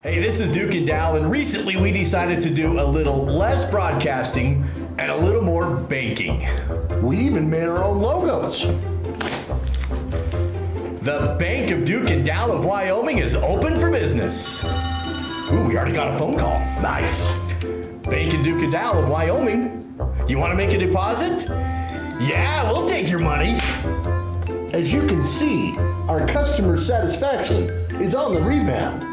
Hey, this is Duke and Dal, and recently we decided to do a little less broadcasting and a little more baking. We even made our own logos. The Bank of Duke and Dal of Wyoming is open for business. Ooh, we already got a phone call. Nice. Bank of Duke and Dal of Wyoming. You want to make a deposit? Yeah, we'll take your money. As you can see, our customer satisfaction is on the rebound.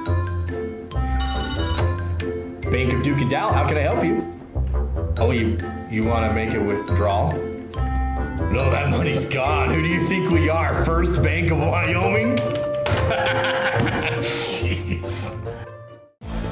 Bank of Duke and Dal, how can I help you? Oh, you want to make a withdrawal? No, that money's gone. Who do you think we are? First Bank of Wyoming? Jeez.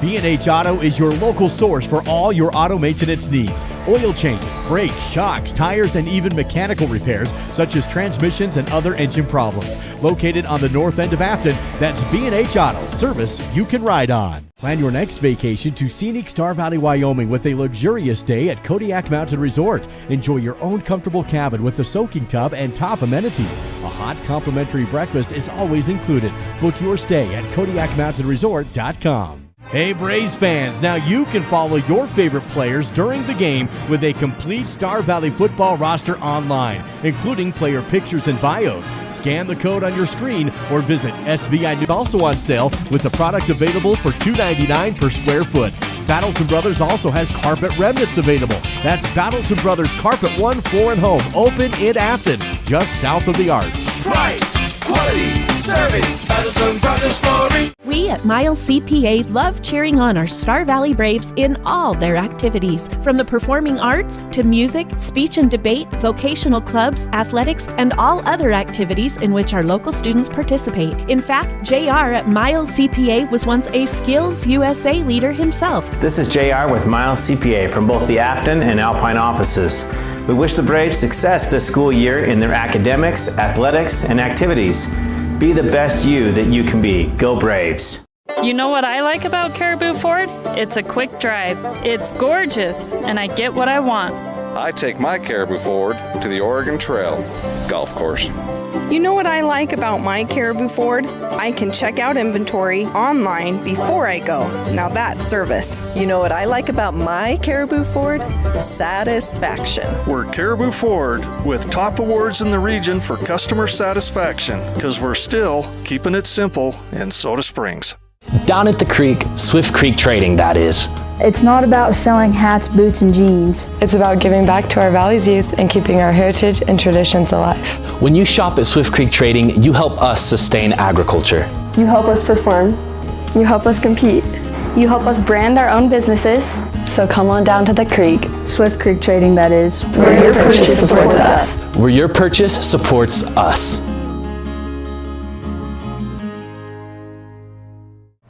B&H Auto is your local source for all your auto maintenance needs. Oil changes, brakes, shocks, tires, and even mechanical repairs, such as transmissions and other engine problems. Located on the north end of Afton, that's B&H Auto, service you can ride on. Plan your next vacation to scenic Star Valley, Wyoming with a luxurious day at Kodiak Mountain Resort. Enjoy your own comfortable cabin with a soaking tub and top amenities. A hot complimentary breakfast is always included. Book your stay at KodiakMountainResort.com. Hey Braves fans, now you can follow your favorite players during the game with a complete Star Valley football roster online, including player pictures and bios. Scan the code on your screen or visit SVI News. Also on sale with the product available for $2.99 per square foot. Battleson Brothers also has carpet remnants available. That's Battleson Brothers Carpet 1 Floor and Home, open in Afton, just south of the Arch. Price, quality, service, Battleson Brothers Flooring. We at Miles CPA love cheering on our Star Valley Braves in all their activities, from the performing arts to music, speech and debate, vocational clubs, athletics, and all other activities in which our local students participate. In fact, JR at Miles CPA was once a Skills USA leader himself. This is JR with Miles CPA from both the Afton and Alpine offices. We wish the Braves success this school year in their academics, athletics, and activities. Be the best you that you can be. Go Braves. You know what I like about Caribou Ford? It's a quick drive. It's gorgeous, and I get what I want. I take my Caribou Ford to the Oregon Trail golf course. You know what I like about my Caribou Ford? I can check out inventory online before I go. Now that's service. You know what I like about my Caribou Ford? Satisfaction. We're Caribou Ford with top awards in the region for customer satisfaction, because we're still keeping it simple in Soda Springs. Down at the creek, Swift Creek Trading, that is. It's not about selling hats, boots, and jeans. It's about giving back to our Valley's youth and keeping our heritage and traditions alive. When you shop at Swift Creek Trading, you help us sustain agriculture. You help us perform. You help us compete. You help us brand our own businesses. So come on down to the creek. Swift Creek Trading, that is. Where your purchase supports us. Where your purchase supports us.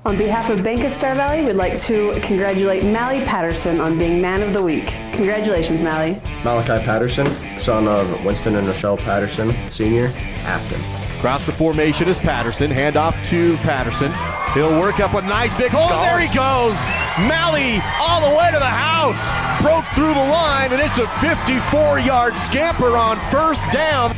On behalf of Bank of Star Valley, we'd like to congratulate Mally Patterson on being Man of the Week. Congratulations, Mally. Malachi Patterson, son of Winston and Rochelle Patterson, Sr., Afton. Across the formation is Patterson. Handoff to Patterson. He'll work up a nice big hole. There he goes. Mally all the way to the house. Broke through the line, and it's a 54-yard scamper on first down.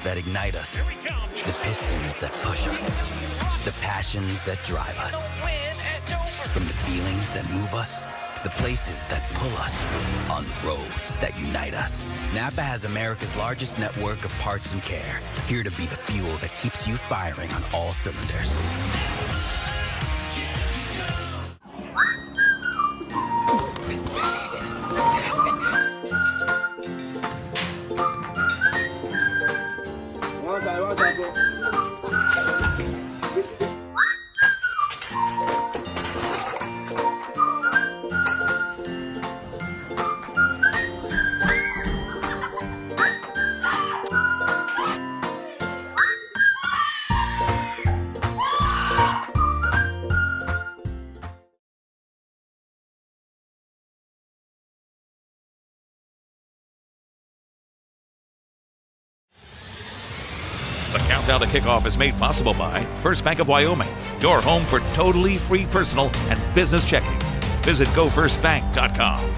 That ignite us, the pistons that push us, the passions that drive us. From the feelings that move us to the places that pull us, on roads that unite us. Napa has America's largest network of parts and care, here to be the fuel that keeps you firing on all cylinders. The countdown to kickoff is made possible by First Bank of Wyoming, your home for totally free personal and business checking. Visit gofirstbank.com.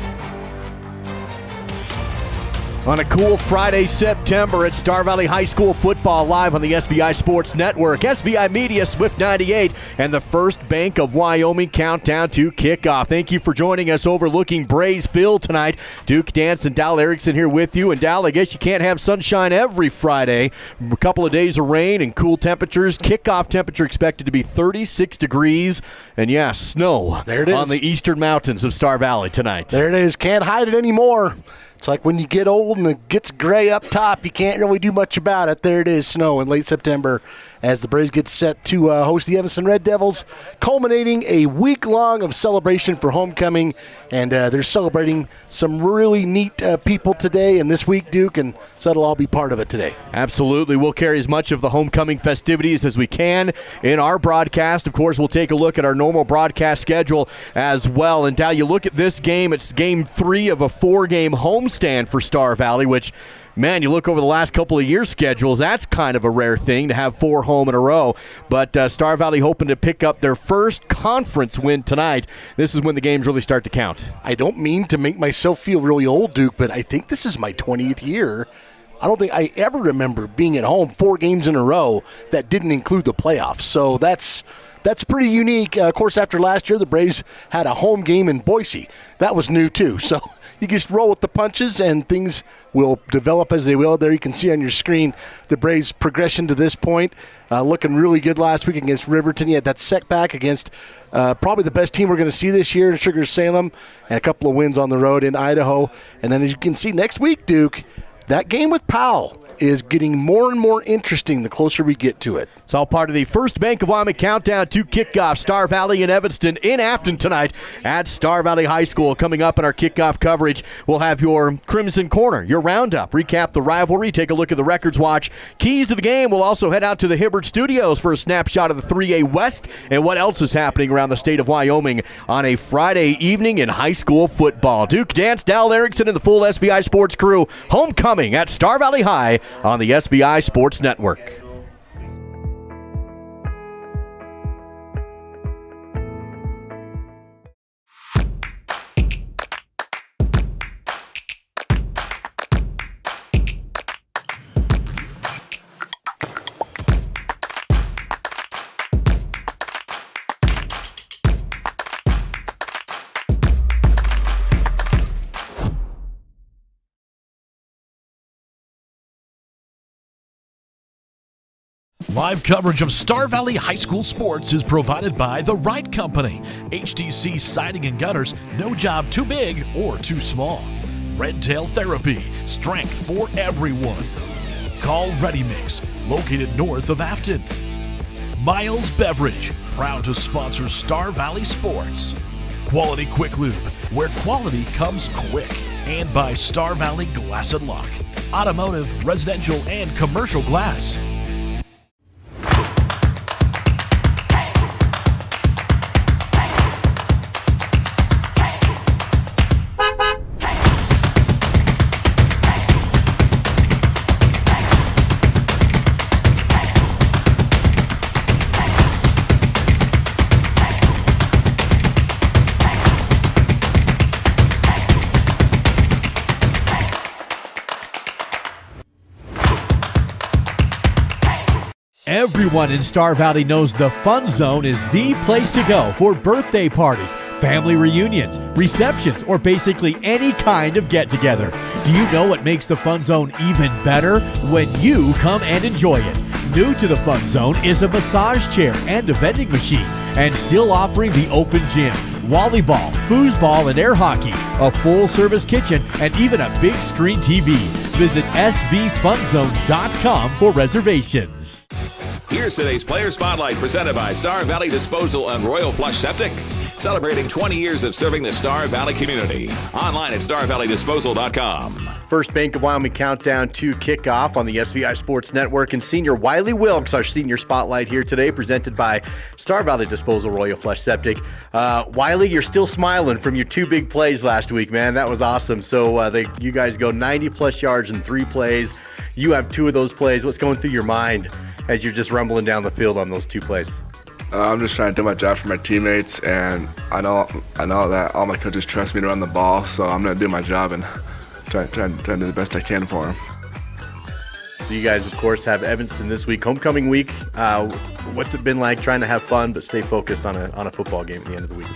On a cool Friday, September, it's Star Valley High School football live on the SVI Sports Network, SVI Media, Swift 98, and the First Bank of Wyoming countdown to kickoff. Thank you for joining us overlooking Brays Field tonight. Duke Dance and Dal Erickson here with you. And Dal, I guess you can't have sunshine every Friday. A couple of days of rain and cool temperatures. Kickoff temperature expected to be 36 degrees. And yeah, snow there it is on the eastern mountains of Star Valley tonight. There it is. Can't hide it anymore. It's like when you get old and it gets gray up top, you can't really do much about it. There it is, snow in late September as the Braves get set to host the Evanston Red Devils, culminating a week-long of celebration for homecoming. And they're celebrating some really neat people today and this week, Duke, and so that'll all be part of it today. Absolutely. We'll carry as much of the homecoming festivities as we can in our broadcast. Of course, we'll take a look at our normal broadcast schedule as well. And Dal, you look at this game, it's game 3 of a 4-game homestand for Star Valley, which, man, you look over the last couple of years' schedules, that's kind of a rare thing to have 4 home in a row. But Star Valley hoping to pick up their first conference win tonight. This is when the games really start to count. I don't mean to make myself feel really old, Duke, but I think this is my 20th year. I don't think I ever remember being at home 4 games in a row that didn't include the playoffs. So that's pretty unique. Of course, after last year, the Braves had a home game in Boise. That was new, too. So you just roll with the punches, and things will develop as they will. There you can see on your screen the Braves' progression to this point. Looking really good last week against Riverton. You had that setback against probably the best team we're going to see this year in Sugar Salem, and a couple of wins on the road in Idaho. And then as you can see next week, Duke, that game with Powell is getting more and more interesting the closer we get to it. It's all part of the First Bank of Wyoming countdown to kickoff. Star Valley and Evanston in Afton tonight at Star Valley High School. Coming up in our kickoff coverage, we'll have your Crimson Corner, your roundup, recap the rivalry, take a look at the records watch, keys to the game. We'll also head out to the Hibbert Studios for a snapshot of the 3A West and what else is happening around the state of Wyoming on a Friday evening in high school football. Duke Dance, Dal Erickson, and the full SVI Sports crew homecoming at Star Valley High on the SVI Sports Network. Live coverage of Star Valley High School sports is provided by The Right Company. HDC Siding and Gutters, no job too big or too small. Red Tail Therapy, strength for everyone. Call Ready Mix, located north of Afton. Miles Beverage, proud to sponsor Star Valley sports. Quality Quick Lube, where quality comes quick. And by Star Valley Glass and Lock, automotive, residential, and commercial glass. Everyone in Star Valley knows the Fun Zone is the place to go for birthday parties, family reunions, receptions, or basically any kind of get-together. Do you know what makes the Fun Zone even better? When you come and enjoy it. New to the Fun Zone is a massage chair and a vending machine, and still offering the open gym, volleyball, foosball, and air hockey, a full-service kitchen, and even a big screen TV. Visit svfunzone.com for reservations. Here's today's Player Spotlight presented by Star Valley Disposal and Royal Flush Septic. Celebrating 20 years of serving the Star Valley community. Online at starvalleydisposal.com. First Bank of Wyoming countdown to kickoff on the SVI Sports Network. And Senior Wiley Wilkes, our Senior Spotlight here today, presented by Star Valley Disposal, Royal Flush Septic. Wiley, you're still smiling from your 2 big plays last week, man. That was awesome. So you guys go 90-plus yards in 3 plays. You have 2 of those plays. What's going through your mind as you're just rumbling down the field on those 2 plays? I'm just trying to do my job for my teammates, and I know that all my coaches trust me to run the ball, so I'm going to do my job and try to do the best I can for them. So you guys, of course, have Evanston this week, homecoming week. What's it been like trying to have fun but stay focused on a football game at the end of the week?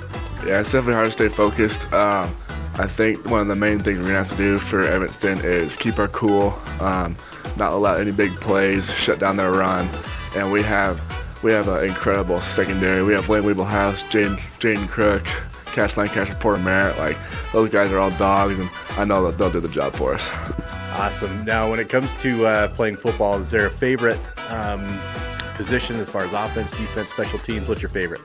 Yeah, it's definitely hard to stay focused. I think one of the main things we're going to have to do for Evanston is keep our cool, not allow any big plays, shut down their run, and we have an incredible secondary. We have Wayne Weeblehouse, Jaden Crook, Cash Lancaster, Porter Merritt. Like, those guys are all dogs, and I know that they'll do the job for us. Awesome. Now, when it comes to playing football, is there a favorite position as far as offense, defense, special teams? What's your favorite?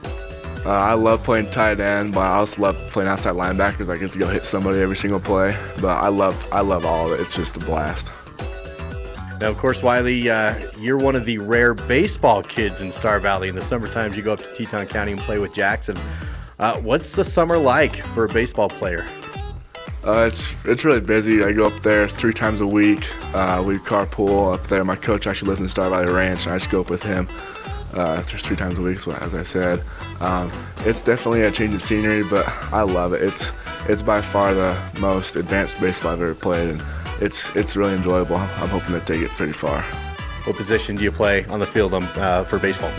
I love playing tight end, but I also love playing outside linebackers. I get to go hit somebody every single play. But I love all of it. It's just a blast. Now, of course, Wiley, you're one of the rare baseball kids in Star Valley. In the summer times, you go up to Teton County and play with Jackson. What's the summer like for a baseball player? It's really busy. I go up there 3 times a week. We carpool up there. My coach actually lives in Star Valley Ranch, and I just go up with him 3 times a week, so as I said. It's definitely a change of scenery, but I love it. It's by far the most advanced baseball I've ever played, and it's really enjoyable. I'm hoping to take it pretty far. What position do you play on the field for baseball?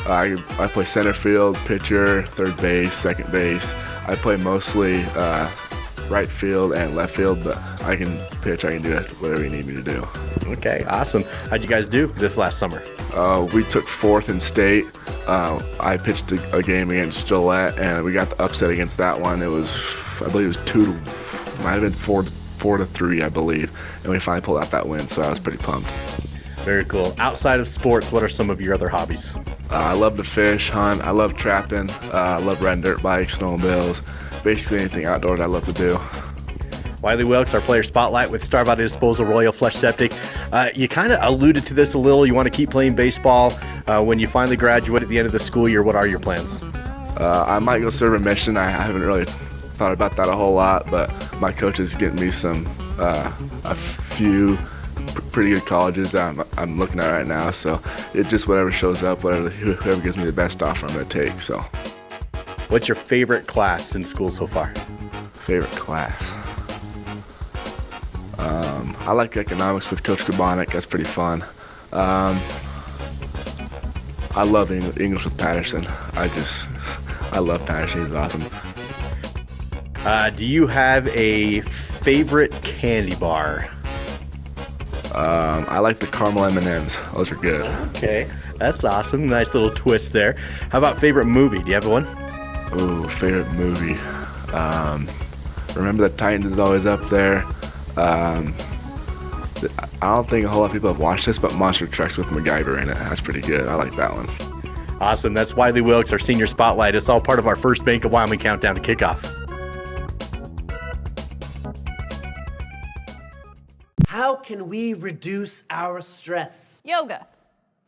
I play center field, pitcher, third base, second base. I play mostly right field and left field, but I can pitch, I can do whatever you need me to do. Okay, awesome. How'd you guys do this last summer? We took 4th in state. I pitched a game against Gillette, and we got the upset against that one. It was, I believe it was might have been 4-3, I believe, and we finally pulled out that win, so I was pretty pumped. Very cool. Outside of sports, what are some of your other hobbies? I love to fish, hunt. I love trapping. I love riding dirt bikes, snowmobiles. Basically anything outdoors I love to do. Wiley Wilkes, our player spotlight with Star Valley Disposal Royal Flush Septic. You kind of alluded to this a little. You want to keep playing baseball. When you finally graduate at the end of the school year, what are your plans? I might go serve a mission. I haven't really thought about that a whole lot, but my coach is getting me a few pretty good colleges that I'm looking at right now. So it's just whatever shows up, whoever gives me the best offer, I'm going to take. So, what's your favorite class in school so far? Favorite class? I like economics with Coach Kubanek. That's pretty fun. I love English with Patterson. I love Patterson. He's awesome. Do you have a favorite candy bar? I like the caramel M&Ms. Those are good. Okay, that's awesome. Nice little twist there. How about favorite movie? Do you have one? Ooh, favorite movie. Remember the Titans is always up there. I don't think a whole lot of people have watched this, but Monster Trucks with MacGyver in it. That's pretty good. I like that one. Awesome. That's Wiley Wilkes, our senior spotlight. It's all part of our first Bank of Wyoming countdown to kickoff. How can we reduce our stress? Yoga.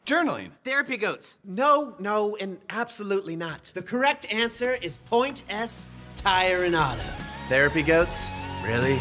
Journaling. Therapy goats. No, and absolutely not. The correct answer is Point S Tire and Auto. Therapy goats? Really?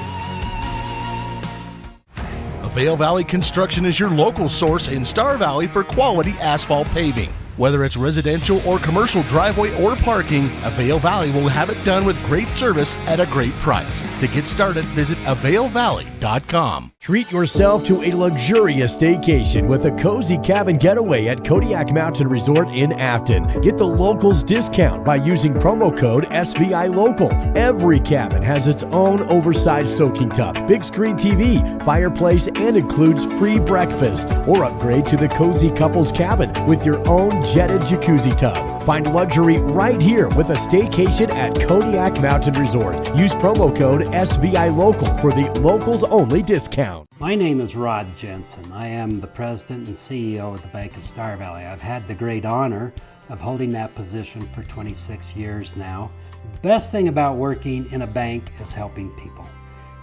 Vail Valley Construction is your local source in Star Valley for quality asphalt paving. Whether it's residential or commercial driveway or parking, Vail Valley will have it done with great service at a great price. To get started, visit availvalley.com. Treat yourself to a luxurious staycation with a cozy cabin getaway at Kodiak Mountain Resort in Afton. Get the locals discount by using promo code SVILOCAL. Every cabin has its own oversized soaking tub, big screen TV, fireplace, and includes free breakfast. Or upgrade to the cozy couples cabin with your own jetted jacuzzi tub. Find luxury right here with a staycation at Kodiak Mountain Resort. Use promo code SVILOCAL for the locals only discount. My name is Rod Jensen. I am the president and CEO of the Bank of Star Valley. I've had the great honor of holding that position for 26 years now. The best thing about working in a bank is helping people.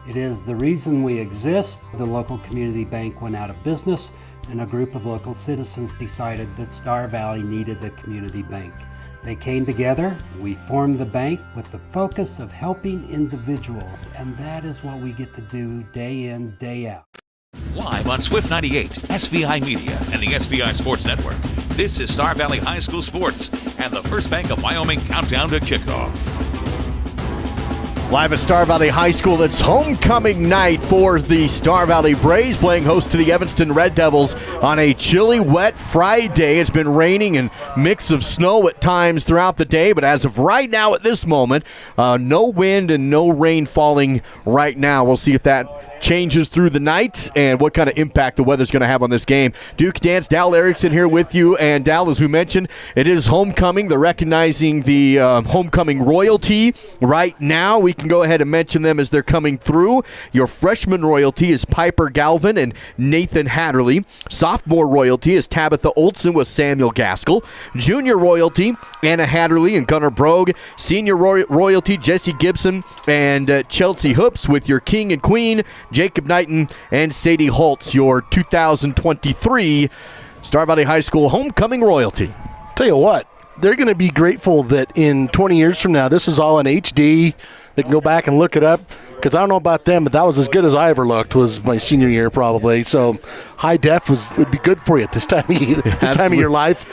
It is the reason we exist. The local community bank went out of business, and a group of local citizens decided that Star Valley needed a community bank. They came together, we formed the bank with the focus of helping individuals, and that is what we get to do day in, day out. Live on Swift 98, SVI Media, and the SVI Sports Network. This is Star Valley High School Sports and the First Bank of Wyoming countdown to kickoff. Live at Star Valley High School, it's homecoming night for the Star Valley Braves, playing host to the Evanston Red Devils on a chilly, wet Friday. It's been raining and mix of snow at times throughout the day, but as of right now at this moment, no wind and no rain falling right now. We'll see if that changes through the night and what kind of impact the weather's going to have on this game. Duke Dance, Dal Erickson here with you. And Dal, as we mentioned, it is homecoming. They're recognizing the homecoming royalty right now. We can go ahead and mention them as they're coming through. Your freshman royalty is Piper Galvin and Nathan Hatterley. Sophomore royalty is Tabitha Olson with Samuel Gaskell. Junior royalty, Anna Hatterley and Gunnar Brogue. Senior royalty, Jesse Gibson and Chelsea Hoops with your king and queen, Jacob Knighton and Sadie Holtz, your 2023 Star Valley High School homecoming royalty. Tell you what, they're going to be grateful that in 20 years from now, this is all in HD. They can go back and look it up, because I don't know about them, but that was as good as I ever looked, was my senior year probably. So high def would be good for you at this time of your life.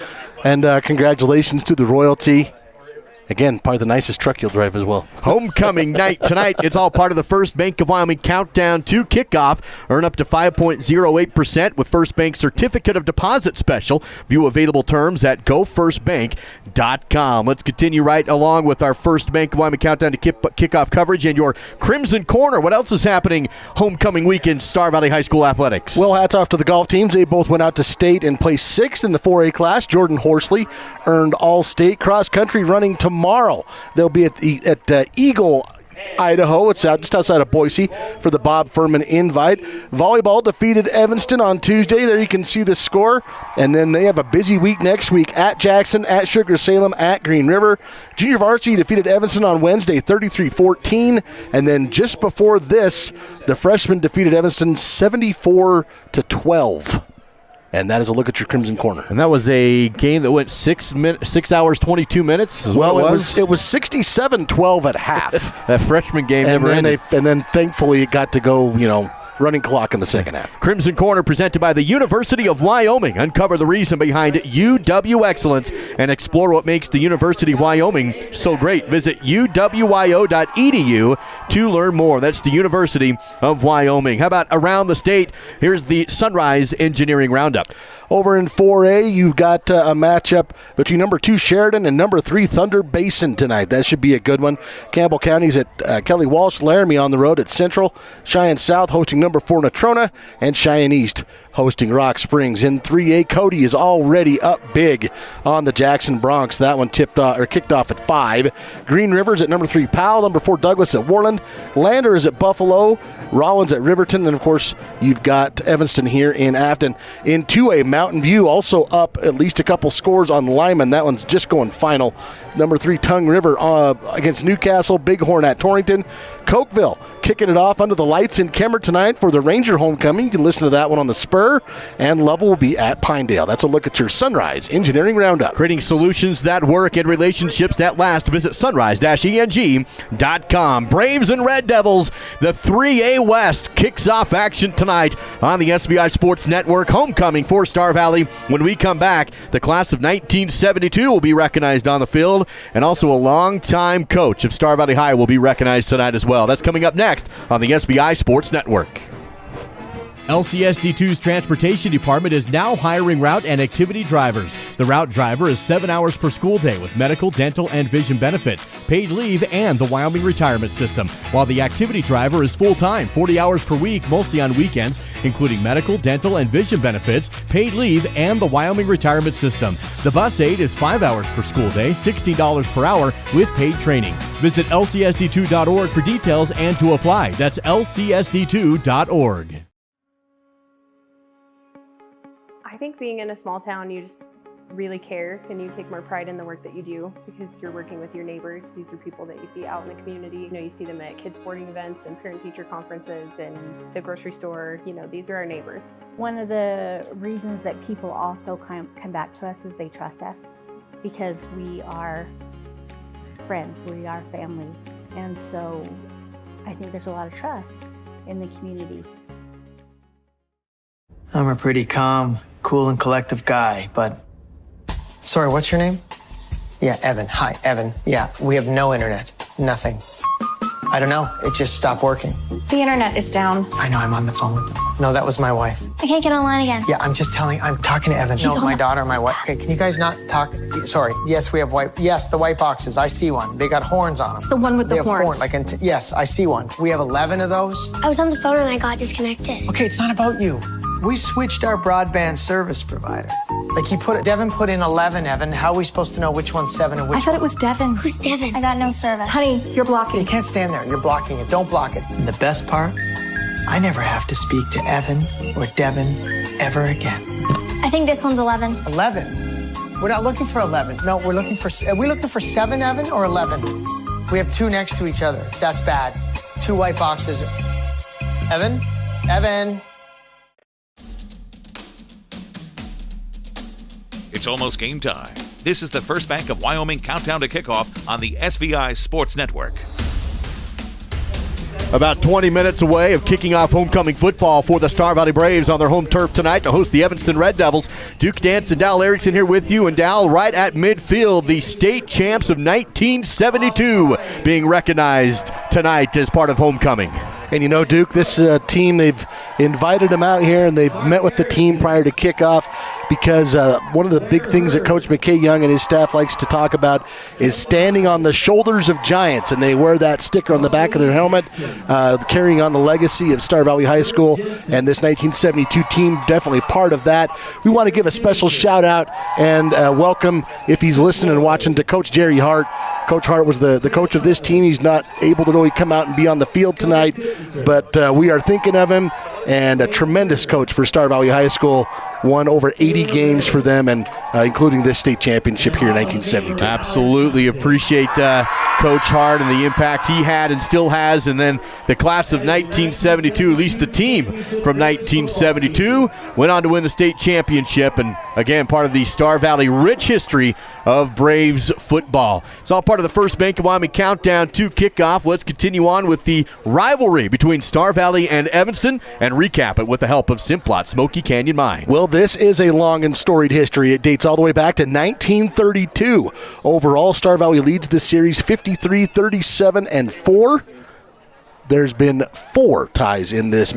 And congratulations to the royalty. Again, probably the nicest truck you'll drive as well. Homecoming night tonight. It's all part of the First Bank of Wyoming countdown to kickoff. Earn up to 5.08% with First Bank Certificate of Deposit Special. View available terms at gofirstbank.com. Let's continue right along with our First Bank of Wyoming countdown to kickoff coverage and your Crimson Corner. What else is happening homecoming weekend, Star Valley High School athletics? Well, hats off to the golf teams. They both went out to state and placed sixth in the 4A class. Jordan Horsley earned all-state cross-country running tomorrow. They'll be at Eagle, Idaho. It's just outside of Boise for the Bob Furman Invite. Volleyball defeated Evanston on Tuesday. There you can see the score. And then they have a busy week next week at Jackson, at Sugar Salem, at Green River. Junior varsity defeated Evanston on Wednesday 33-14. And then just before this, the freshmen defeated Evanston 74-12. And that is a look at your Crimson Corner. And that was a game that went 6 hours, 22 minutes. It was 67-12 at half. That freshman game never ended. And then thankfully it got to go, running clock in the second half. Crimson Corner presented by the University of Wyoming. Uncover the reason behind UW excellence and explore what makes the University of Wyoming so great. Visit uwyo.edu to learn more. That's the University of Wyoming. How about around the state? Here's the Sunrise Engineering Roundup. Over in 4A, you've got a matchup between number 2 Sheridan and number 3 Thunder Basin tonight. That should be a good one. Campbell County's at Kelly Walsh Laramie on the road at Central. Cheyenne South hosting number 4 Natrona, and Cheyenne East hosting Rock Springs. In 3A, Cody is already up big on the Jackson Bronx. That one kicked off at 5. Green River's at number 3 Powell, number 4 Douglas at Worland. Lander is at Buffalo, Rollins at Riverton, and of course you've got Evanston here in Afton. In 2A, Mountain View also up at least a couple scores on Lyman. That one's just going final. Number 3 Tongue River against Newcastle. Bighorn at Torrington. Cokeville kicking it off under the lights in Kemmer tonight for the Ranger homecoming. You can listen to that one on the Spur. And Lovell will be at Pinedale. That's a look at your Sunrise Engineering Roundup. Creating solutions that work and relationships that last. Visit sunrise-eng.com. Braves and Red Devils. The 3A West kicks off action tonight on the SVI Sports Network. Homecoming for Star Valley. When we come back, the class of 1972 will be recognized on the field, and also a longtime coach of Star Valley High will be recognized tonight as well. That's coming up next on the SVI Sports Network. LCSD2's Transportation Department is now hiring route and activity drivers. The route driver is 7 hours per school day with medical, dental, and vision benefits, paid leave, and the Wyoming retirement system, while the activity driver is full-time, 40 hours per week, mostly on weekends, including medical, dental, and vision benefits, paid leave, and the Wyoming retirement system. The bus aide is 5 hours per school day, $16 per hour with paid training. Visit lcsd2.org for details and to apply. That's lcsd2.org. I think being in a small town, you just really care and you take more pride in the work that you do because you're working with your neighbors. These are people that you see out in the community. You see them at kids sporting events and parent-teacher conferences and the grocery store. These are our neighbors. One of the reasons that people also come back to us is they trust us because we are friends, we are family. And so I think there's a lot of trust in the community. I'm a pretty calm, cool, and collective guy, but... Sorry, what's your name? Yeah, Evan. Hi, Evan. Yeah, we have no internet. Nothing. I don't know. It just stopped working. The internet is down. I know, I'm on the phone with them. No, that was my wife. I can't get online again. Yeah, I'm talking to Evan. No, my daughter, my wife. Okay, can you guys not talk? Sorry. Yes, we have the white boxes. I see one. They got horns on them. It's the one with the horns. Yes, I see one. We have 11 of those. I was on the phone and I got disconnected. Okay, it's not about you. We switched our broadband service provider. Devin put in 11, Evan. How are we supposed to know which one's 7 and which one? I thought it was Devin. Who's Devin? I got no service. Honey, you're blocking. You can't stand there. You're blocking it. Don't block it. And the best part, I never have to speak to Evan or Devin ever again. I think this one's 11. 11? We're not looking for 11. No, are we looking for 7, Evan, or 11? We have 2 next to each other. That's bad. 2 white boxes. Evan? Evan? It's almost game time. This is the First Bank of Wyoming countdown to kickoff on the SVI Sports Network. About 20 minutes away of kicking off homecoming football for the Star Valley Braves on their home turf tonight to host the Evanston Red Devils. Duke Dance and Dal Erickson here with you. And Dal, right at midfield, the state champs of 1972 being recognized tonight as part of homecoming. And you know, Duke, this team, they've invited them out here and they've met with the team prior to kickoff because one of the big things that Coach McKay Young and his staff likes to talk about is standing on the shoulders of giants, and they wear that sticker on the back of their helmet, carrying on the legacy of Star Valley High School, and this 1972 team definitely part of that. We want to give a special shout out and welcome, if he's listening and watching, to Coach Jerry Hart. Coach Hart was the coach of this team. He's not able to really come out and be on the field tonight, but we are thinking of him, and a tremendous coach for Star Valley High School. Won over 80 games for them, and including this state championship here in 1972. Absolutely appreciate Coach Hart and the impact he had and still has, and then the class of 1972, at least the team from 1972, went on to win the state championship, and again, part of the Star Valley rich history of Braves football. It's all part of the First Bank of Wyoming countdown to kickoff. Let's continue on with the rivalry between Star Valley and Evanston and recap it with the help of Simplot Smoky Canyon Mine. Well, this is a long and storied history. It dates all the way back to 1932. Overall, Star Valley leads the series 53, 37, and 4. There's been 4 ties in this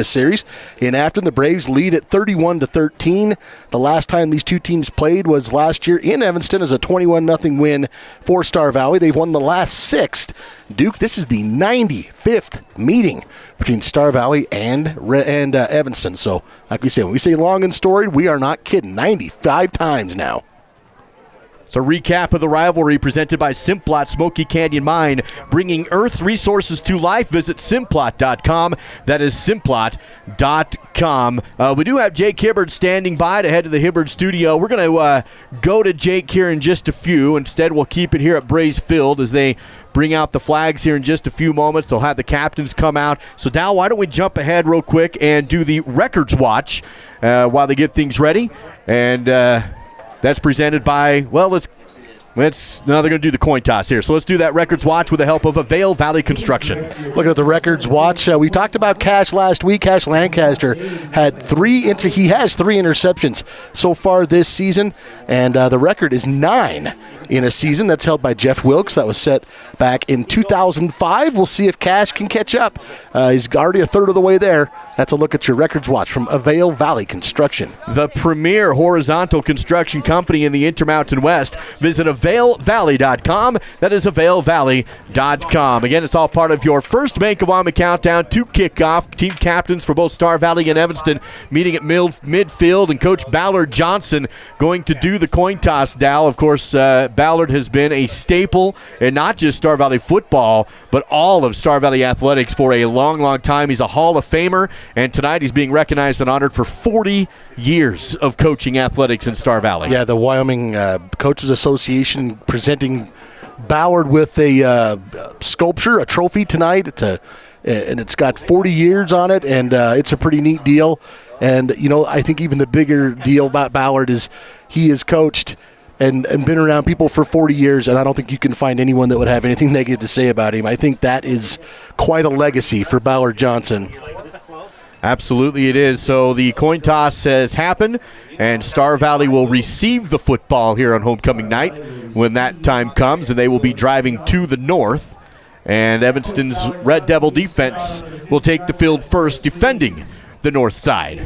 series. In Afton, the Braves lead at 31-13. The last time these two teams played was last year in Evanston as a 21-0 win for Star Valley. They've won the last 6. Duke, this is the 95th meeting between Star Valley and Evanston. So, like we say, when we say long and storied, we are not kidding. 95 times now. So, recap of the rivalry presented by Simplot Smoky Canyon Mine, bringing Earth resources to life. Visit Simplot.com. That is Simplot.com. We do have Jake Hibbard standing by to head to the Hibbard studio. We're going to go to Jake here in just a few. Instead, we'll keep it here at Braves Field as they bring out the flags here in just a few moments. They'll have the captains come out. So, Dal, why don't we jump ahead real quick and do the records watch while they get things ready. And that's presented by, well, now they're going to do the coin toss here. So let's do that records watch with the help of Avail Valley Construction. Looking at the records watch, we talked about Cash last week. Cash Lancaster had 3 interceptions so far this season, and the record is 9 in a season. That's held by Jeff Wilkes. That was set back in 2005. We'll see if Cash can catch up. He's already a third of the way there. That's a look at your records watch from Avail Valley Construction. The premier horizontal construction company in the Intermountain West. Visit availvalley.com. That is availvalley.com. Again, it's all part of your First Bank of Wyoming countdown to kickoff. Team captains for both Star Valley and Evanston meeting at midfield, and Coach Ballard Johnson going to do the coin toss. Dal, of course, Ballard has been a staple in not just Star Valley football, but all of Star Valley athletics for a long, long time. He's a Hall of Famer, and tonight he's being recognized and honored for 40 years of coaching athletics in Star Valley. Yeah, the Wyoming Coaches Association presenting Ballard with a sculpture, a trophy tonight. And it's got 40 years on it, and it's a pretty neat deal. And, you know, I think even the bigger deal about Ballard is he has coached and been around people for 40 years, and I don't think you can find anyone that would have anything negative to say about him. I think that is quite a legacy for Ballard Johnson. Absolutely it is. So the coin toss has happened, and Star Valley will receive the football here on homecoming night when that time comes, and they will be driving to the north. And Evanston's Red Devil defense will take the field first, defending the north side.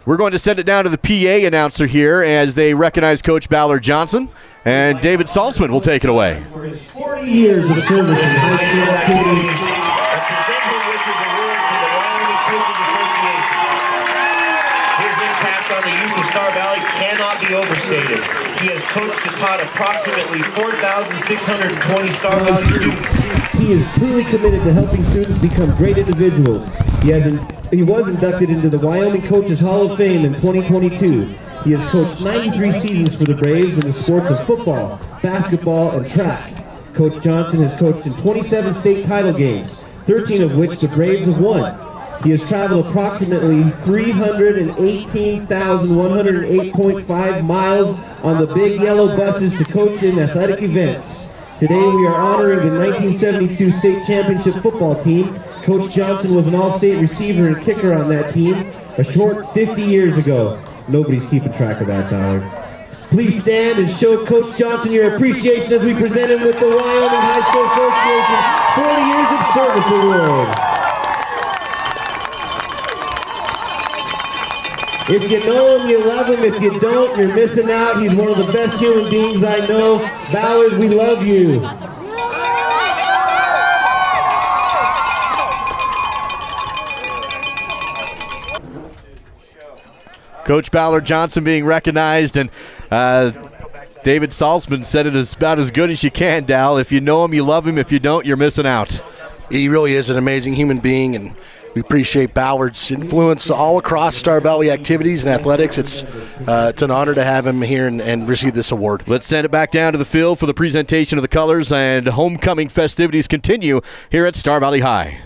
We're going to send it down to the PA announcer here as they recognize Coach Ballard Johnson, and David Salzman will take it away. 40 years of service in high school activities. His impact on the youth of Star Valley cannot be overstated. He has coached and taught approximately 4,620 Star Valley students. He is truly committed to helping students become great individuals. He was inducted into the Wyoming Coaches Hall of Fame in 2022. He has coached 93 seasons for the Braves in the sports of football, basketball, and track. Coach Johnson has coached in 27 state title games, 13 of which the Braves have won. He has traveled approximately 318,108.5 miles on the big yellow buses to coach in athletic events. Today we are honoring the 1972 state championship football team. Coach Johnson was an all-state receiver and kicker on that team a short 50 years ago. Nobody's keeping track of that, Ballard. Please stand and show Coach Johnson your appreciation as we present him with the Wyoming High School Association 40 Years of Service Award. If you know him, you love him. If you don't, you're missing out. He's one of the best human beings I know. Ballard, we love you. Coach Ballard Johnson being recognized, and David Salzman said it is about as good as you can, Dal. If you know him, you love him. If you don't, you're missing out. He really is an amazing human being, and we appreciate Ballard's influence all across Star Valley activities and athletics. It's an honor to have him here and receive this award. Let's send it back down to the field for the presentation of the colors, and homecoming festivities continue here at Star Valley High.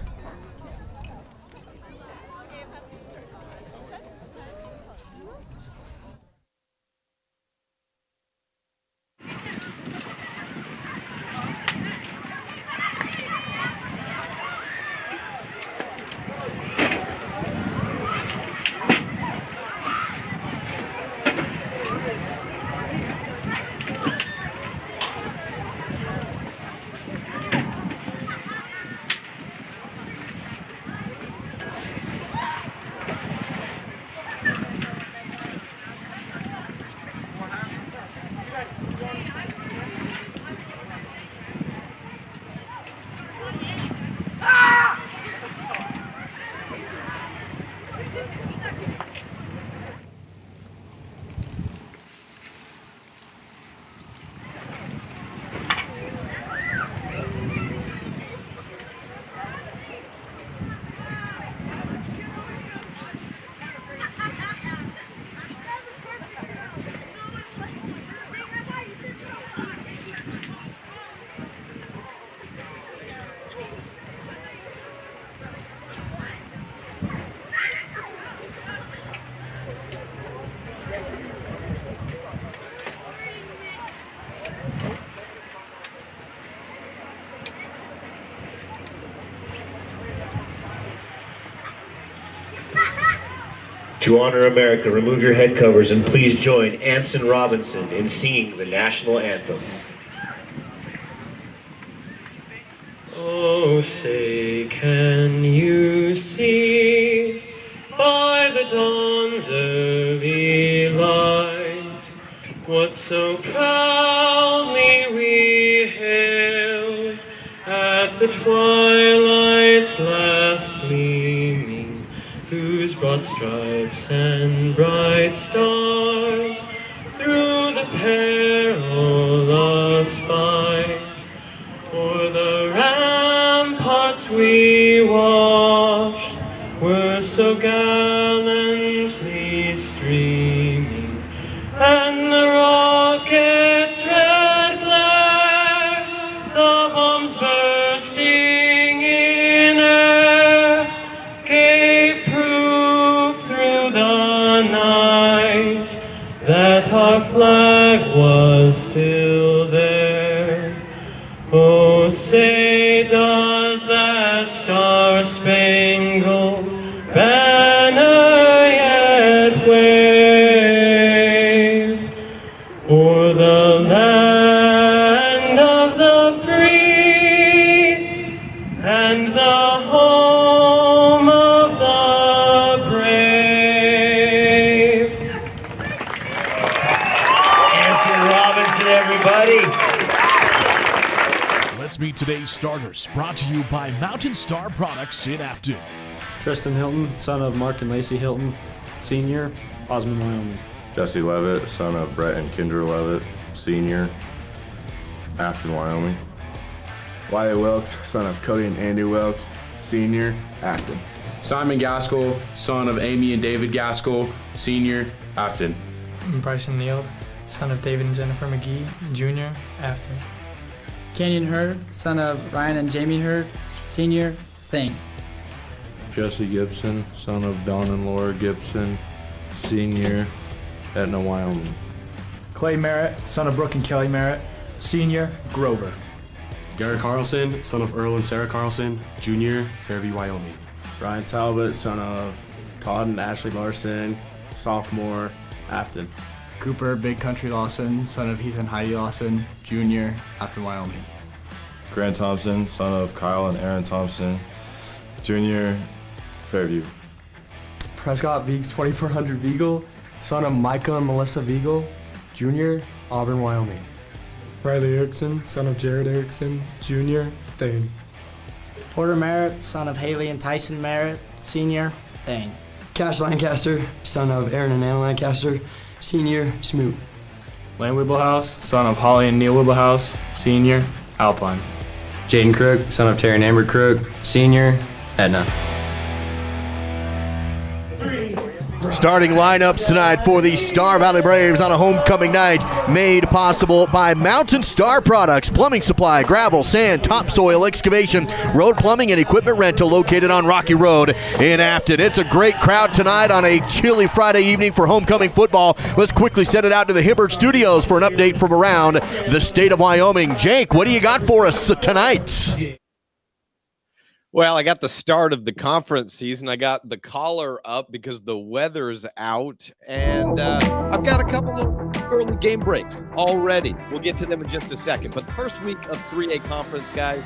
To honor America, remove your head covers and please join Anson Robinson in singing the national anthem. Oh, say, can you see by the dawn's early light what so proudly we hailed at the twilight's last gleaming, whose broad stripes and bright stars through the perilous fight o'er the ramparts we watched were so gallantly streaming, and the rockets' red glare, the bombs bursting in air, gave proof through the night that our flag was still there. Oh, say does that star-spangled meet today's starters, brought to you by Mountain Star Products in Afton. Tristan Hilton, son of Mark and Lacey Hilton, senior, Osmond, Wyoming. Jesse Levitt, son of Brett and Kendra Levitt, senior, Afton, Wyoming. Wyatt Wilkes, son of Cody and Andy Wilkes, senior, Afton. Simon Gaskell, son of Amy and David Gaskell, senior, Afton. Bryson Neild, son of David and Jennifer McGee, junior, Afton. Kenyon Hurd, son of Ryan and Jamie Hurd, senior, Thane. Jesse Gibson, son of Don and Laura Gibson, senior, Etna, Wyoming. Clay Merritt, son of Brooke and Kelly Merritt, senior, Grover. Garrett Carlson, son of Earl and Sarah Carlson, junior, Fairview, Wyoming. Ryan Talbot, son of Todd and Ashley Larson, sophomore, Afton. Cooper Big Country Lawson, son of Heath and Heidi Lawson, junior, Afton, Wyoming. Grant Thompson, son of Kyle and Aaron Thompson, junior, Fairview. Prescott Veeks, 2400 Vigal, son of Micah and Melissa Vigal, junior, Auburn, Wyoming. Riley Erickson, son of Jared Erickson, junior, Thane. Porter Merritt, son of Haley and Tyson Merritt, senior, Thane. Cash Lancaster, son of Aaron and Anna Lancaster, senior, Smoot. Lane Wibblehouse, son of Holly and Neil Wibblehouse, senior, Alpine. Jaden Crook, son of Terry and Amber Crook, senior, Edna. Starting lineups tonight for the Star Valley Braves on a homecoming night, made possible by Mountain Star Products, plumbing supply, gravel, sand, topsoil excavation, road plumbing and equipment rental located on Rocky Road in Afton. It's a great crowd tonight on a chilly Friday evening for homecoming football. Let's quickly send it out to the Hibbert Studios for an update from around the state of Wyoming. Jake, what do you got for us tonight? Well, I got the start of the conference season. I got the collar up because the weather's out, and I've got a couple of early game breaks already. We'll get to them in just a second. But the first week of 3A conference, guys,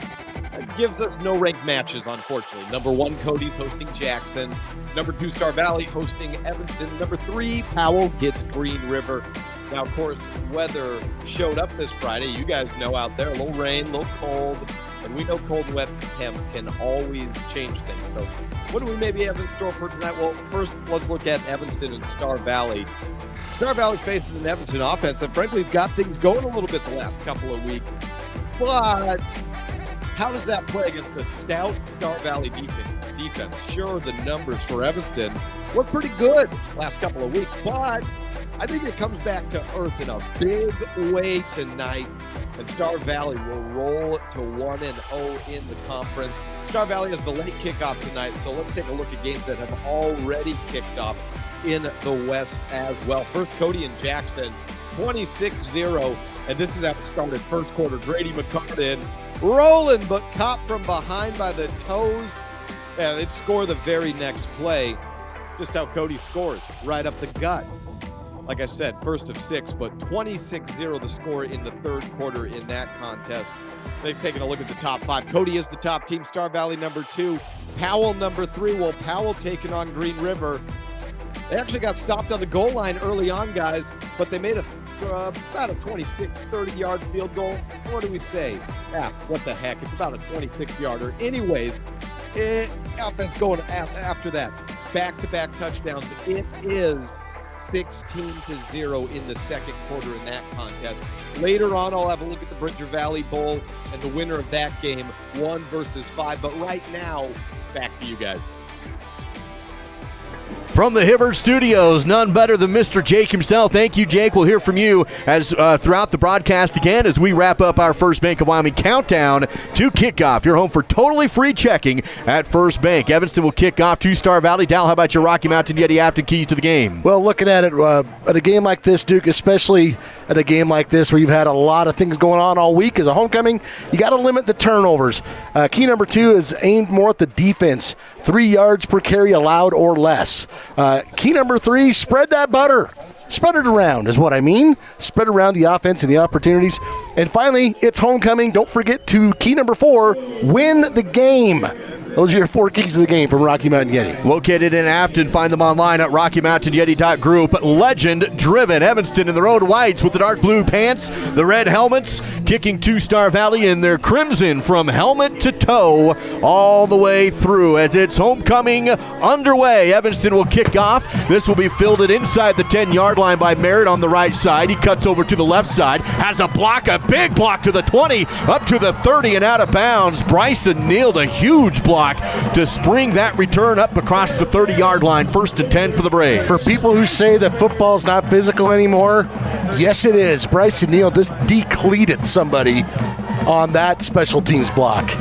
gives us no ranked matches, unfortunately. Number 1, Cody's hosting Jackson. Number 2, Star Valley hosting Evanston. Number 3, Powell gets Green River. Now, of course, weather showed up this Friday. You guys know out there, a little rain, a little cold. And we know cold and wet temps can always change things. So what do we maybe have in store for tonight? Well, first, let's look at Evanston and Star Valley. Star Valley faces an Evanston offense that, frankly, has got things going a little bit the last couple of weeks. But how does that play against a stout Star Valley defense? Sure, the numbers for Evanston were pretty good last couple of weeks, but I think it comes back to earth in a big way tonight, and Star Valley will roll to 1-0 in the conference. Star Valley has the late kickoff tonight, so let's take a look at games that have already kicked off in the West as well. First, Cody and Jackson, 26-0, and this is how it started. First quarter, Grady McCartan rolling, but caught from behind by the toes. Yeah, they'd score the very next play. Just how Cody scores, right up the gut. Like I said, first of 6, but 26-0 the score in the third quarter in that contest. They've taken a look at the top 5. Cody is the top team, Star Valley number 2, Powell number 3. Well, Powell taking on Green River. They actually got stopped on the goal line early on, guys, but they made about a 26, 30-yard field goal. What do we say? What the heck? It's about a 26-yarder. Anyways, offense going after that. Back-to-back touchdowns. It is 16-0 in the second quarter in that contest. Later on, I'll have a look at the Bridger Valley Bowl and the winner of that game, 1 versus 5. But right now, back to you guys. From the Hibbert Studios, none better than Mr. Jake himself. Thank you, Jake. We'll hear from you as throughout the broadcast again as we wrap up our First Bank of Wyoming countdown to kickoff. You're home for totally free checking at First Bank. Evanston will kick off to Star Valley. Dal, how about your Rocky Mountain Yeti Afton keys to the game? Well, looking at it, at a game like this, Duke, especially at a game like this where you've had a lot of things going on all week as a homecoming, you got to limit the turnovers. Key number 2 is aimed more at the defense. 3 yards per carry allowed or less. Key number 3, spread that butter. Spread it around is what I mean. Spread around the offense and the opportunities. And finally, it's homecoming. Don't forget to key number 4, win the game. Those are your 4 keys to the game from Rocky Mountain Yeti. Located in Afton, find them online at RockyMountainYeti.group. Legend-driven Evanston in the road whites with the dark blue pants, the red helmets, kicking to Star Valley in their crimson from helmet to toe all the way through as it's homecoming underway. Evanston will kick off. This will be fielded inside the 10-yard line by Merritt on the right side. He cuts over to the left side, has a block, a big block to the 20, up to the 30 and out of bounds. Bryson nailed a huge block to spring that return up across the 30-yard line. 1st and 10 for the Braves. For people who say that football's not physical anymore, yes it is. Bryson Neal just decleated somebody on that special teams block.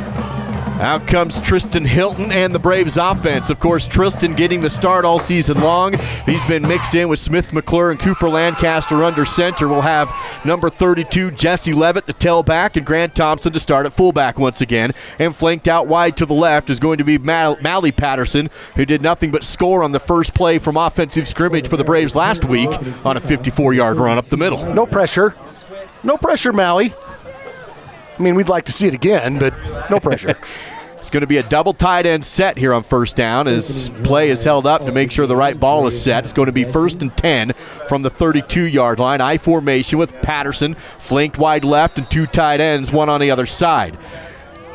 Out comes Tristan Hilton and the Braves offense. Of course, Tristan getting the start all season long. He's been mixed in with Smith McClure and Cooper Lancaster under center. We'll have number 32, Jesse Levitt, the tailback, and Grant Thompson to start at fullback once again. And flanked out wide to the left is going to be Mally Patterson, who did nothing but score on the first play from offensive scrimmage for the Braves last week on a 54-yard run up the middle. No pressure. No pressure, Mally. I mean, we'd like to see it again, but no pressure. It's going to be a double tight end set here on first down as play is held up to make sure the right ball is set. It's going to be 1st and 10 from the 32-yard line. I formation with Patterson flanked wide left and 2 tight ends, one on the other side.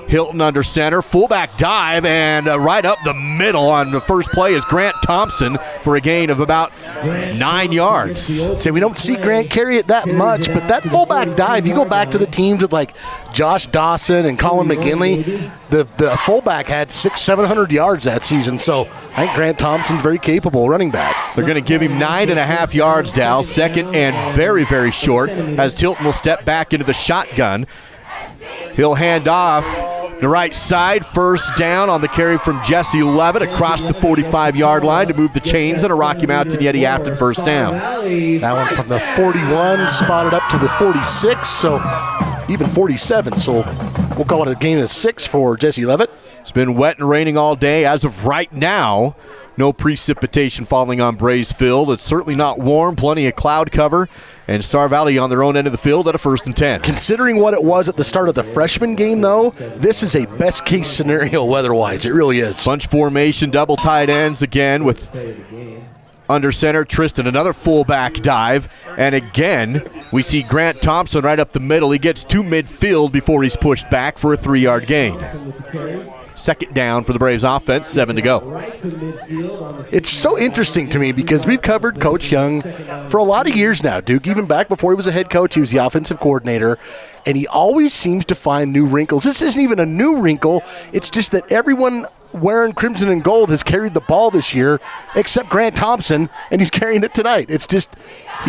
Hilton under center, fullback dive, and right up the middle on the first play is Grant Thompson for a gain of about 9 yards. Say we don't see Grant carry it that much, but that fullback dive, you go back to the teams with like Josh Dawson and Colin McGinley, the fullback had 600-700 yards that season, so I think Grant Thompson's very capable running back. They're going to give him 9.5 yards, Dal, second and very, very short, as Hilton will step back into the shotgun. He'll hand off the right side, first down on the carry from Jesse Levitt across the 45-yard line to move the chains and a Rocky Mountain Yeti Afton first down. That one from the 41 spotted up to the 46, so even 47, so we'll call it a gain of 6 for Jesse Levitt. It's been wet and raining all day. As of right now, no precipitation falling on Braves Field. It's certainly not warm, plenty of cloud cover, and Star Valley on their own end of the field at a 1st and 10. Considering what it was at the start of the freshman game, though, this is a best-case scenario weather-wise. It really is. Bunch formation, double tight ends again with under center Tristan, another fullback dive, and again we see Grant Thompson right up the middle. He gets to midfield before he's pushed back for a 3-yard gain. 2nd down for the Braves offense, 7 to go. It's so interesting to me because we've covered Coach Young for a lot of years now, Duke. Even back before he was a head coach, he was the offensive coordinator, and he always seems to find new wrinkles. This isn't even a new wrinkle. It's just that everyone wearing crimson and gold has carried the ball this year except Grant Thompson, and he's carrying it tonight. It's just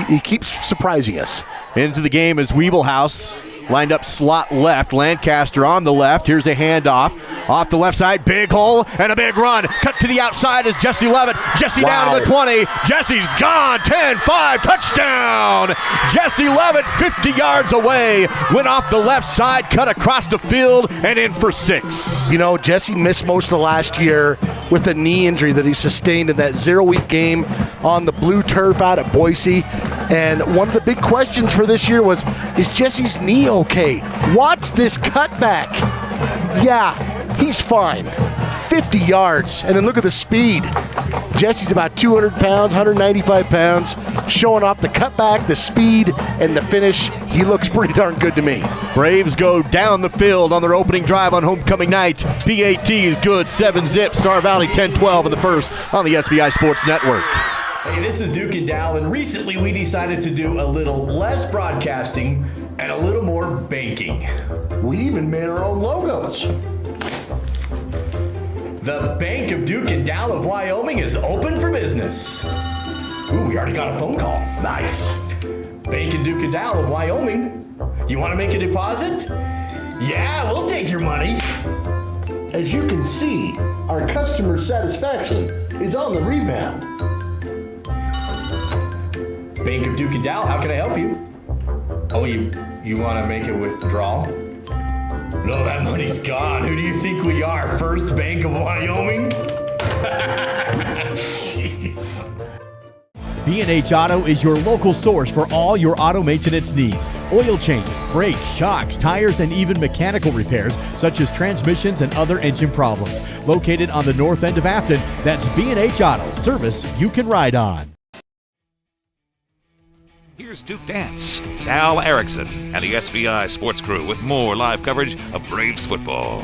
he keeps surprising us. Into the game is Weeblehouse. Lined up slot left, Lancaster on the left. Here's a handoff. Off the left side, big hole and a big run. Cut to the outside is Jesse Levitt. Jesse down to the 20. Jesse's gone. 10-5, touchdown. Jesse Levitt 50 yards away. Went off the left side, cut across the field, and in for 6. You know, Jesse missed most of last year with a knee injury that he sustained in that 0-week game on the blue turf out at Boise. And one of the big questions for this year was, is Jesse's knee okay? Watch this cutback. Yeah, he's fine. 50 yards, and then look at the speed. Jesse's about 200 pounds, 195 pounds, showing off the cutback, the speed, and the finish. He looks pretty darn good to me. Braves go down the field on their opening drive on homecoming night. PAT is good, 7-zip. Star Valley 10-12 in the first on the SVI Sports Network. Hey, this is Duke and Dal, and recently we decided to do a little less broadcasting and a little more banking. We even made our own logos. The Bank of Duke and Dal of Wyoming is open for business. Ooh, we already got a phone call. Nice. Bank of Duke and Dal of Wyoming. You want to make a deposit? Yeah, we'll take your money. As you can see, our customer satisfaction is on the rebound. Bank of Duke and Dal, how can I help you? Oh, you want to make a withdrawal? No, that money's gone. Who do you think we are? First Bank of Wyoming? Jeez. B&H Auto is your local source for all your auto maintenance needs. Oil changes, brakes, shocks, tires, and even mechanical repairs such as transmissions and other engine problems. Located on the north end of Afton, that's B&H Auto, service you can ride on. Here's Duke Dance, Al Erickson, and the SVI Sports Crew with more live coverage of Braves football.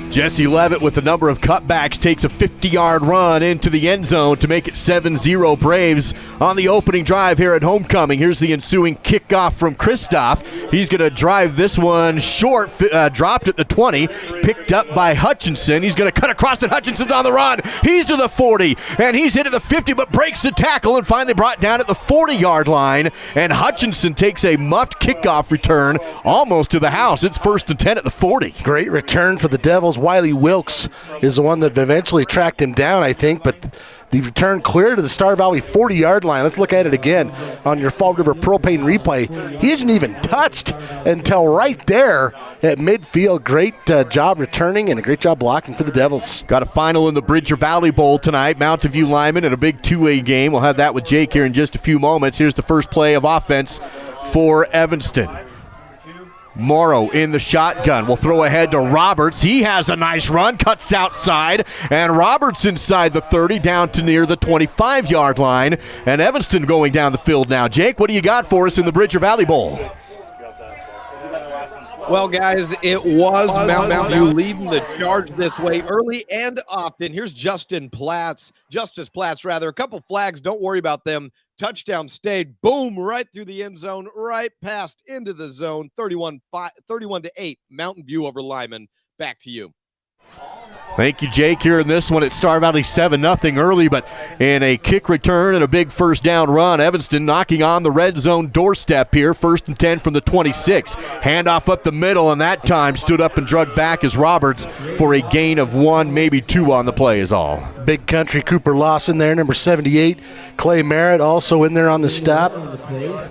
Jesse Levitt with a number of cutbacks takes a 50-yard run into the end zone to make it 7-0 Braves on the opening drive here at homecoming. Here's the ensuing kickoff from Kristoff. He's going to drive this one short, dropped at the 20, picked up by Hutchinson. He's going to cut across and Hutchinson's on the run. He's to the 40, and he's hit at the 50, but breaks the tackle and finally brought down at the 40-yard line. And Hutchinson takes a muffed kickoff return almost to the house. It's 1st and 10 at the 40. Great return for the Devils. Wiley Wilkes is the one that eventually tracked him down, I think, but the return clear to the Star Valley 40-yard line. Let's look at it again on your Fall River Propane replay. He isn't even touched until right there at midfield. Great job returning and a great job blocking for the Devils. Got a final in the Bridger Valley Bowl tonight. Mountain View Lyman in a big 2A game. We'll have that with Jake here in just a few moments. Here's the first play of offense for Evanston. Morrow in the shotgun. Will throw ahead to Roberts. He has a nice run, cuts outside, and Roberts inside the 30 down to near the 25-yard line. And Evanston going down the field now. Jake, what do you got for us in the Bridger Valley Bowl? Well, guys, it was Mountain View leading the charge this way early and often. Here's Justice Platts, A couple flags, don't worry about them. Touchdown stayed, boom, right through the end zone, right past into the zone, 31-8, Mountain View over Lyman. Back to you. Thank you, Jake. Here in this one, it's Star Valley 7-0 early, but in a kick return and a big first down run, Evanston knocking on the red zone doorstep here. 1st and 10 from the 26. Handoff up the middle, and that time stood up and drug back as Roberts for a gain of 1, maybe 2 on the play is all. Big country Cooper Lawson there, number 78. Clay Merritt also in there on the stop.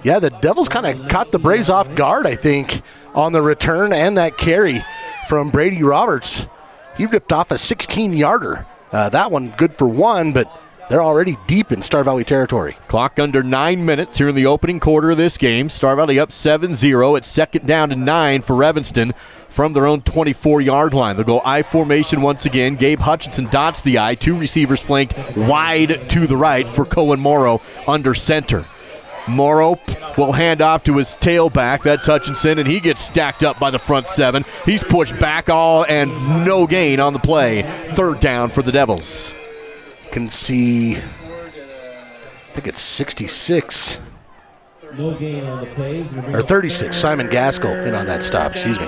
Yeah, the Devils kind of caught the Braves off guard, I think, on the return and that carry from Brady Roberts. He ripped off a 16-yarder. That one good for 1, but they're already deep in Star Valley territory. Clock under 9 minutes here in the opening quarter of this game. Star Valley up 7-0. It's 2nd down and 9 for Evanston from their own 24-yard line. They'll go I formation once again. Gabe Hutchinson dots the I. 2 receivers flanked wide to the right for Cohen Morrow under center. Morrow will hand off to his tailback. That's Hutchinson, and he gets stacked up by the front 7. He's pushed back all and no gain on the play. 3rd down for the Devils. Can see, I think it's 66. No gain on the plays. Or 36. Simon Gaskell in on that stop. Excuse me.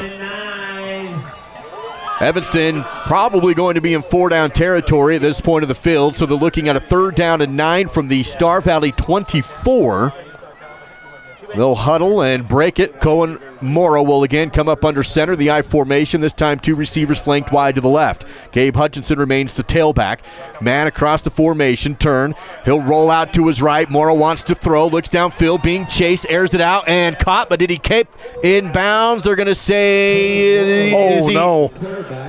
Evanston probably going to be in 4-down territory at this point of the field, so they're looking at a 3rd down and 9 from the Star Valley 24. They'll huddle and break it. Cohen Morrow will again come up under center, the I formation. This time 2 receivers flanked wide to the left. Gabe Hutchinson remains the tailback. Man across the formation, turn. He'll roll out to his right. Morrow wants to throw, looks downfield, being chased, airs it out, and caught, but did he keep in bounds? They're going to say... no.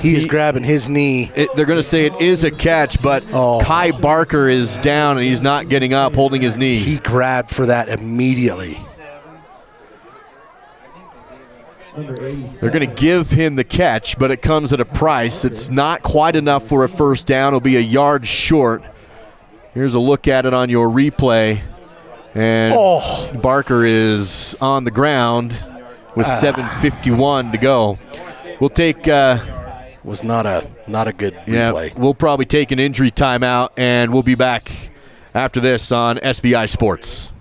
He is grabbing his knee. They're going to say it is a catch, but Kai Barker is down, and he's not getting up, holding his knee. He grabbed for that immediately. They're going to give him the catch, but it comes at a price. It's not quite enough for a first down. It'll be a yard short. Here's a look at it on your replay. And Barker is on the ground with 7:51 to go. We'll take... was not a good replay. We'll probably take an injury timeout, and we'll be back after this on SVI Sports.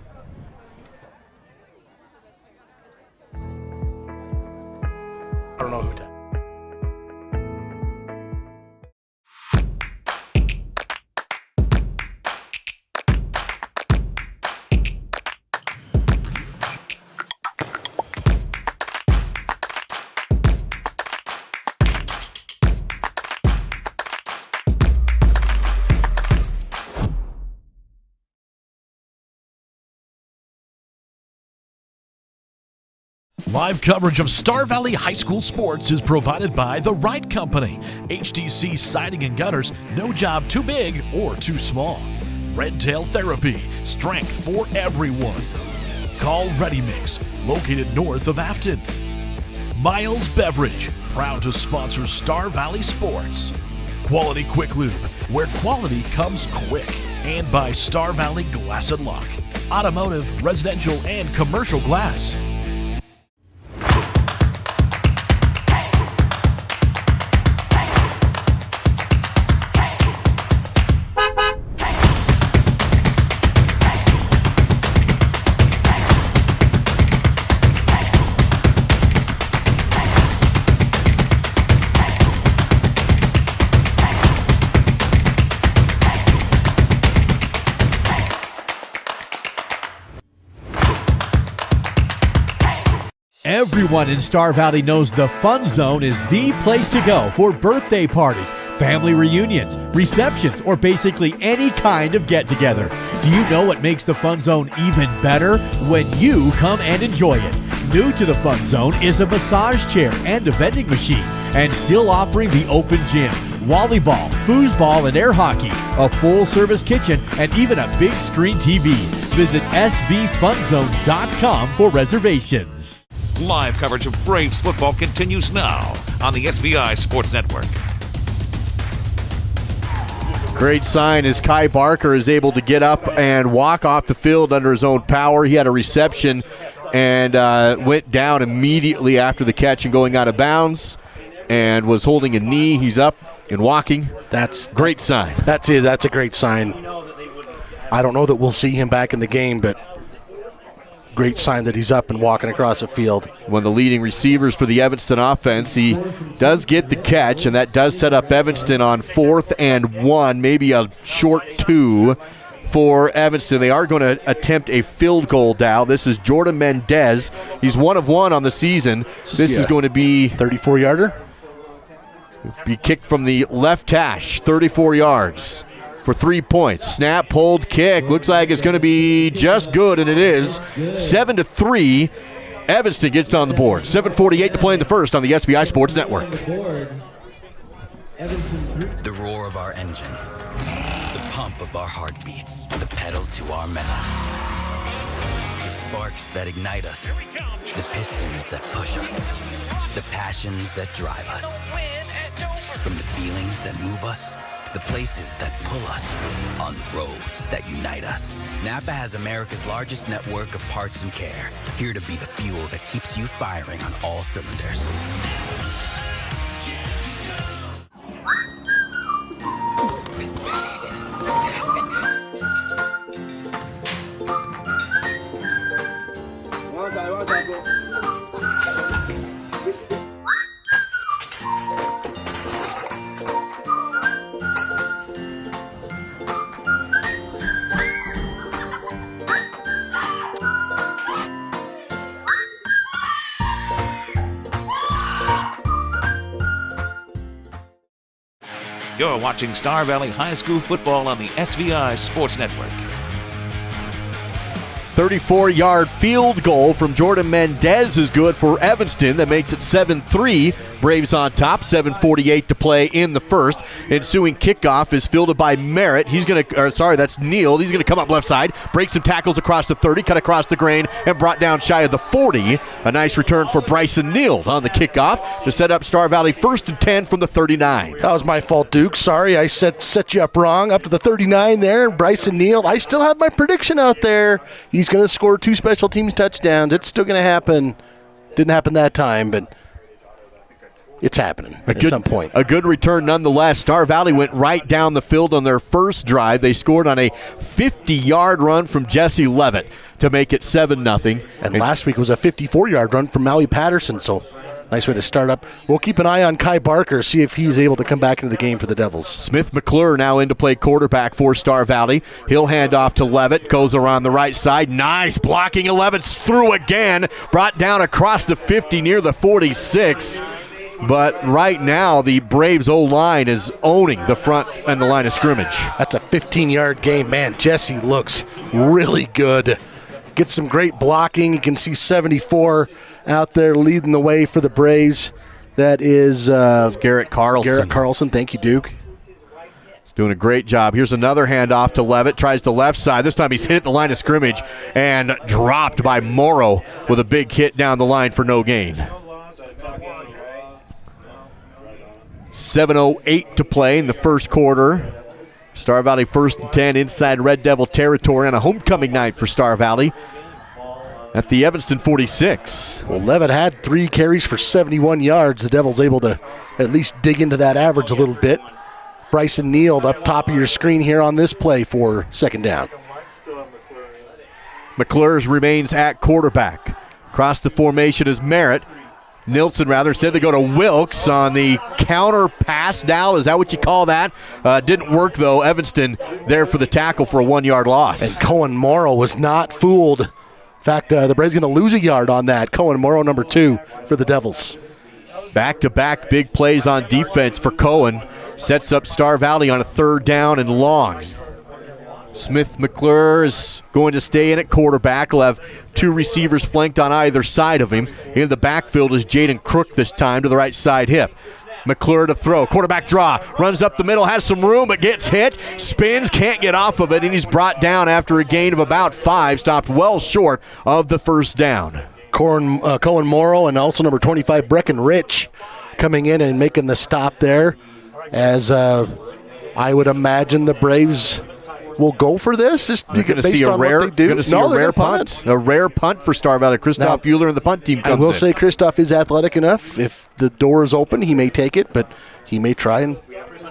I don't know who to. Live coverage of Star Valley High School sports is provided by The Right Company. HDC Siding and Gutters, no job too big or too small. Red Tail Therapy, strength for everyone. Call Ready Mix, located north of Afton. Miles Beverage, proud to sponsor Star Valley Sports. Quality Quick Lube, where quality comes quick. And by Star Valley Glass and Lock, automotive, residential, and commercial glass. Everyone in Star Valley knows the Fun Zone is the place to go for birthday parties, family reunions, receptions, or basically any kind of get-together. Do you know what makes the Fun Zone even better? When you come and enjoy it. New to the Fun Zone is a massage chair and a vending machine, and still offering the open gym, volleyball, foosball, and air hockey, a full-service kitchen, and even a big screen TV. Visit sbfunzone.com for reservations. Live coverage of Braves football continues now on the SVI Sports Network. Great sign as Kai Barker is able to get up and walk off the field under his own power. He had a reception and went down immediately after the catch and going out of bounds and was holding a knee. He's up and walking. That's great sign. That's a great sign. I don't know that we'll see him back in the game, but great sign that he's up and walking across the field. One of the leading receivers for the Evanston offense. He does get the catch, and that does set up Evanston on 4th and 1, maybe a short 2 for Evanston. They are going to attempt a field goal, Dow. This is Jordan Mendez. He's 1 of 1 on the season. This is going to be 34-yarder. Be kicked from the left hash, 34 yards. For 3 points. Snap, hold, kick. Looks like it's going to be just good, and it is. 7-3. Evanston gets on the board. 7:48 to play in the first on the SVI Sports Network. The roar of our engines, the pump of our heartbeats, the pedal to our metal. The sparks that ignite us, the pistons that push us, the passions that drive us. From the feelings that move us, the places that pull us, on roads that unite us. Napa has America's largest network of parts and care, here to be the fuel that keeps you firing on all cylinders. You're watching Star Valley High School football on the SVI Sports Network. 34-yard field goal from Jordan Mendez is good for Evanston. That makes it 7-3. Braves on top, 7:48 to play in the first. Ensuing kickoff is fielded by Merritt. That's Neal. He's going to come up left side, break some tackles across the 30, cut across the grain, and brought down shy of the 40. A nice return for Bryson Neal on the kickoff to set up Star Valley 1st and 10 from the 39. That was my fault, Duke. Sorry, I set you up wrong. Up to the 39 there, Bryson Neal. I still have my prediction out there. He's going to score 2 special teams touchdowns. It's still going to happen. Didn't happen that time, but it's happening at some point. A good return nonetheless. Star Valley went right down the field on their first drive. They scored on a 50-yard run from Jesse Levitt to make it 7-0. And last week was a 54-yard run from Maui Patterson, so nice way to start up. We'll keep an eye on Kai Barker, see if he's able to come back into the game for the Devils. Smith McClure now in to play quarterback for Star Valley. He'll hand off to Levitt, goes around the right side. Nice blocking. Levitt's through again, brought down across the 50 near the 46. But right now, the Braves O-line is owning the front and the line of scrimmage. That's a 15-yard gain. Man, Jesse looks really good. Gets some great blocking. You can see 74 out there leading the way for the Braves. That is Garrett Carlson. Garrett Carlson. Thank you, Duke. Doing a great job. Here's another handoff to Levitt. Tries the left side. This time he's hit at the line of scrimmage and dropped by Morrow with a big hit down the line for no gain. 7:08 to play in the first quarter. Star Valley 1st and 10 inside Red Devil territory on a homecoming night for Star Valley at the Evanston 46. Well, Levitt had 3 carries for 71 yards. The Devils able to at least dig into that average a little bit. Bryson Neal up top of your screen here on this play for second down. McClure remains at quarterback. Across the formation is Merritt. Nilsson, said they go to Wilkes on the counter pass. Dal, is that what you call that? Didn't work, though. Evanston there for the tackle for a 1-yard loss. And Cohen Morrow was not fooled. In fact, the Braves going to lose a yard on that. Cohen Morrow, number 2 for the Devils. Back-to-back big plays on defense for Cohen. Sets up Star Valley on a 3rd down and long. Smith McClure is going to stay in at quarterback. He'll have 2 receivers flanked on either side of him. In the backfield is Jaden Crook this time to the right side hip. McClure to throw. Quarterback draw. Runs up the middle, has some room, but gets hit. Spins, can't get off of it, and he's brought down after a gain of about 5. Stopped well short of the first down. Cohen Morrow and also number 25, Brecken Rich, coming in and making the stop there. As I would imagine the Braves will go for this. Just going to see a rare, rare punt. A rare punt for Star Valley. Christoph Bueller and the punt team comes in. I will say Christoph is athletic enough. If the door is open, he may take it, but he may try and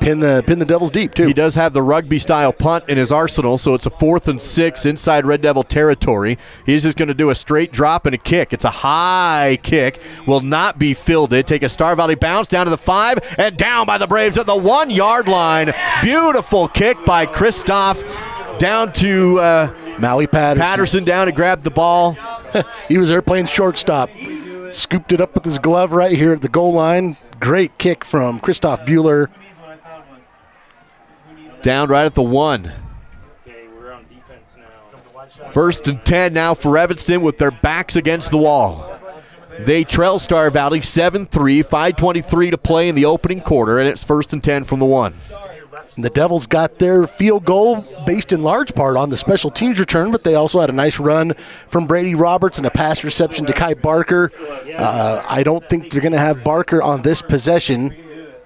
pin the Devils deep, too. He does have the rugby-style punt in his arsenal, so it's a 4th and 6 inside Red Devil territory. He's just going to do a straight drop and a kick. It's a high kick. Will not be fielded. Take a Star Valley bounce down to the 5 and down by the Braves at the 1-yard line. Beautiful kick by Christoph down to Maui Patterson down to grab the ball. He was there playing shortstop. Scooped it up with his glove right here at the goal line. Great kick from Christoph Bueller. Down right at the 1. First and 10 now for Evanston with their backs against the wall. They trail Star Valley 7-3, 5:23 to play in the opening quarter, and it's 1st and 10 from the 1. The Devils got their field goal based in large part on the special teams return, but they also had a nice run from Brady Roberts and a pass reception to Kai Barker. I don't think they're going to have Barker on this possession.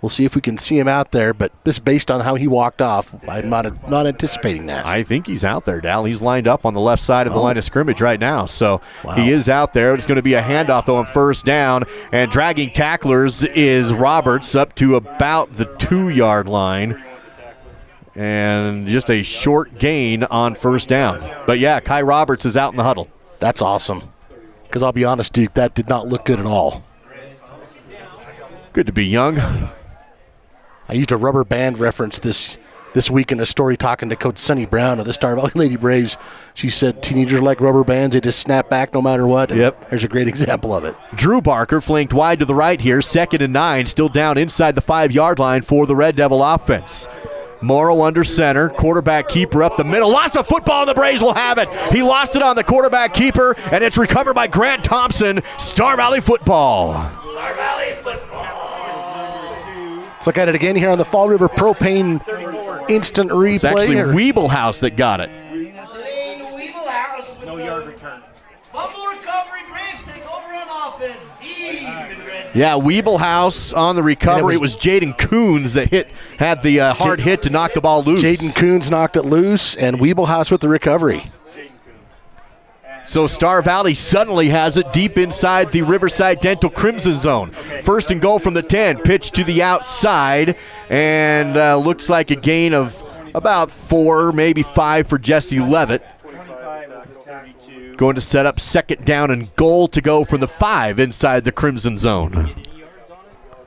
We'll see if we can see him out there, but this based on how he walked off, I'm not anticipating that. I think he's out there, Dal. He's lined up on the left side of the line of scrimmage right now, so he is out there. It's going to be a handoff, though, on 1st down, and dragging tacklers is Roberts up to about the 2-yard line. And just a short gain on 1st down. But, yeah, Kai Roberts is out in the huddle. That's awesome. Because I'll be honest, Duke, that did not look good at all. Good to be young. I used a rubber band reference this week in a story talking to Coach Sonny Brown of the Star Valley Lady Braves. She said teenagers like rubber bands. They just snap back no matter what. Yep. There's a great example of it. Drew Barker flanked wide to the right here. 2nd and 9. Still down inside the 5-yard line for the Red Devil offense. Morrow under center, quarterback keeper up the middle. Lost the football, and the Braves will have it. He lost it on the quarterback keeper, and it's recovered by Grant Thompson. Star Valley football. Star Valley football. Let's look at it again here on the Fall River Propane Instant Replay. It's actually Weeblehouse that got it. No yard return. Fumble recovery, Braves take over on offense. Yeah, Weeblehouse on the recovery. It was Jaden Coons that had the hard hit to knock the ball loose. Jaden Coons knocked it loose, and Weeblehouse with the recovery. So Star Valley suddenly has it deep inside the Riverside Dental Crimson Zone. 1st and goal from the 10. Pitch to the outside, and looks like a gain of about 4, maybe 5 for Jesse Levitt. Going to set up 2nd down and goal to go from the 5 inside the Crimson Zone.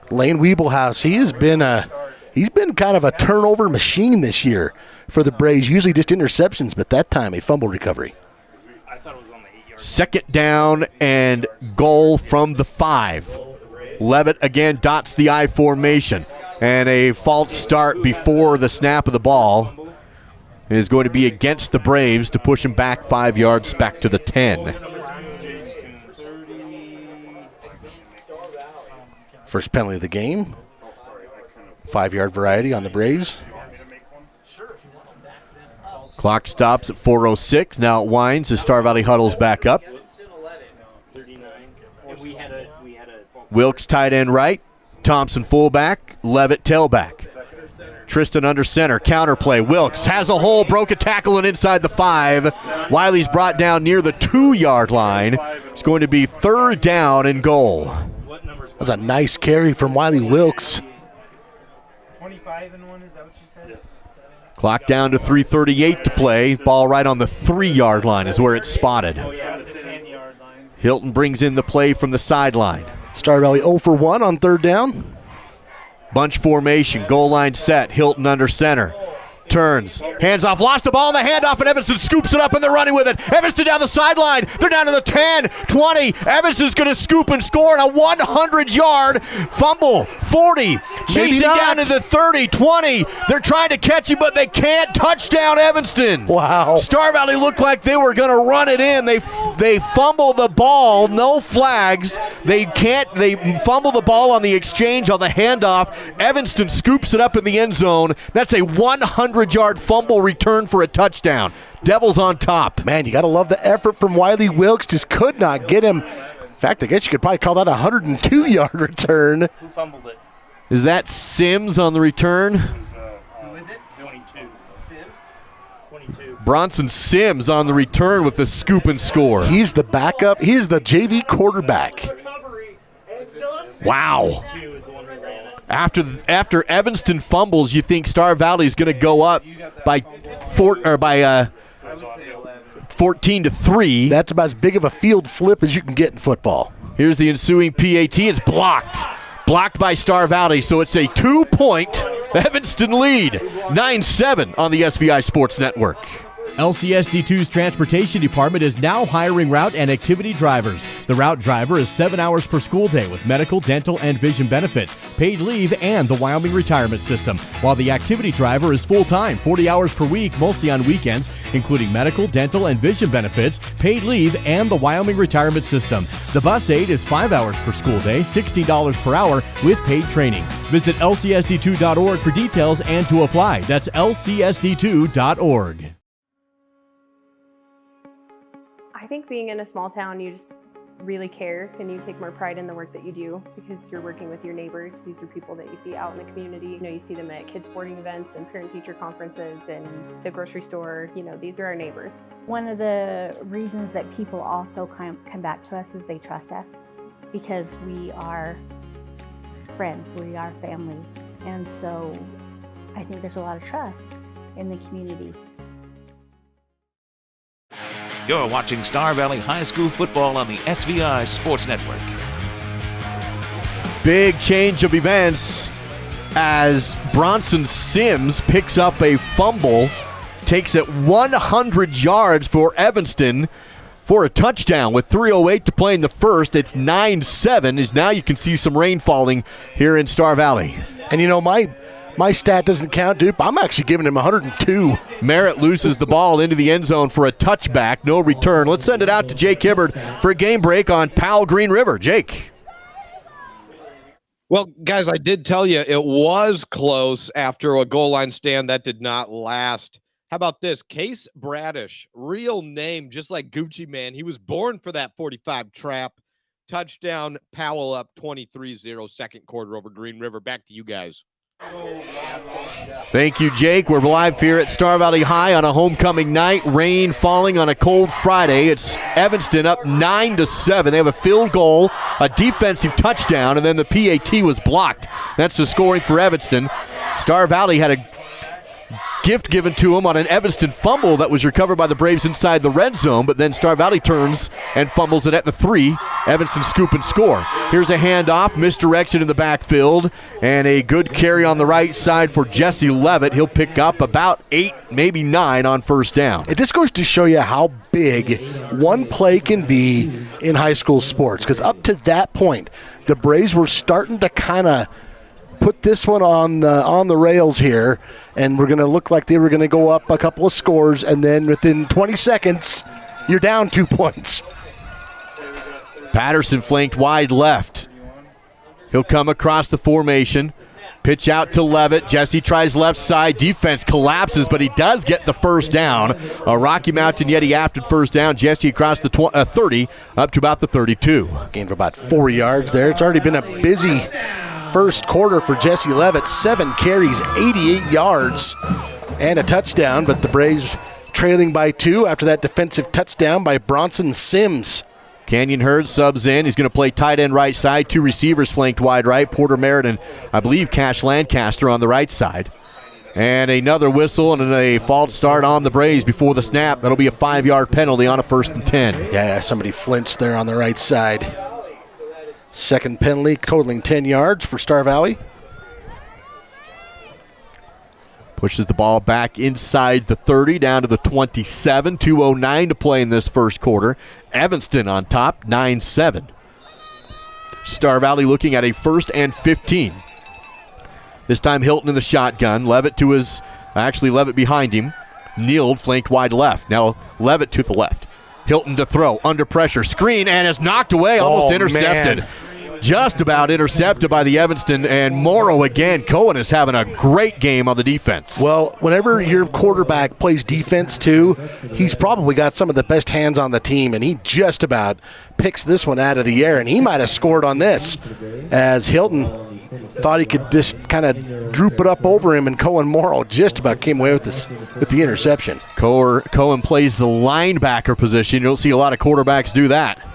Lane Weeblehouse, he's been kind of a turnover machine this year for the Braves. Usually just interceptions, but that time a fumble recovery. 2nd down and goal from the 5. Levitt again dots the I formation, and a false start before the snap of the ball is going to be against the Braves to push him back 5 yards back to the 10. First penalty of the game. 5-yard variety on the Braves. Clock stops at 4:06. Now it winds as Star Valley huddles back up. Wilkes tight end right. Thompson fullback. Levitt tailback. Tristan under center. Counterplay. Wilkes has a hole. Broke a tackle and inside the 5. Wiley's brought down near the 2-yard line. It's going to be 3rd down and goal. That was a nice carry from Wiley Wilkes. 25 and 1, is that what you said? Clock down to 3:38 to play. Ball right on the 3-yard line is where it's spotted. Hilton brings in the play from the sideline. Star Valley 0 for 1 on 3rd down. Bunch formation, goal line set. Hilton under center. Turns, hands off, lost the ball in the handoff, and Evanston scoops it up, and they're running with it. Evanston down the sideline. They're down to the 10, 20. Evanston's going to scoop and score on a 100-yard fumble. 40, chasing down to the 30, 20. They're trying to catch him, but they can't. Touchdown, Evanston. Wow. Star Valley looked like they were going to run it in. They fumble the ball, no flags. They fumble the ball on the exchange, on the handoff. Evanston scoops it up in the end zone. That's a 100-yard fumble return for a touchdown. Devils on top. Man, you got to love the effort from Wiley Wilkes. Just could not get him. In fact, I guess you could probably call that a 102-yard return. Who fumbled it? Is that Sims on the return? Who is it? 22. Sims? 22. Bronson Sims on the return with the scoop and score. He's the backup. He is the JV quarterback. Wow. After Evanston fumbles, you think Star Valley is going to go up by 14-3. That's about as big of a field flip as you can get in football. Here's the ensuing PAT. It's blocked by Star Valley, so it's a 2-point Evanston lead. 9-7 on the SVI Sports Network. LCSD2's transportation department is now hiring route and activity drivers. The route driver is 7 hours per school day with medical, dental, and vision benefits, paid leave, and the Wyoming retirement system, while the activity driver is full-time, 40 hours per week, mostly on weekends, including medical, dental, and vision benefits, paid leave, and the Wyoming retirement system. The bus aide is 5 hours per school day, $60 per hour with paid training. Visit lcsd2.org for details and to apply. That's lcsd2.org. I think being in a small town, you just really care and you take more pride in the work that you do because you're working with your neighbors. These are people that you see out in the community. You know, you see them at kids' sporting events and parent-teacher conferences and the grocery store. You know, these are our neighbors. One of the reasons that people also come back to us is they trust us because we are friends, we are family. And so I think there's a lot of trust in the community. You're watching Star Valley High School football on the SVI Sports Network. Big change of events as Bronson Sims picks up a fumble, takes it 100 yards for Evanston for a touchdown with 3:08 to play in the first. It's 9-7 as now you can see some rain falling here in Star Valley. And you know, my stat doesn't count, dude. I'm actually giving him 102. Merritt loses the ball into the end zone for a touchback. No return. Let's send it out to Jake Hibbard for a game break on Powell Green River. Jake. Well, guys, I did tell you it was close after a goal line stand that did not last. How about this? Case Bradish, real name, just like Gucci Man. He was born for that 45 trap. Touchdown, Powell up 23-0, second quarter over Green River. Back to you guys. Thank you, Jake. We're live here at Star Valley High on a homecoming night. Rain falling on a cold Friday. It's Evanston up 9-7. They have a field goal, a defensive touchdown, and then the PAT was blocked. That's the scoring for Evanston. Star Valley had a gift given to him on an Evanston fumble that was recovered by the Braves inside the red zone, but then Star Valley turns and fumbles it at the 3. Evanston scoop and score. Here's a handoff, misdirection in the backfield, and a good carry on the right side for Jesse Levitt. He'll pick up about 8, maybe 9 on first down. It just goes to show you how big one play can be in high school sports, because up to that point, the Braves were starting to kind of put this one on the rails here, and we're going to look like they were going to go up a couple of scores, and then within 20 seconds, you're down 2 points. Patterson flanked wide left. He'll come across the formation. Pitch out to Levitt. Jesse tries left side. Defense collapses, but he does get the first down. A Rocky Mountain Yeti after first down. Jesse across the 30 up to about the 32. Gained about 4 yards there. It's already been a busy first quarter for Jesse Levitt. 7 carries, 88 yards, and a touchdown, but the Braves trailing by 2 after that defensive touchdown by Bronson Sims. Canyon Hurd subs in. He's going to play tight end right side. 2 receivers flanked wide right. Porter Merritt and I believe Cash Lancaster on the right side. And another whistle and a false start on the Braves before the snap. That'll be a 5-yard penalty on a 1st and 10. Yeah, somebody flinched there on the right side. Second penalty totaling 10 yards for Star Valley. Pushes the ball back inside the 30, down to the 27. 2:09 to play in this first quarter. Evanston on top, 9-7. Star Valley looking at a 1st and 15. This time Hilton in the shotgun. Levitt Levitt behind him. Kneeled, flanked wide left. Now Levitt to the left. Hilton to throw, under pressure, screen, and is knocked away, almost intercepted. Man. Just about intercepted by the Evanston, and Morrow again. Cohen is having a great game on the defense. Well, whenever your quarterback plays defense too, he's probably got some of the best hands on the team, and he just about picks this one out of the air, and he might have scored on this as Hilton thought he could just kind of droop it up over him, and Cohen Morrow just about came away with the interception. Cohen plays the linebacker position. You don't see a lot of quarterbacks do that.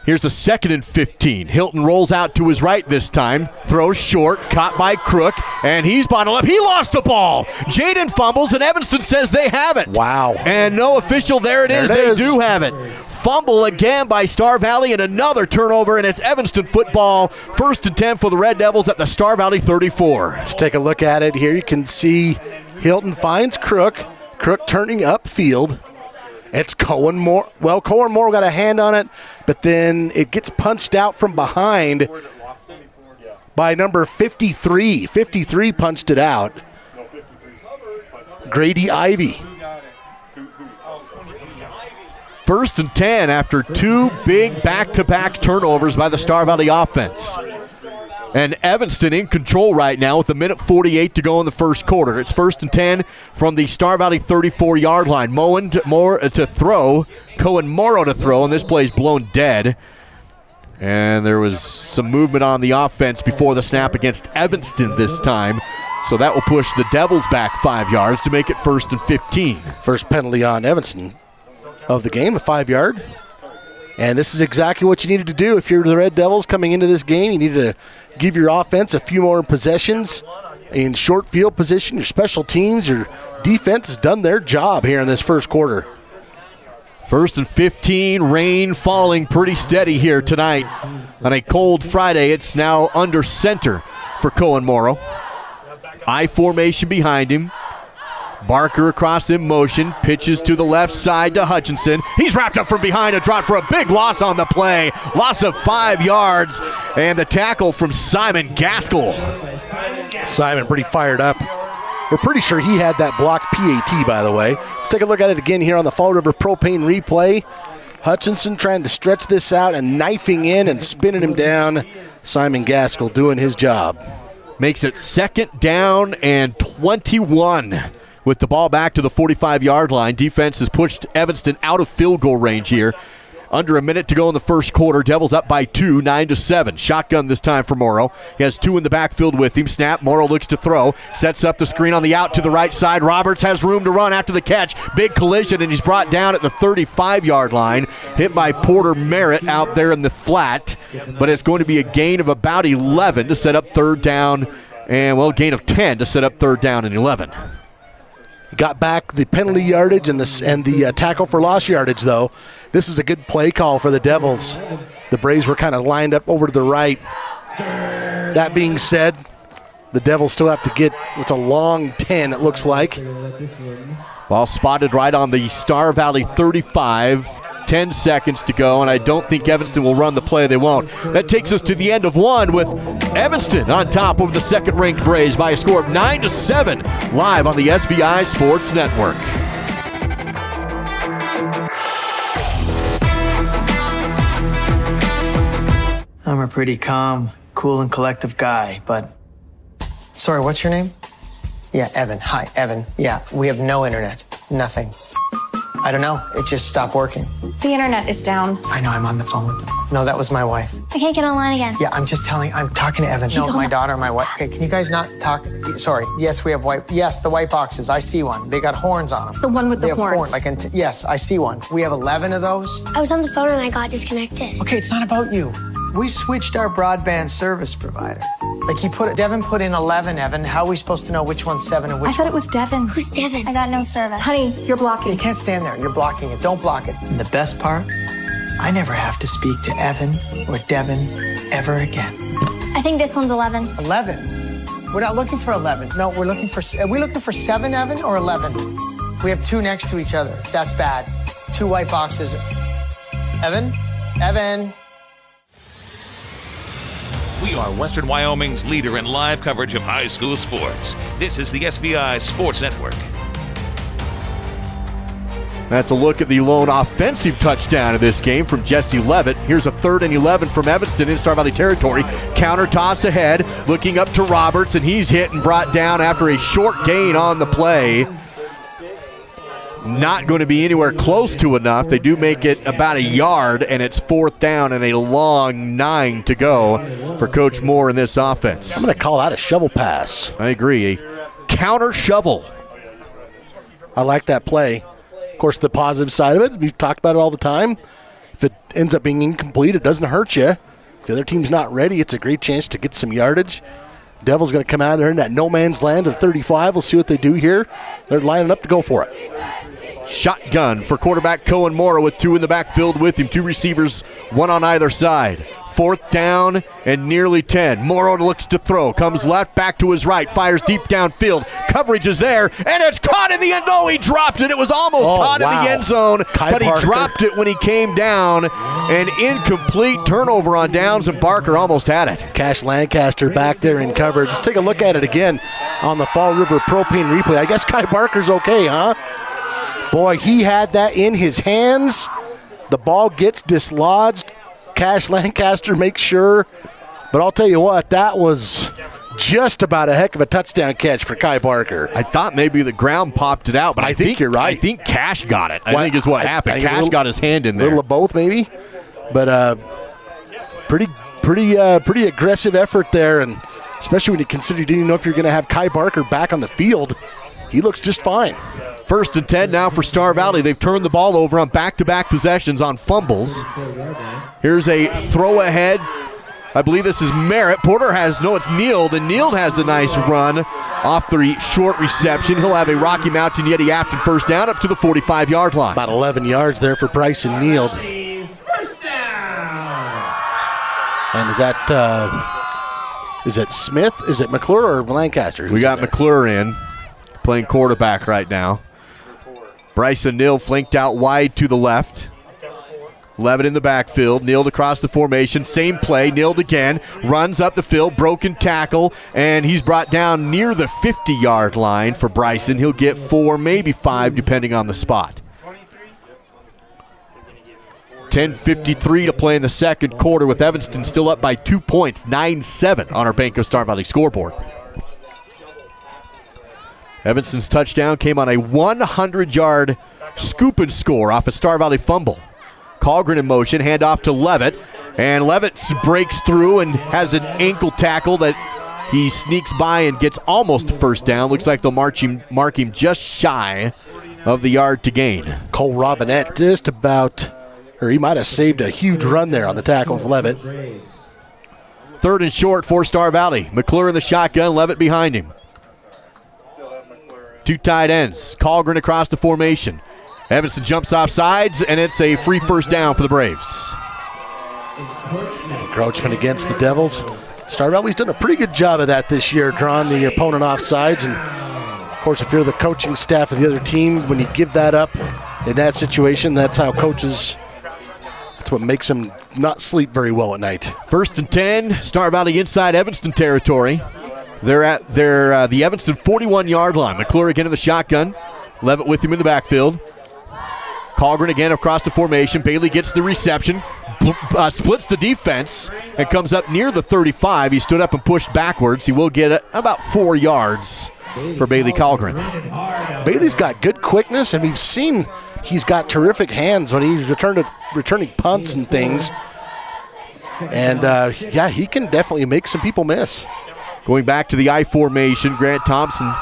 Here's the 2nd and 15. Hilton rolls out to his right this time. Throws short, caught by Crook, and he's bottled up. He lost the ball. Jaden fumbles, and Evanston says they have it. Wow. And no official, there it is. They do have it. Fumble again by Star Valley, and another turnover, and it's Evanston football. 1st and 10 for the Red Devils at the Star Valley 34. Let's take a look at it here. You can see Hilton finds Crook. Crook turning upfield. It's Cohen Moore. Well, Cohen Moore got a hand on it, but then it gets punched out from behind by number 53. 53 punched it out. Grady Ivy. 1st and 10 after 2 big back-to-back turnovers by the Star Valley offense. And Evanston in control right now with 1:48 to go in the first quarter. It's 1st and 10 from the Star Valley 34-yard line. Cohen Morrow to throw, and this play's blown dead. And there was some movement on the offense before the snap against Evanston this time. So that will push the Devils back 5 yards to make it 1st and 15. First penalty on Evanston of the game, a 5-yard. And this is exactly what you needed to do if you're the Red Devils coming into this game. You needed to give your offense a few more possessions in short field position. Your special teams, your defense has done their job here in this first quarter. 1st and 15, rain falling pretty steady here tonight on a cold Friday. It's now under center for Cohen Morrow. I formation behind him. Barker across in motion, pitches to the left side to Hutchinson. He's wrapped up from behind, a drop for a big loss on the play. Loss of 5 yards, and the tackle from Simon Gaskell. Simon pretty fired up. We're pretty sure he had that blocked PAT, by the way. Let's take a look at it again here on the Fall River Propane replay. Hutchinson trying to stretch this out and knifing in and spinning him down. Simon Gaskell doing his job. Makes it 2nd down and 21. With the ball back to the 45-yard line. Defense has pushed Evanston out of field goal range here. Under a minute to go in the first quarter. Devils up by 2, 9-7. Shotgun this time for Morrow. He has 2 in the backfield with him. Snap. Morrow looks to throw. Sets up the screen on the out to the right side. Roberts has room to run after the catch. Big collision, and he's brought down at the 35-yard line. Hit by Porter Merritt out there in the flat. But it's going to be a gain of about 11 to set up 3rd down. And, well, gain of 10 to set up 3rd down and 11. Got back the penalty yardage and the tackle for loss yardage, though. This is a good play call for the Devils. The Braves were kind of lined up over to the right. That being said, the Devils still have to get, it's a long 10, it looks like. Ball spotted right on the Star Valley 35. 10 seconds to go, and I don't think Evanston will run the play. They won't. That takes us to the end of one with Evanston on top over the second-ranked Braves by a score of 9-7, live on the SVI Sports Network. I'm a pretty calm, cool, and collective guy, but Sorry, what's your name? Yeah, Evan. Hi, Evan. Yeah, we have no internet. Nothing. I don't know. It just stopped working. The internet is down. I know, I'm on the phone with them. No, that was my wife. I can't get online again. Yeah, I'm talking to Evan. No, my daughter, my wife. Okay, can you guys not talk? Sorry. Yes, we have the white boxes. I see one. They got horns on them. The one with the horns. Yes, I see one. We have 11 of those. I was on the phone and I got disconnected. Okay, it's not about you. We switched our broadband service provider. Devin put in 11, Evan. How are we supposed to know which one's 7 and which I thought it was Devin. Who's Devin? I got no service. Honey, you're blocking. You can't stand there. You're blocking it. Don't block it. And the best part, I never have to speak to Evan or Devin ever again. I think this one's 11. 11? We're not looking for 11. No, are we looking for 7, Evan, or 11? We have 2 next to each other. That's bad. 2 white boxes. Evan? We are Western Wyoming's leader in live coverage of high school sports. This is the SVI Sports Network. That's a look at the lone offensive touchdown of this game from Jesse Levitt. Here's a 3rd and 11 from Evanston in Star Valley territory. Counter toss ahead, looking up to Roberts, and he's hit and brought down after a short gain on the play. Not going to be anywhere close to enough. They do make it about a yard, and it's 4th down and a long 9 to go for Coach Moore in this offense. I'm going to call that a shovel pass. I agree. A counter shovel. I like that play. Of course, the positive side of it, we've talked about it all the time. If it ends up being incomplete, it doesn't hurt you. If the other team's not ready, it's a great chance to get some yardage. Devil's going to come out there in that no man's land of 35. We'll see what they do here. They're lining up to go for it. Shotgun for quarterback Cohen Mora with 2 in the backfield with him. 2 receivers, 1 on either side. 4th down and nearly 10. Mora looks to throw. Comes left, back to his right. Fires deep downfield. Coverage is there, and it's caught in the end. No, he dropped it. It was almost caught in the end zone, but he dropped it when he came down. An incomplete turnover on downs, and Barker almost had it. Cash Lancaster back there in coverage. Let's take a look at it again on the Fall River Propane replay. I guess Kai Barker's okay, huh? Boy, he had that in his hands. The ball gets dislodged. Cash Lancaster makes sure. But I'll tell you what, that was just about a heck of a touchdown catch for Kai Barker. I thought maybe the ground popped it out, but I think you're right. I think Cash got it. I think is what happened. Cash got his hand in there. A little of both, maybe. But pretty aggressive effort there, and especially when you consider you didn't know if you're going to have Kai Barker back on the field. He looks just fine. 1st and 10 now for Star Valley. They've turned the ball over on back-to-back possessions on fumbles. Here's a throw ahead. I believe this is Merritt. Porter has, no, it's Neild, and Neild has a nice run off the short reception. He'll have a Rocky Mountain Yeti Afton 1st down up to the 45-yard line. About 11 yards there for Bryson Neild. And is that Smith? Is it McClure or Lancaster? We got McClure in, playing quarterback right now. Bryson Neild flanked out wide to the left. Levitt in the backfield. Neild across the formation. Same play. Neild again. Runs up the field. Broken tackle. And he's brought down near the 50-yard line for Bryson. He'll get 4, maybe 5, depending on the spot. 10:53 to play in the second quarter with Evanston still up by 2 points. 9-7 on our Banco Star Valley scoreboard. Evanston's touchdown came on a 100-yard scoop and score off a Star Valley fumble. Colgren in motion, handoff to Levitt, and Levitt breaks through and has an ankle tackle that he sneaks by and gets almost a 1st down. Looks like they'll mark him just shy of the yard to gain. Cole Robinette just about, or he might have saved a huge run there on the tackle for Levitt. 3rd and short for Star Valley. McClure in the shotgun, Levitt behind him. 2 tight ends. Colgren across the formation. Evanston jumps off sides, and it's a free 1st down for the Braves. Encroachment against the Devils. Star Valley's done a pretty good job of that this year, drawing the opponent off sides. And, of course, if you're the coaching staff of the other team, when you give that up in that situation, that's how coaches, that's what makes them not sleep very well at night. 1st and 10, Star Valley inside Evanston territory. They're at the Evanston 41-yard line. McClure again in the shotgun. Levitt with him in the backfield. Colgren again across the formation. Bailey gets the reception, splits the defense, and comes up near the 35. He stood up and pushed backwards. He will get about 4 yards for Bailey Colgren. Bailey's got good quickness, and we've seen he's got terrific hands when he's returning punts and things. And, he can definitely make some people miss. Going back to the I formation, Grant Thompson.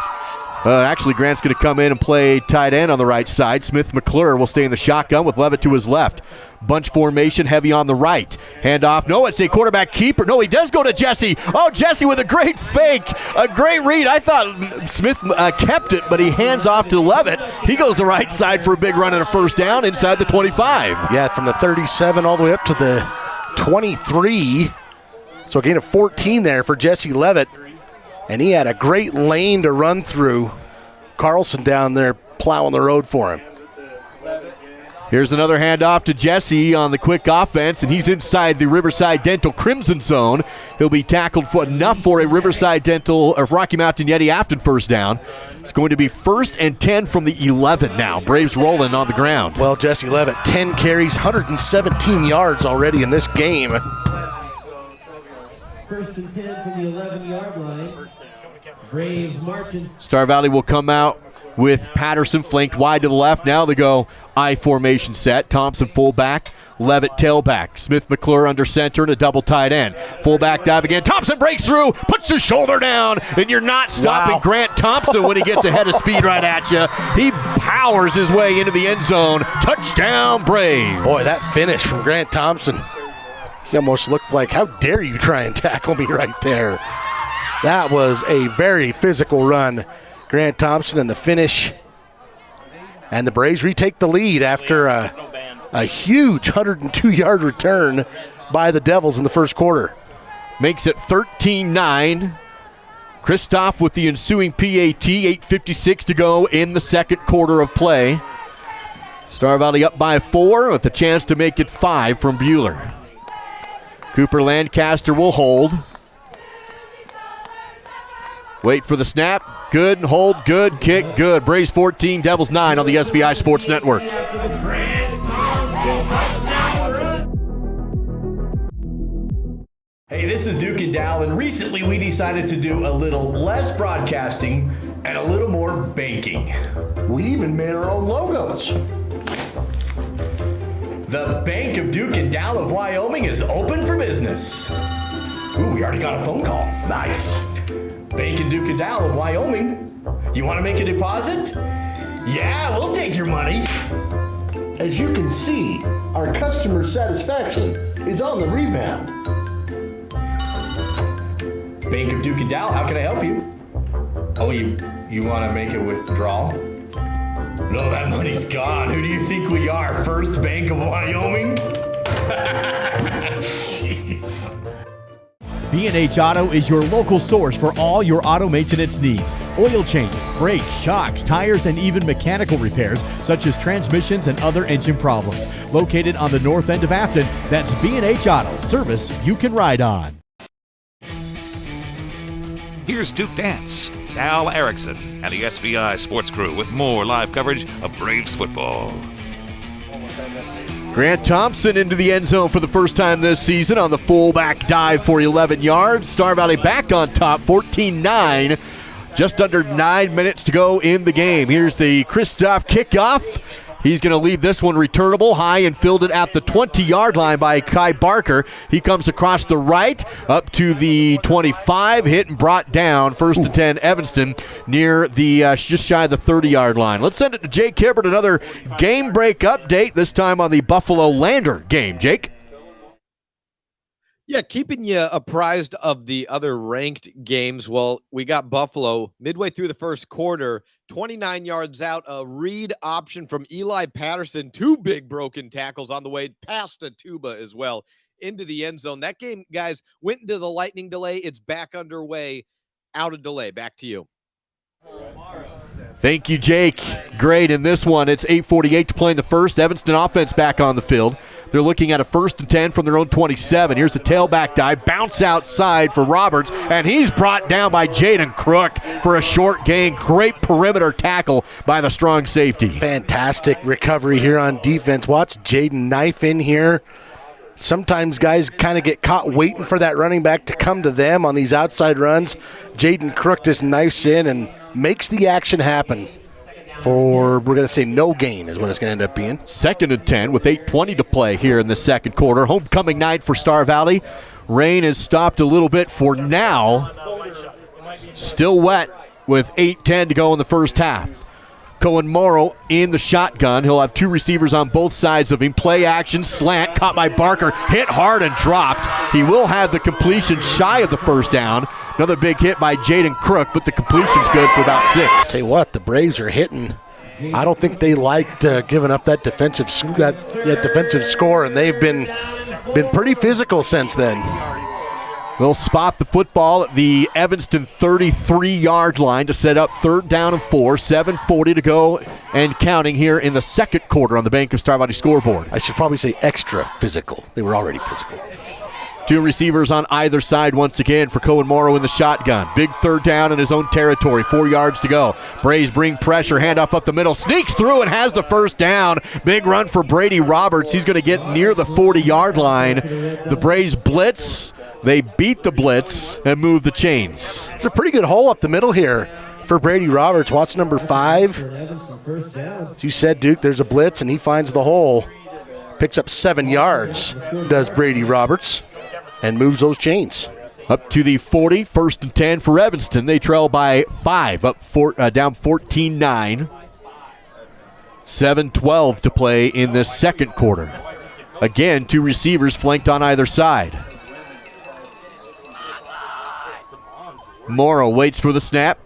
Grant's going to come in and play tight end on the right side. Smith McClure will stay in the shotgun with Levitt to his left. Bunch formation, heavy on the right. Handoff. No, it's a quarterback keeper. No, he does go to Jesse. Oh, Jesse with a great fake. A great read. I thought Smith kept it, but he hands off to Levitt. He goes the right side for a big run and a first down inside the 25. Yeah, from the 37 all the way up to the 23. So a gain of 14 there for Jesse Levitt. And he had a great lane to run through. Carlson down there plowing the road for him. Here's another handoff to Jesse on the quick offense, and he's inside the Riverside Dental Crimson Zone. He'll be tackled for enough for a Riverside Dental or Rocky Mountain Yeti Afton first down. It's going to be 1st and 10 from the 11 now. Braves rolling on the ground. Well, Jesse Levitt, 10 carries, 117 yards already in this game. 1st and 10 from the 11-yard line. Braves marching. Star Valley will come out with Patterson flanked wide to the left. Now they go I formation set. Thompson fullback, Levitt tailback. Smith McClure under center and a double tight end. Fullback dive again. Thompson breaks through, puts his shoulder down, and you're not stopping Grant Thompson when he gets ahead of speed right at you. He powers his way into the end zone. Touchdown, Braves. Boy, that finish from Grant Thompson. He almost looked like, how dare you try and tackle me right there. That was a very physical run. Grant Thompson and the finish. And the Braves retake the lead after a huge 102-yard return by the Devils in the first quarter. Makes it 13-9. Kristoff with the ensuing PAT, 8:56 to go in the second quarter of play. Star Valley up by 4 with a chance to make it 5 from Bueller. Cooper Lancaster will hold. Wait for the snap. Good, hold, good, kick, good. Braves 14, Devils 9 on the SVI Sports Network. Hey, this is Duke and Dal, and recently we decided to do a little less broadcasting and a little more banking. We even made our own logos. The Bank of Duke and Dal of Wyoming is open for business. Ooh, we already got a phone call. Nice. Bank and Duke and Dal of Wyoming. You want to make a deposit? Yeah, we'll take your money. As you can see, our customer satisfaction is on the rebound. Bank of Duke and Dal, how can I help you? Oh, you want to make a withdrawal? No, that money's gone. Who do you think we are? First Bank of Wyoming? Jeez. B&H Auto is your local source for all your auto maintenance needs. Oil changes, brakes, shocks, tires, and even mechanical repairs, such as transmissions and other engine problems. Located on the north end of Afton, that's B&H Auto, service you can ride on. Here's Duke Dance, Dal Erickson, and the SVI Sports Crew with more live coverage of Braves football. Grant Thompson into the end zone for the first time this season on the fullback dive for 11 yards. Star Valley back on top, 14-9. Just under 9 minutes to go in the game. Here's the Kristoff kickoff. He's going to leave this one returnable high and fielded at the 20-yard line by Kai Barker. He comes across the right up to the 25, hit and brought down. 1st and 10, Evanston near the just shy of the 30-yard line. Let's send it to Jake Hibbert, another game break update, this time on the Buffalo Lander game. Jake? Yeah, keeping you apprised of the other ranked games. Well, we got Buffalo midway through the first quarter, 29 yards out, a read option from Eli Patterson, 2 big broken tackles on the way past a tuba as well into the end zone. That game, guys, went into the lightning delay. It's back underway, out of delay. Back to you. Thank you, Jake. Great in this one. It's 8:48 to play in the first. Evanston offense back on the field. They're looking at a 1st and 10 from their own 27. Here's the tailback dive, bounce outside for Roberts, and he's brought down by Jaden Crook for a short gain. Great perimeter tackle by the strong safety. Fantastic recovery here on defense. Watch Jaden knife in here. Sometimes guys kind of get caught waiting for that running back to come to them on these outside runs. Jaden Crook just knifes in and makes the action happen for, we're going to say, no gain is what it's going to end up being. 2nd and 10 with 8:20 to play here in the second quarter. Homecoming night for Star Valley. Rain has stopped a little bit for now. Still wet with 8:10 to go in the first half. Cohen Morrow in the shotgun. He'll have 2 receivers on both sides of him. Play action, slant, caught by Barker, hit hard and dropped. He will have the completion shy of the first down. Another big hit by Jaden Crook, but the completion's good for about 6. Tell you what, the Braves are hitting. I don't think they liked giving up that defensive score, and they've been pretty physical since then. They'll spot the football at the Evanston 33-yard line to set up 3rd down and 4. 7:40 to go and counting here in the second quarter on the Bank of Star Valley scoreboard. I should probably say extra physical. They were already physical. 2 receivers on either side once again for Cohen Morrow in the shotgun. Big 3rd down in his own territory. 4 yards to go. Braves bring pressure. Handoff up the middle. Sneaks through and has the first down. Big run for Brady Roberts. He's going to get near the 40-yard line. The Braves blitz. They beat the blitz and move the chains. There's a pretty good hole up the middle here for Brady Roberts. Watch number 5. As you said, Duke, there's a blitz, and he finds the hole. Picks up 7 yards, does Brady Roberts, and moves those chains. Up to the 40, 1st and 10 for Evanston. They trail by 5, down 14-9. 7:12 to play in this second quarter. Again, 2 receivers flanked on either side. Morrow waits for the snap.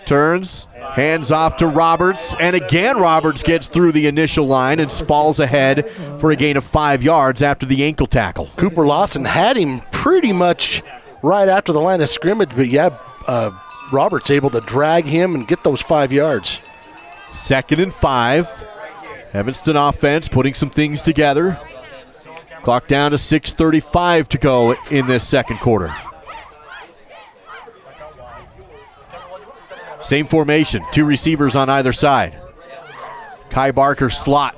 Turns, hands off to Roberts, and again Roberts gets through the initial line and falls ahead for a gain of 5 yards after the ankle tackle. Cooper Lawson had him pretty much right after the line of scrimmage, but Roberts able to drag him and get those 5 yards. 2nd and 5. Evanston offense putting some things together. Clock down to 6:35 to go in this second quarter. Same formation, 2 receivers on either side. Kai Barker slot.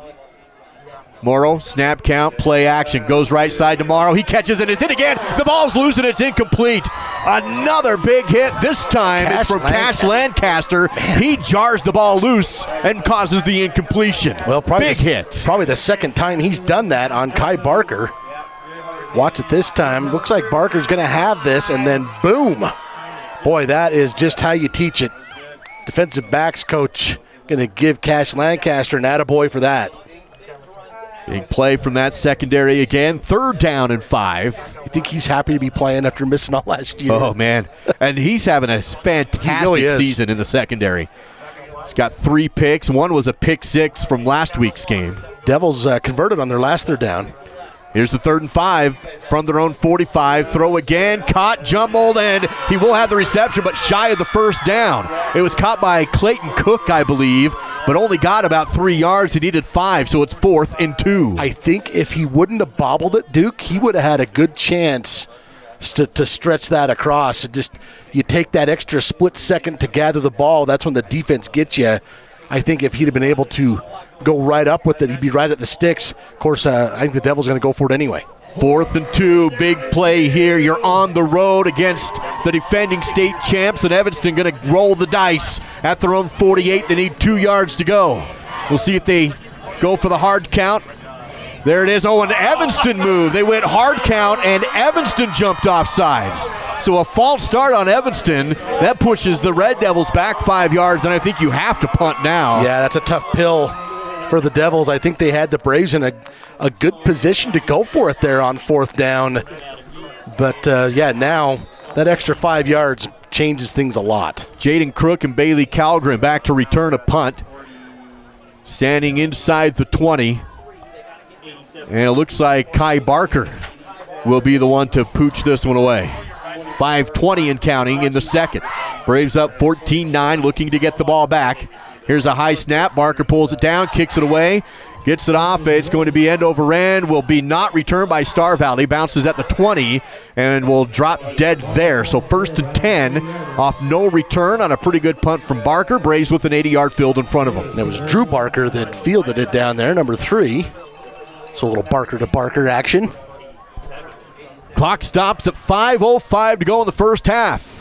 Morrow, snap count, play action. Goes right side to Morrow. He catches and it's in again. The ball's loose and it's incomplete. Another big hit. This time it's from Cash Lancaster. He jars the ball loose and causes the incompletion. Well, probably big hit. Probably the second time he's done that on Kai Barker. Watch it this time. Looks like Barker's going to have this, and then boom. Boy, that is just how you teach it. Defensive backs coach going to give Cash Lancaster an attaboy for that. Big play from that secondary again. 3rd down and 5. You think he's happy to be playing after missing all last year? Oh, man. And he's having a fantastic season in the secondary. He's got 3 picks. One was a pick 6 from last week's game. Devils converted on their last 3rd down. Here's the 3rd and 5 from their own 45. Throw again, caught, jumbled, and he will have the reception, but shy of the first down. It was caught by Clayton Cook, I believe, but only got about 3 yards. He needed 5, so it's 4th and 2. I think if he wouldn't have bobbled it, Duke, he would have had a good chance to stretch that across. You take that extra split second to gather the ball. That's when the defense gets you. I think if he'd have been able to go right up with it, he'd be right at the sticks. Of course, I think the Devils are going to go for it anyway. 4th and 2, big play here. You're on the road against the defending state champs, and Evanston going to roll the dice at their own 48. They need 2 yards to go. We'll see if they go for the hard count. There it is. Oh, an Evanston move. They went hard count, and Evanston jumped off sides. So a false start on Evanston. That pushes the Red Devils back 5 yards, and I think you have to punt now. Yeah, that's a tough pill for the Devils. I think they had the Braves in a good position to go for it there on 4th down. But, now that extra 5 yards changes things a lot. Jaden Crook and Bailey Calgren back to return a punt. Standing inside the 20. And it looks like Kai Barker will be the one to pooch this one away. 5:20 and counting in the second. Braves up 14-9, looking to get the ball back. Here's a high snap. Barker pulls it down, kicks it away. Gets it off. It's going to be end over end. Will be not returned by Star Valley. Bounces at the 20 and will drop dead there. So 1st and 10 off no return on a pretty good punt from Barker. Braves with an 80-yard field in front of him. It was Drew Barker that fielded it down there, number 3. So a little Barker to Barker action. Clock stops at 5:05 to go in the first half.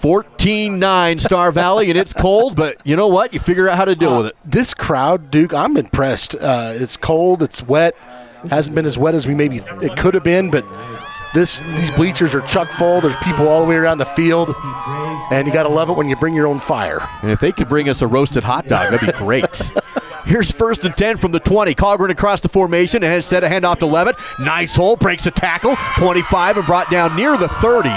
14-9 Star Valley, and it's cold, but you know what? You figure out how to deal with it. This crowd, Duke, I'm impressed. It's cold, it's wet. Hasn't been as wet as it could have been, but these bleachers are chock full. There's people all the way around the field, and you got to love it when you bring your own fire. And if they could bring us a roasted hot dog, that'd be great. Here's 1st and 10 from the 20. Coghran across the formation, and instead a handoff to Levitt. Nice hole, breaks a tackle. 25 and brought down near the 30.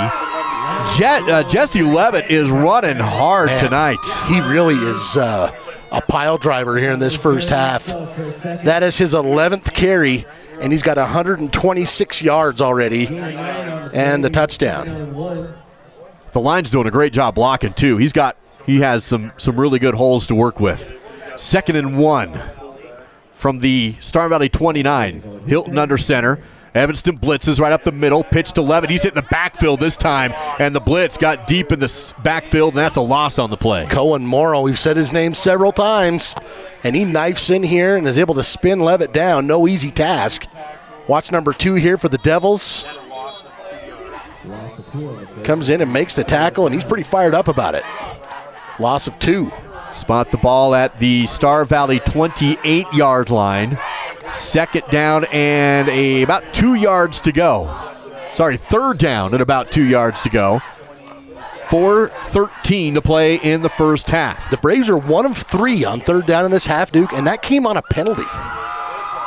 Jesse Levitt is running hard tonight. He really is a pile driver here in this first half. That is his 11th carry, and he's got 126 yards already and the touchdown. The line's doing a great job blocking, too. He has some really good holes to work with. 2nd and 1 from the Star Valley 29. Hilton under center. Evanston blitzes right up the middle. Pitch to Levitt. He's hitting the backfield this time, and the blitz got deep in the backfield, and that's a loss on the play. Cohen Morrow, we've said his name several times, and he knifes in here and is able to spin Levitt down. No easy task. Watch number 2 here for the Devils. Comes in and makes the tackle, and he's pretty fired up about it. Loss of 2. Spot the ball at the Star Valley 28-yard line. 2nd down and about 2 yards to go. 3rd down and about 2 yards to go. 4:13 to play in the first half. The Braves are 1 of 3 on 3rd down in this half, Duke, and that came on a penalty.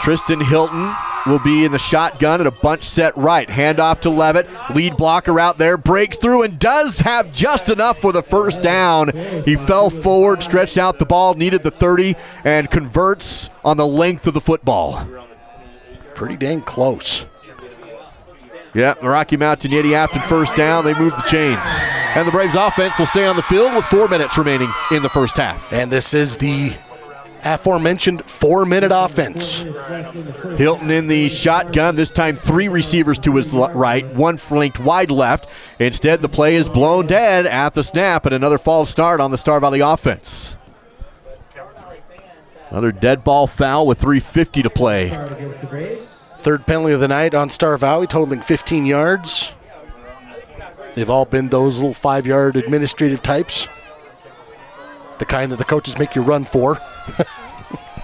Tristan Hilton will be in the shotgun at a bunch set right. Handoff to Levitt. Lead blocker out there. Breaks through and does have just enough for the first down. He fell forward, stretched out the ball, needed the 30, and converts on the length of the football. Pretty dang close. Yeah, the Rocky Mountain Yeti after first down. They move the chains. And the Braves offense will stay on the field with 4 minutes remaining in the first half. And this is the aforementioned 4-minute offense. Hilton in the shotgun, this time 3 receivers to his right, 1 flanked wide left. Instead, the play is blown dead at the snap, and another false start on the Star Valley offense. Another dead ball foul with 3:50 to play. 3rd penalty of the night on Star Valley, totaling 15 yards. They've all been those little 5-yard administrative types. The kind that the coaches make you run for.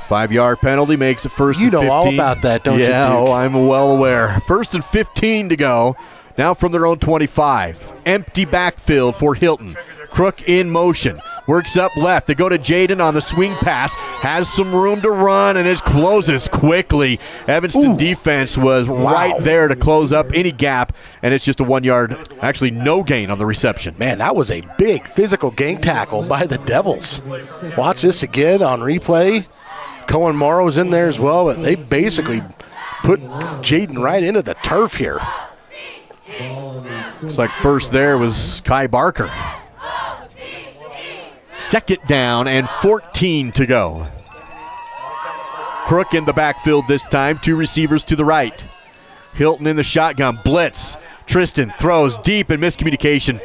5-yard penalty makes it 1st and 15. You know all about that, don't you, Duke? Yeah, I'm well aware. 1st and 15 to go. Now from their own 25. Empty backfield for Hilton. Crook in motion. Works up left. They go to Jaden on the swing pass. Has some room to run, and it closes quickly. Evanston defense was right there to close up any gap, and it's just a 1 yard, actually no gain on the reception. Man, that was a big physical gang tackle by the Devils. Watch this again on replay. Cohen Morrow's in there as well, but they basically put Jaden right into the turf here. Looks like first there was Kai Barker. 2nd down and 14 to go. Crook in the backfield this time. 2 receivers to the right. Hilton in the shotgun. Blitz. Tristan throws deep and miscommunication.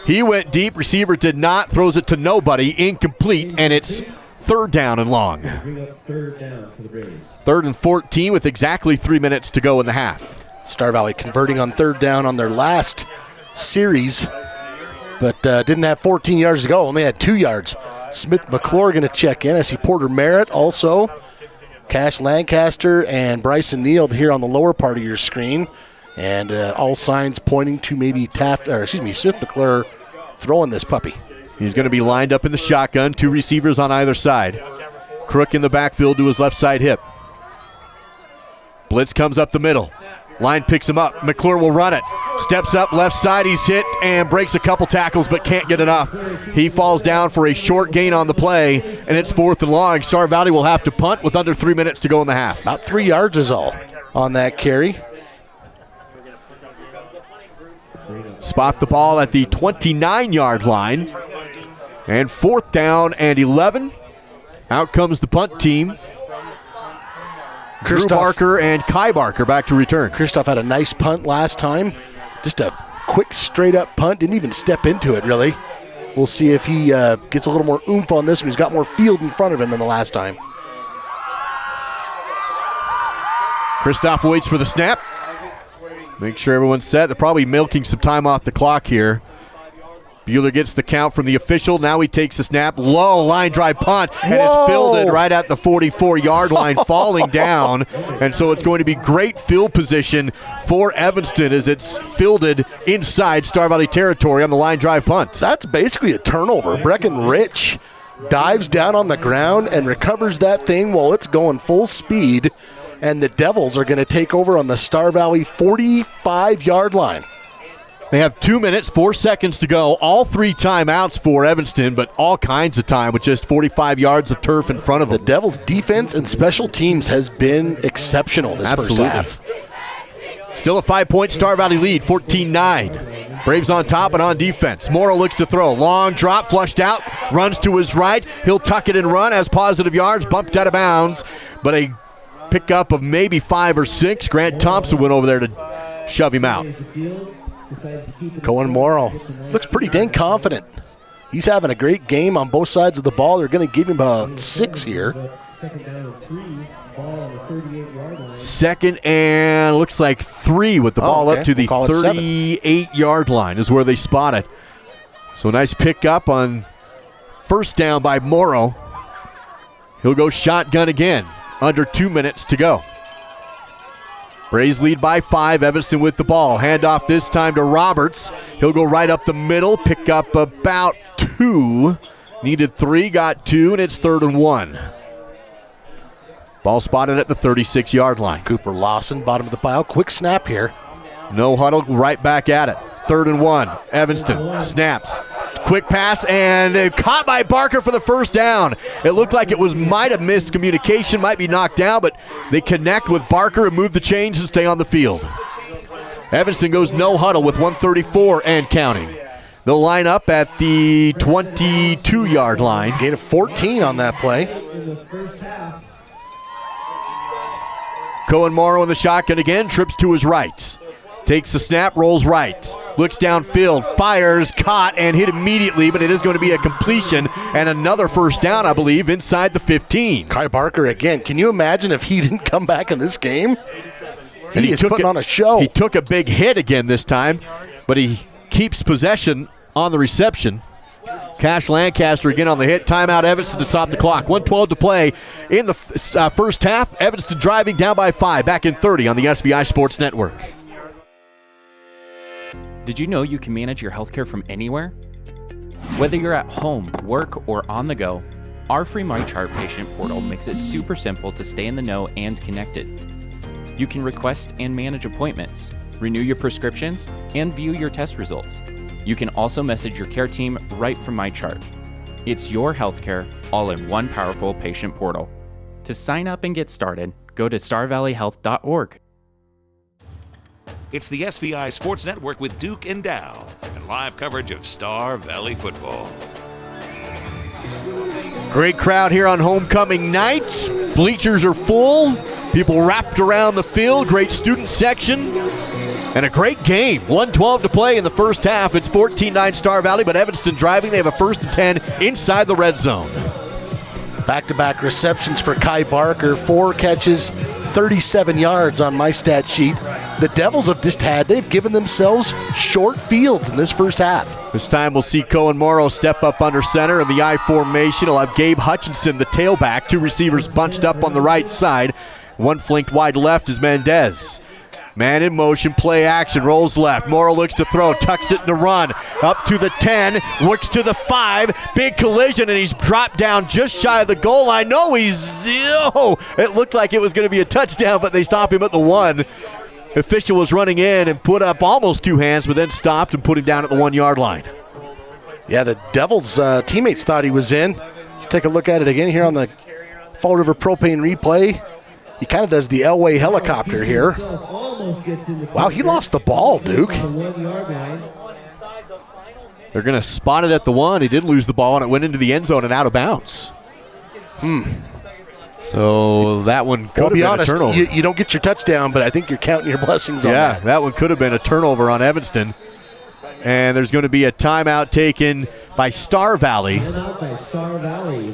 He went deep. Receiver did not. Throws it to nobody. Incomplete. And it's 3rd down and long. 3rd and 14 with exactly 3 minutes to go in the half. Star Valley converting on 3rd down on their last series, but didn't have 14 yards to go, only had 2 yards. Smith McClure going to check in. I see Porter Merritt also. Cash Lancaster and Bryson Neal here on the lower part of your screen. And all signs pointing to maybe Smith McClure throwing this puppy. He's going to be lined up in the shotgun. 2 receivers on either side. Crook in the backfield to his left side hip. Blitz comes up the middle. Line picks him up. McClure will run it. Steps up left side. He's hit and breaks a couple tackles but can't get enough. He falls down for a short gain on the play, and it's 4th and long. Star Valley will have to punt with under 3 minutes to go in the half. About 3 yards is all on that carry. Spot the ball at the 29-yard line. And 4th down and 11 Out comes the punt team. Drew Christoph Barker and Kai Barker back to return. Christoph had a nice punt last time. Just a quick, straight-up punt. Didn't even step into it, really. We'll see if he gets a little more oomph on this one. He's got more field in front of him than the last time. Christoph waits for the snap. Make sure everyone's set. They're probably milking some time off the clock here. Bueller gets the count from the official. Now he takes the snap. Low line drive punt. And it's fielded right at the 44-yard line, falling down. And so it's going to be great field position for Evanston as it's fielded inside Star Valley territory on the line drive punt. That's basically a turnover. Breckenridge dives down on the ground and recovers that thing while it's going full speed. And the Devils are going to take over on the Star Valley 45-yard line. They have 2 minutes, 4 seconds to go. All 3 timeouts for Evanston, but all kinds of time with just 45 yards of turf in front of them. The Devils' defense and special teams has been exceptional this first half. Still a 5-point Star Valley lead, 14-9. Braves on top and on defense. Morrow looks to throw. Long drop, flushed out, runs to his right. He'll tuck it and run, has positive yards, bumped out of bounds, but a pickup of maybe 5 or 6. Grant Thompson went over there to shove him out. Cohen Morrow looks pretty dang confident. He's having a great game on both sides of the ball. They're going to give him about 6 here. Second and looks like 3 with the ball up to the 38-yard line is where they spot it. So nice pickup on first down by Morrow. He'll go shotgun again. Under 2 minutes to go. Braves lead by 5. Evanston with the ball. Handoff this time to Roberts. He'll go right up the middle. Pick up about 2. Needed 3, got 2, and it's 3rd and 1. Ball spotted at the 36-yard line. Cooper Lawson, bottom of the pile. Quick snap here. No huddle, right back at it. 3rd and 1. Evanston snaps. Quick pass and caught by Barker for the first down. It looked like it might have missed communication, might be knocked down, but they connect with Barker and move the chains and stay on the field. Evanston goes no huddle with 1:34 and counting. They'll line up at the 22-yard line. Gain of 14 on that play. Cohen Morrow in the shotgun again, trips to his right. Takes the snap, rolls right. Looks downfield, fires, caught, and hit immediately, but it is going to be a completion and another first down, I believe, inside the 15. Kai Barker again. Can you imagine if he didn't come back in this game? And he is putting on a show. He took a big hit again this time, but he keeps possession on the reception. Cash Lancaster again on the hit. Timeout Evanston to stop the clock. 1:12 to play in the first half. Evanston driving down by 5, back in 30 on the SVI Sports Network. Did you know you can manage your healthcare from anywhere? Whether you're at home, work, or on the go, our free MyChart patient portal makes it super simple to stay in the know and connected. You can request and manage appointments, renew your prescriptions, and view your test results. You can also message your care team right from MyChart. It's your healthcare all in one powerful patient portal. To sign up and get started, go to starvalleyhealth.org. It's the SVI Sports Network with Duke and Dow and live coverage of Star Valley football. Great crowd here on homecoming night. Bleachers are full. People wrapped around the field. Great student section. And a great game. 1:12 to play in the first half. It's 14-9 Star Valley, but Evanston driving. They have a 1st and 10 inside the red zone. Back-to-back receptions for Kai Barker. 4 catches, 37 yards on my stat sheet. The Devils they've given themselves short fields in this first half. This time we'll see Cohen Morrow step up under center in the I formation. He'll have Gabe Hutchinson, the tailback. 2 receivers bunched up on the right side. One flanked wide left is Mendez. Man in motion, play action, rolls left. Morrow looks to throw, tucks it to run. Up to the 10, works to the 5. Big collision, and he's dropped down just shy of the goal line. No, it looked like it was going to be a touchdown, but they stop him at the 1. Official was running in and put up almost 2 hands, but then stopped and put him down at the 1-yard line. Yeah, the Devils' teammates thought he was in. Let's take a look at it again here on the Fall River Propane replay. He kind of does the Elway helicopter here. Wow, he lost the ball, Duke. They're going to spot it at the 1. He did lose the ball, and it went into the end zone and out of bounds. So that one could have been honest, a turnover. You don't get your touchdown, but I think you're counting your blessings on that. Yeah, that one could have been a turnover on Evanston. And there's going to be a timeout taken by Star Valley.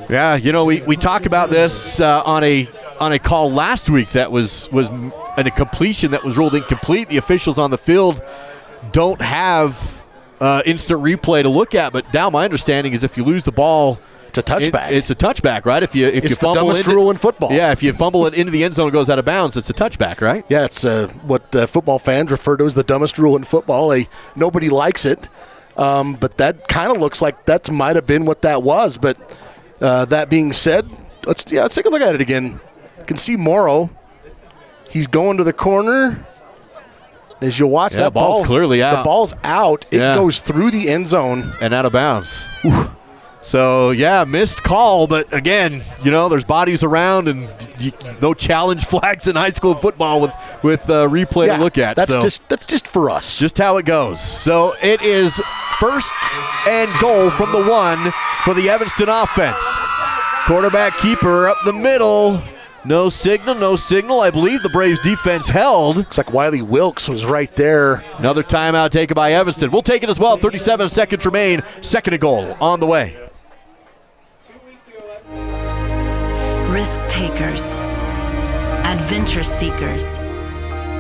Yeah, we talked about this on a call last week that was a completion that was ruled incomplete. The officials on the field don't have instant replay to look at, but now my understanding is if you lose the ball, it's a touchback. It's a touchback, right? If you the fumble dumbest rule in football. Yeah, if you fumble it into the end zone and goes out of bounds, it's a touchback, right? Yeah, it's what football fans refer to as the dumbest rule in football. Nobody likes it, but that kind of looks like that might have been what that was. But that being said, let's take a look at it again. You can see Morrow. He's going to the corner. As you watch that ball's clearly out. The ball's out. It goes through the end zone and out of bounds. Whew. So, missed call, but again, there's bodies around and no challenge flags in high school football with replay to look at. That's just for us. Just how it goes. So it is first and goal from the 1 for the Evanston offense. Quarterback keeper up the middle. No signal. I believe the Braves defense held. Looks like Wiley Wilkes was right there. Another timeout taken by Evanston. We'll take it as well. 37 seconds remain. Second and goal on the way. Risk takers, adventure seekers,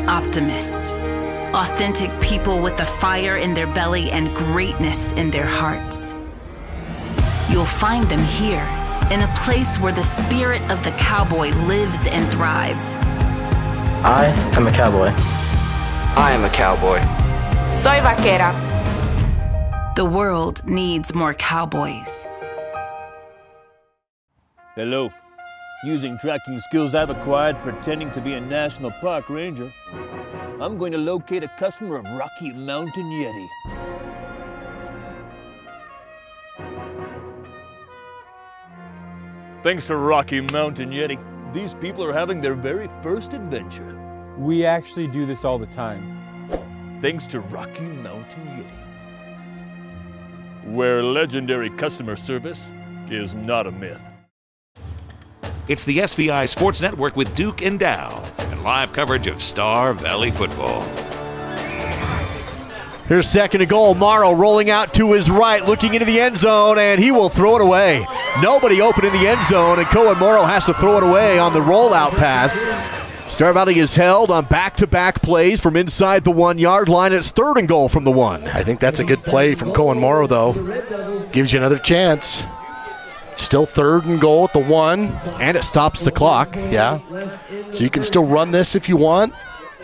optimists, authentic people with the fire in their belly and greatness in their hearts. You'll find them here, in a place where the spirit of the cowboy lives and thrives. I am a cowboy. I am a cowboy. Soy vaquera. The world needs more cowboys. Hello. Using tracking skills I've acquired pretending to be a national park ranger, I'm going to locate a customer of Rocky Mountain Yeti. Thanks to Rocky Mountain Yeti, these people are having their very first adventure. We actually do this all the time. Thanks to Rocky Mountain Yeti, where legendary customer service is not a myth. It's the SVI Sports Network with Duke and Dow and live coverage of Star Valley football. Here's second and goal. Morrow rolling out to his right, looking into the end zone, and he will throw it away. Nobody open in the end zone, and Cohen Morrow has to throw it away on the rollout pass. Star Valley is held on back-to-back plays from inside the 1 yard line. It's third and goal from the 1. I think that's a good play from Cohen Morrow, though. Gives you another chance. Still third and goal at the 1. And it stops the clock. Yeah. So you can still run this if you want.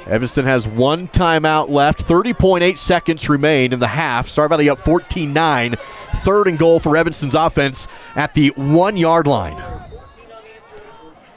Evanston has one timeout left. 30.8 seconds remain in the half. Star Valley up 14-9. Third and goal for Evanston's offense at the 1 yard line.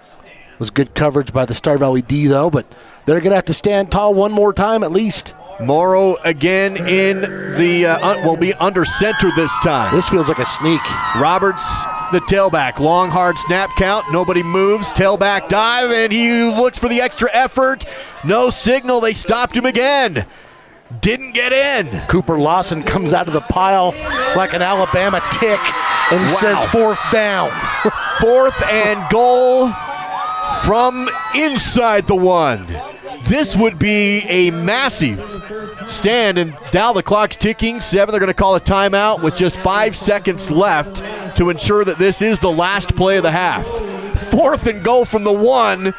It was good coverage by the Star Valley D, though, but they're going to have to stand tall one more time at least. Morrow again in the, will be under center this time. This feels like a sneak. Roberts, the tailback. Long, hard snap count. Nobody moves. Tailback dive, and he looks for the extra effort. No signal. They stopped him again. Didn't get in. Cooper Lawson comes out of the pile like an Alabama tick and says fourth down. Fourth and goal from inside the 1. This would be a massive stand, and now the clock's ticking. 7, they're going to call a timeout with just 5 seconds left to ensure that this is the last play of the half. Fourth and goal from the 1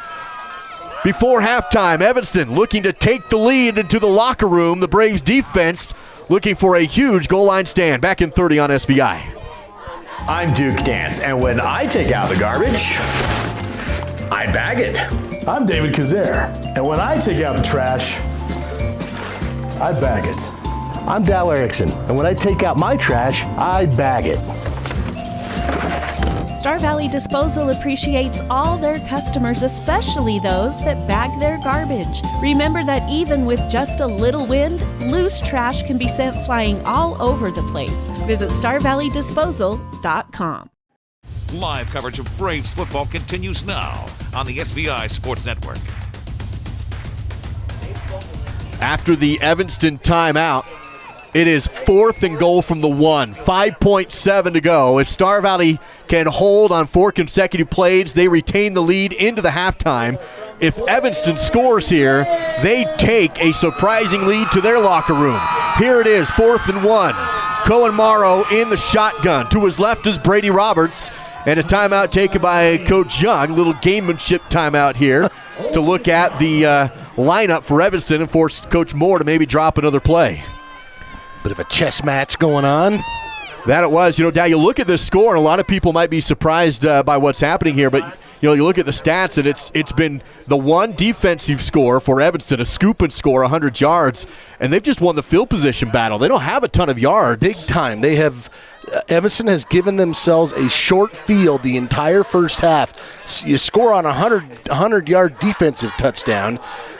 before halftime. Evanston looking to take the lead into the locker room. The Braves defense looking for a huge goal line stand. Back in 30 on SVI. I'm Duke Dance, and when I take out the garbage, I bag it. I'm David Kazare, and when I take out the trash, I bag it. I'm Dal Erickson, and when I take out my trash, I bag it. Star Valley Disposal appreciates all their customers, especially those that bag their garbage. Remember that even with just a little wind, loose trash can be sent flying all over the place. Visit StarValleyDisposal.com. Live coverage of Braves football continues now on the SVI Sports Network. After the Evanston timeout, it is fourth and goal from the 1. 5.7 to go. If Star Valley can hold on 4 consecutive plays. They retain the lead into the halftime. If Evanston scores here, they take a surprising lead to their locker room. Here it is, 4th and 1. Cohen Morrow in the shotgun. To his left is Brady Roberts. And a timeout taken by Coach Young. A little gamemanship timeout here to look at the lineup for Evanston and force Coach Moore to maybe drop another play. Bit of a chess match going on. That it was. Dow, you look at this score, and a lot of people might be surprised by what's happening here, but you look at the stats, and it's been the one defensive score for Evanston, a scoop and score, 100 yards, and they've just won the field position battle. They don't have a ton of yards. Big time. They have Evanston has given themselves a short field the entire first half. You score on a 100-yard defensive touchdown,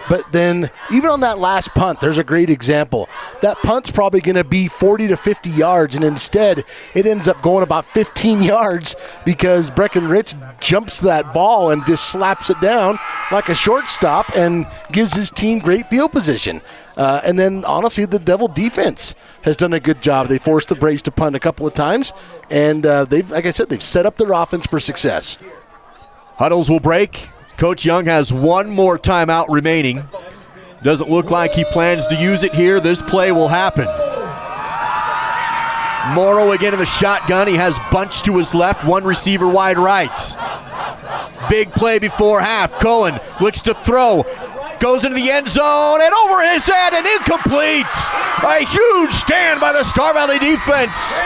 but then even on that last punt, there's a great example. That punt's probably going to be 40 to 50 yards, and instead it ends up going about 15 yards because Breckenridge jumps that ball and just slaps it down like a shortstop and gives his team great field position. And then, honestly, the Devil defense has done a good job. They forced the Braves to punt a couple of times, and they've set up their offense for success. Huddles will break. Coach Young has one more timeout remaining. Doesn't look like he plans to use it here. This play will happen. Morrow again in the shotgun. He has Bunch to his left, one receiver wide right. Big play before half. Cohen looks to throw. Goes into the end zone and over his head and incomplete. A huge stand by the Star Valley defense.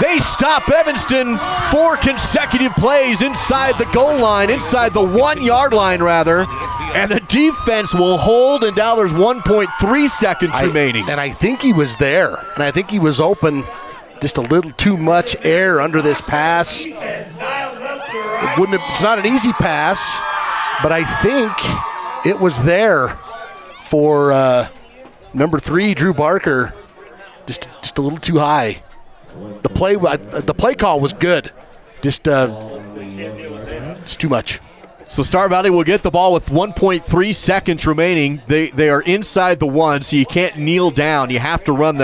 They stop Evanston 4 consecutive plays inside the goal line, inside the 1-yard line rather, and the defense will hold, and now there's 1.3 seconds remaining. And I think he was there, and I think he was open. Just a little too much air under this pass. It's not an easy pass, but I think it was there for number 3, Drew Barker. Just a little too high. The play call was good. Just too much. So Star Valley will get the ball with 1.3 seconds remaining. They are inside the 1, so you can't kneel down. You have to run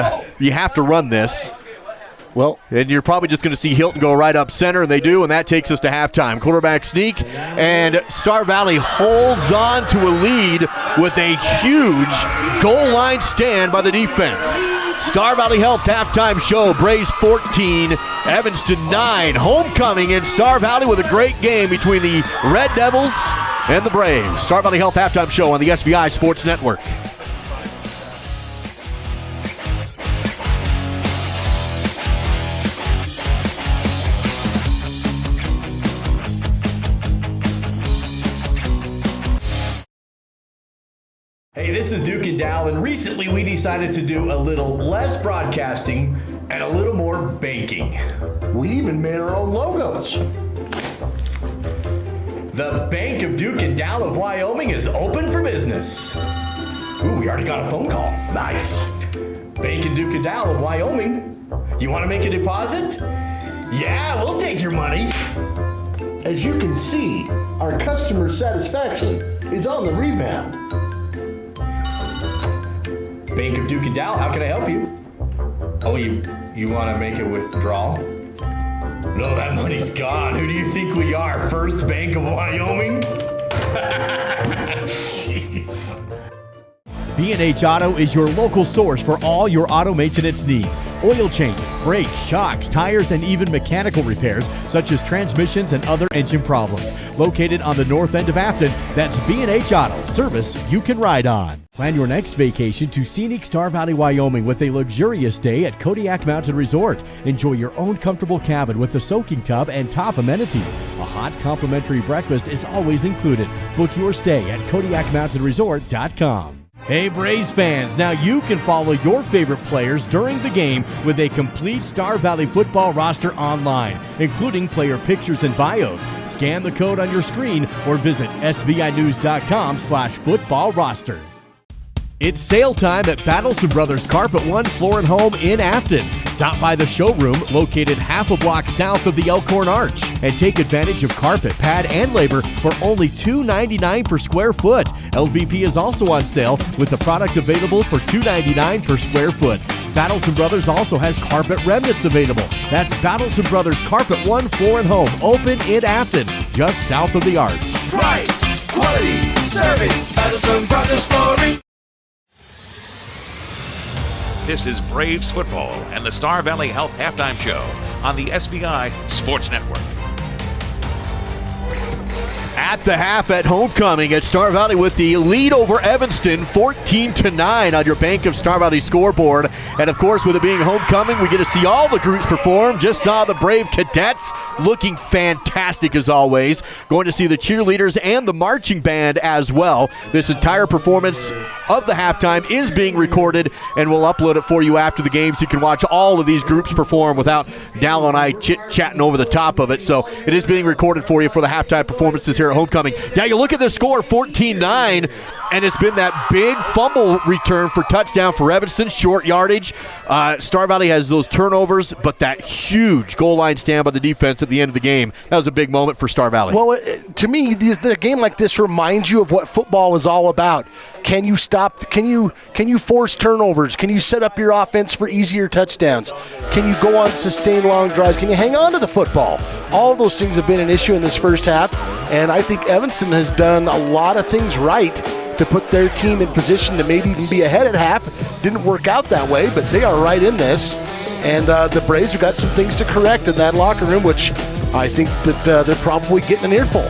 this. Well, and you're probably just going to see Hilton go right up center, and they do, and that takes us to halftime. Quarterback sneak, and Star Valley holds on to a lead with a huge goal line stand by the defense. Star Valley Health halftime show. Braves 14, Evanston 9. Homecoming in Star Valley with a great game between the Red Devils and the Braves. Star Valley Health halftime show on the SVI Sports Network. Hey, this is Duke and Dal, and recently we decided to do a little less broadcasting and a little more baking. We even made our own logos. The Bank of Duke and Dal of Wyoming is open for business. Ooh, we already got a phone call. Nice. Bank of Duke and Dal of Wyoming. You want to make a deposit? Yeah, we'll take your money. As you can see, our customer satisfaction is on the rebound. Bank of Duke and Dal, how can I help you? Oh, you want to make a withdrawal? No, that money's gone. Who do you think we are? First Bank of Wyoming? Jeez. B&H Auto is your local source for all your auto maintenance needs. Oil changes, brakes, shocks, tires, and even mechanical repairs, such as transmissions and other engine problems. Located on the north end of Afton, that's B&H Auto, service you can ride on. Plan your next vacation to scenic Star Valley, Wyoming with a luxurious stay at Kodiak Mountain Resort. Enjoy your own comfortable cabin with a soaking tub and top amenities. A hot complimentary breakfast is always included. Book your stay at KodiakMountainResort.com. Hey Braves fans, now you can follow your favorite players during the game with a complete Star Valley football roster online, including player pictures and bios. Scan the code on your screen or visit svinews.com/football roster. It's sale time at Battleson Brothers Carpet One Floor and Home in Afton. Stop by the showroom located half a block south of the Elkhorn Arch and take advantage of carpet, pad, and labor for only $2.99 per square foot. LVP is also on sale with the product available for $2.99 per square foot. Battleson Brothers also has carpet remnants available. That's Battleson Brothers Carpet One Floor and Home, open in Afton, just south of the Arch. Price, quality, service, Battleson Brothers Flooring. This is Braves football and the Star Valley Health Halftime Show on the SVI Sports Network. At the half at homecoming at Star Valley with the lead over Evanston, 14-9 on your Bank of Star Valley scoreboard. And of course, with it being homecoming, we get to see all the groups perform. Just saw the Brave Cadets looking fantastic as always. Going to see the cheerleaders and the marching band as well. This entire performance of the halftime is being recorded, and we'll upload it for you after the game so you can watch all of these groups perform without Dal and I chit-chatting over the top of it. So it is being recorded for you for the halftime performances here at homecoming. Now you look at the score, 14-9, and it's been that big fumble return for touchdown for Evanston, short yardage. Star Valley has those turnovers, but that huge goal line stand by the defense at the end of the game, that was a big moment for Star Valley. Well, to me, the game like this reminds you of what football is all about. Can you stop? Can you force turnovers? Can you set up your offense for easier touchdowns? Can you go on sustained long drives? Can you hang on to the football? All of those things have been an issue in this first half, and I think Evanston has done a lot of things right to put their team in position to maybe even be ahead at half. Didn't work out that way, but they are right in this, and the Braves have got some things to correct in that locker room, which I think that they're probably getting an earful.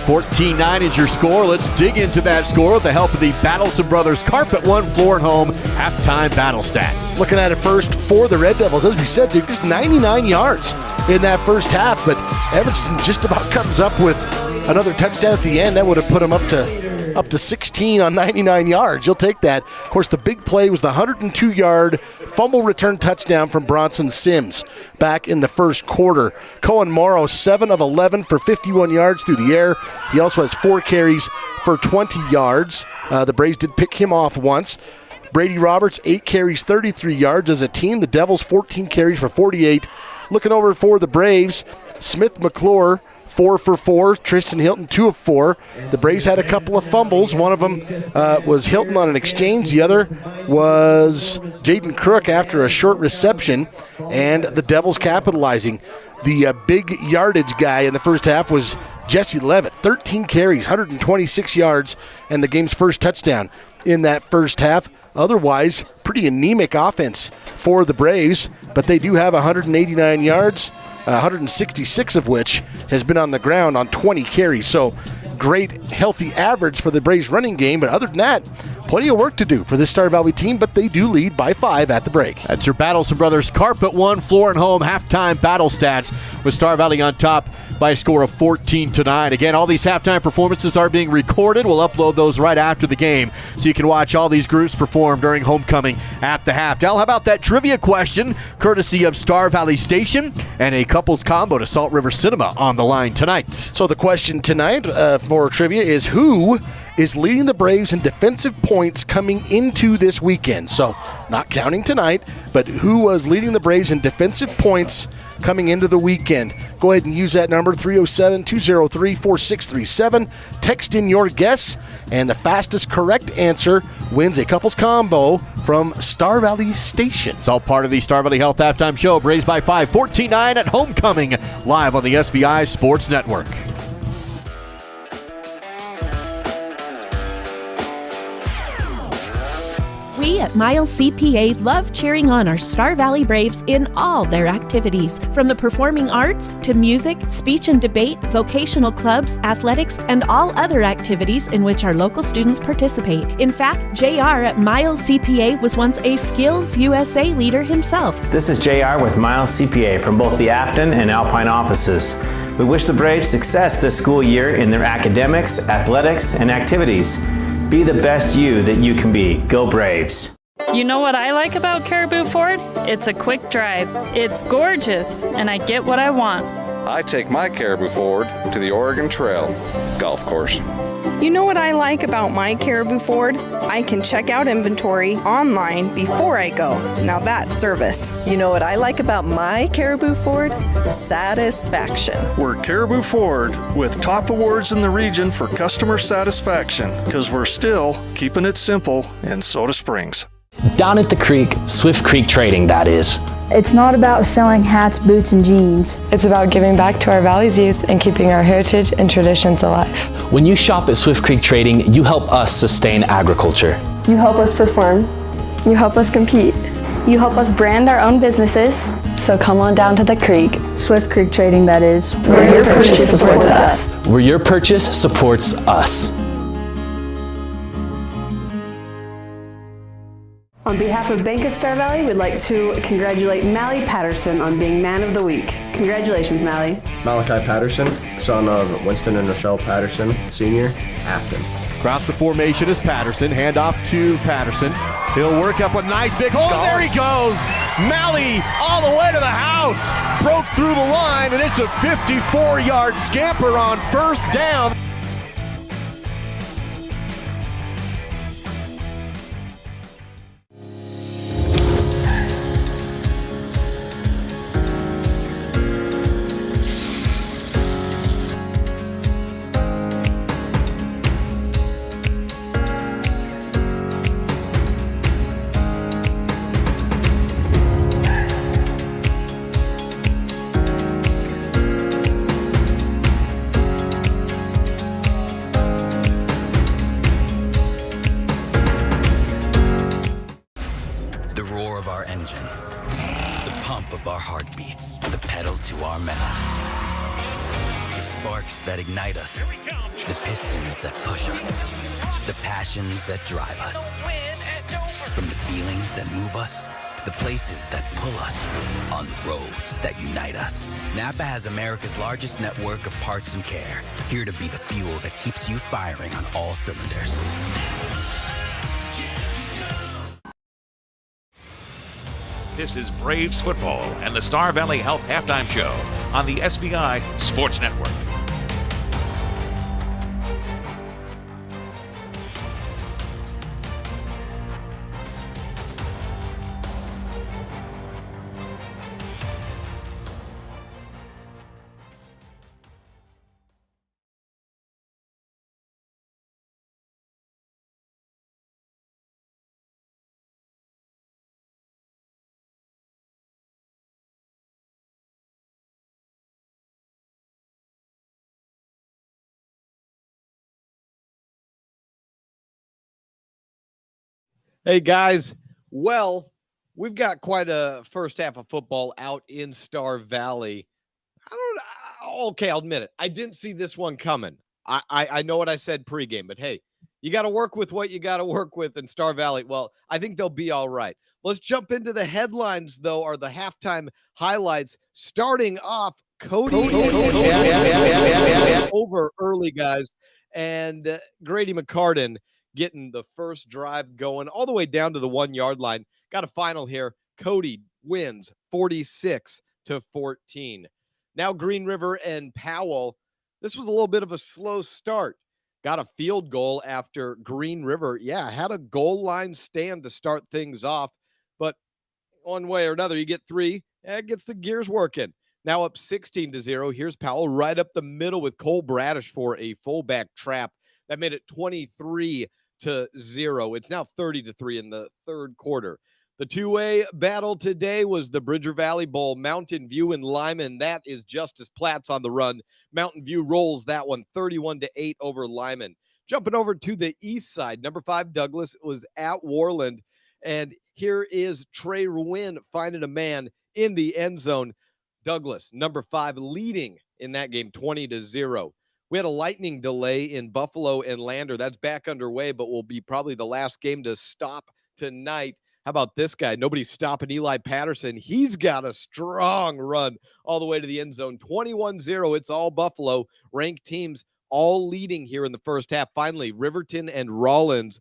14-9 is your score. Let's dig into that score with the help of the Battleson Brothers Carpet One Floor and Home halftime battle stats. Looking at it first for the Red Devils, as we said, Duke, just 99 yards in that first half, but Evanston just about comes up with another touchdown at the end. That would have put them up to 16 on 99 yards. You'll take that. Of course, the big play was the 102-yard fumble return touchdown from Bronson Sims back in the first quarter. Cohen Morrow, 7 of 11 for 51 yards through the air. He also has 4 carries for 20 yards. The Braves did pick him off once. Brady Roberts, 8 carries, 33 yards as a team. The Devils, 14 carries for 48. Looking over for the Braves, Smith McClure, 4 for 4. Tristan Hilton, 2 of 4. The Braves had a couple of fumbles. One of them was Hilton on an exchange. The other was Jaden Crook after a short reception. And the Devils capitalizing. The big yardage guy in the first half was Jesse Levitt. 13 carries, 126 yards, and the game's first touchdown in that first half. Otherwise, pretty anemic offense for the Braves, but they do have 189 yards, 166 of which has been on the ground on 20 carries. So great, healthy average for the Braves running game, but other than that, plenty of work to do for this Star Valley team, but they do lead by 5 at the break. That's your Battleson Brothers Carpet One Floor and Home halftime battle stats with Star Valley on top by a score of 14-9. Again, all these halftime performances are being recorded. We'll upload those right after the game so you can watch all these groups perform during homecoming at the half. Dal, how about that trivia question courtesy of Star Valley Station and a couples combo to Salt River Cinema on the line tonight? So the question tonight for trivia is who is leading the Braves in defensive points coming into this weekend? So not counting tonight, but who was leading the Braves in defensive points coming into the weekend? Go ahead and use that number, 307-203-4637. Text in your guess, and the fastest correct answer wins a couples combo from Star Valley Station. It's all part of the Star Valley Health Halftime Show. Braves by 5, 14-9 at homecoming, live on the SVI Sports Network. We at Miles CPA love cheering on our Star Valley Braves in all their activities, from the performing arts to music, speech and debate, vocational clubs, athletics, and all other activities in which our local students participate. In fact, JR at Miles CPA was once a Skills USA leader himself. This is JR with Miles CPA from both the Afton and Alpine offices. We wish the Braves success this school year in their academics, athletics, and activities. Be the best you that you can be. Go Braves. You know what I like about Caribou Ford? It's a quick drive. It's gorgeous, and I get what I want. I take my Caribou Ford to the Oregon Trail golf course. You know what I like about my Caribou Ford? I can check out inventory online before I go. Now that's service. You know what I like about my Caribou Ford? Satisfaction. We're Caribou Ford with top awards in the region for customer satisfaction because we're still keeping it simple in Soda Springs. Down at the creek, Swift Creek Trading, that is. It's not about selling hats, boots, and jeans. It's about giving back to our Valley's youth and keeping our heritage and traditions alive. When you shop at Swift Creek Trading, you help us sustain agriculture. You help us perform. You help us compete. You help us brand our own businesses. So come on down to the creek. Swift Creek Trading, that is. Where your purchase supports us. Where your purchase supports us. On behalf of Bank of Star Valley, we'd like to congratulate Mally Patterson on being Man of the Week. Congratulations, Mally. Malachi Patterson, son of Winston and Rochelle Patterson, Sr., Afton. Across the formation is Patterson. Hand off to Patterson. He'll work up a nice big hole. There he goes. Mally all the way to the house. Broke through the line, and it's a 54-yard scamper on first down. That ignite us, the pistons that push us, the passions that drive us. From the feelings that move us to the places that pull us, on roads that unite us. Napa has America's largest network of parts and care, here to be the fuel that keeps you firing on all cylinders. This is Braves football and the Star Valley Health Halftime Show on the SVI Sports Network. Hey, guys. Well, we've got quite a first half of football out in Star Valley. Okay, I'll admit it. I didn't see this one coming. I know what I said pregame, but hey, you got to work with what you got to work with in Star Valley. Well, I think they'll be all right. Let's jump into the headlines, though, or the halftime highlights. Starting off, Cody over early, guys, and Grady McCartan getting the first drive going all the way down to the 1 yard line. Got a final here. Cody wins 46-14. Now Green River and Powell. This was a little bit of a slow start. Got a field goal after Green River. Had a goal line stand to start things off. But one way or another, you get three. It gets the gears working. Now up 16-0. Here's Powell right up the middle with Cole Bradish for a fullback trap. That made it 23-0. It's now 30-3 in the third quarter. The two-way battle today was the Bridger Valley Bowl, Mountain View and Lyman. That is Justice Platts on the run. Mountain View rolls that one 31-8 over Lyman. Jumping over to the east side, number 5 Douglas was at Warland. And here is Trey Ruin finding a man in the end zone. Douglas, number 5, leading in that game 20-0. We had a lightning delay in Buffalo and Lander. That's back underway, but will be probably the last game to stop tonight. How about this guy? Nobody's stopping Eli Patterson. He's got a strong run all the way to the end zone. 21-0. It's all Buffalo. Ranked teams all leading here in the first half. Finally, Riverton and Rollins.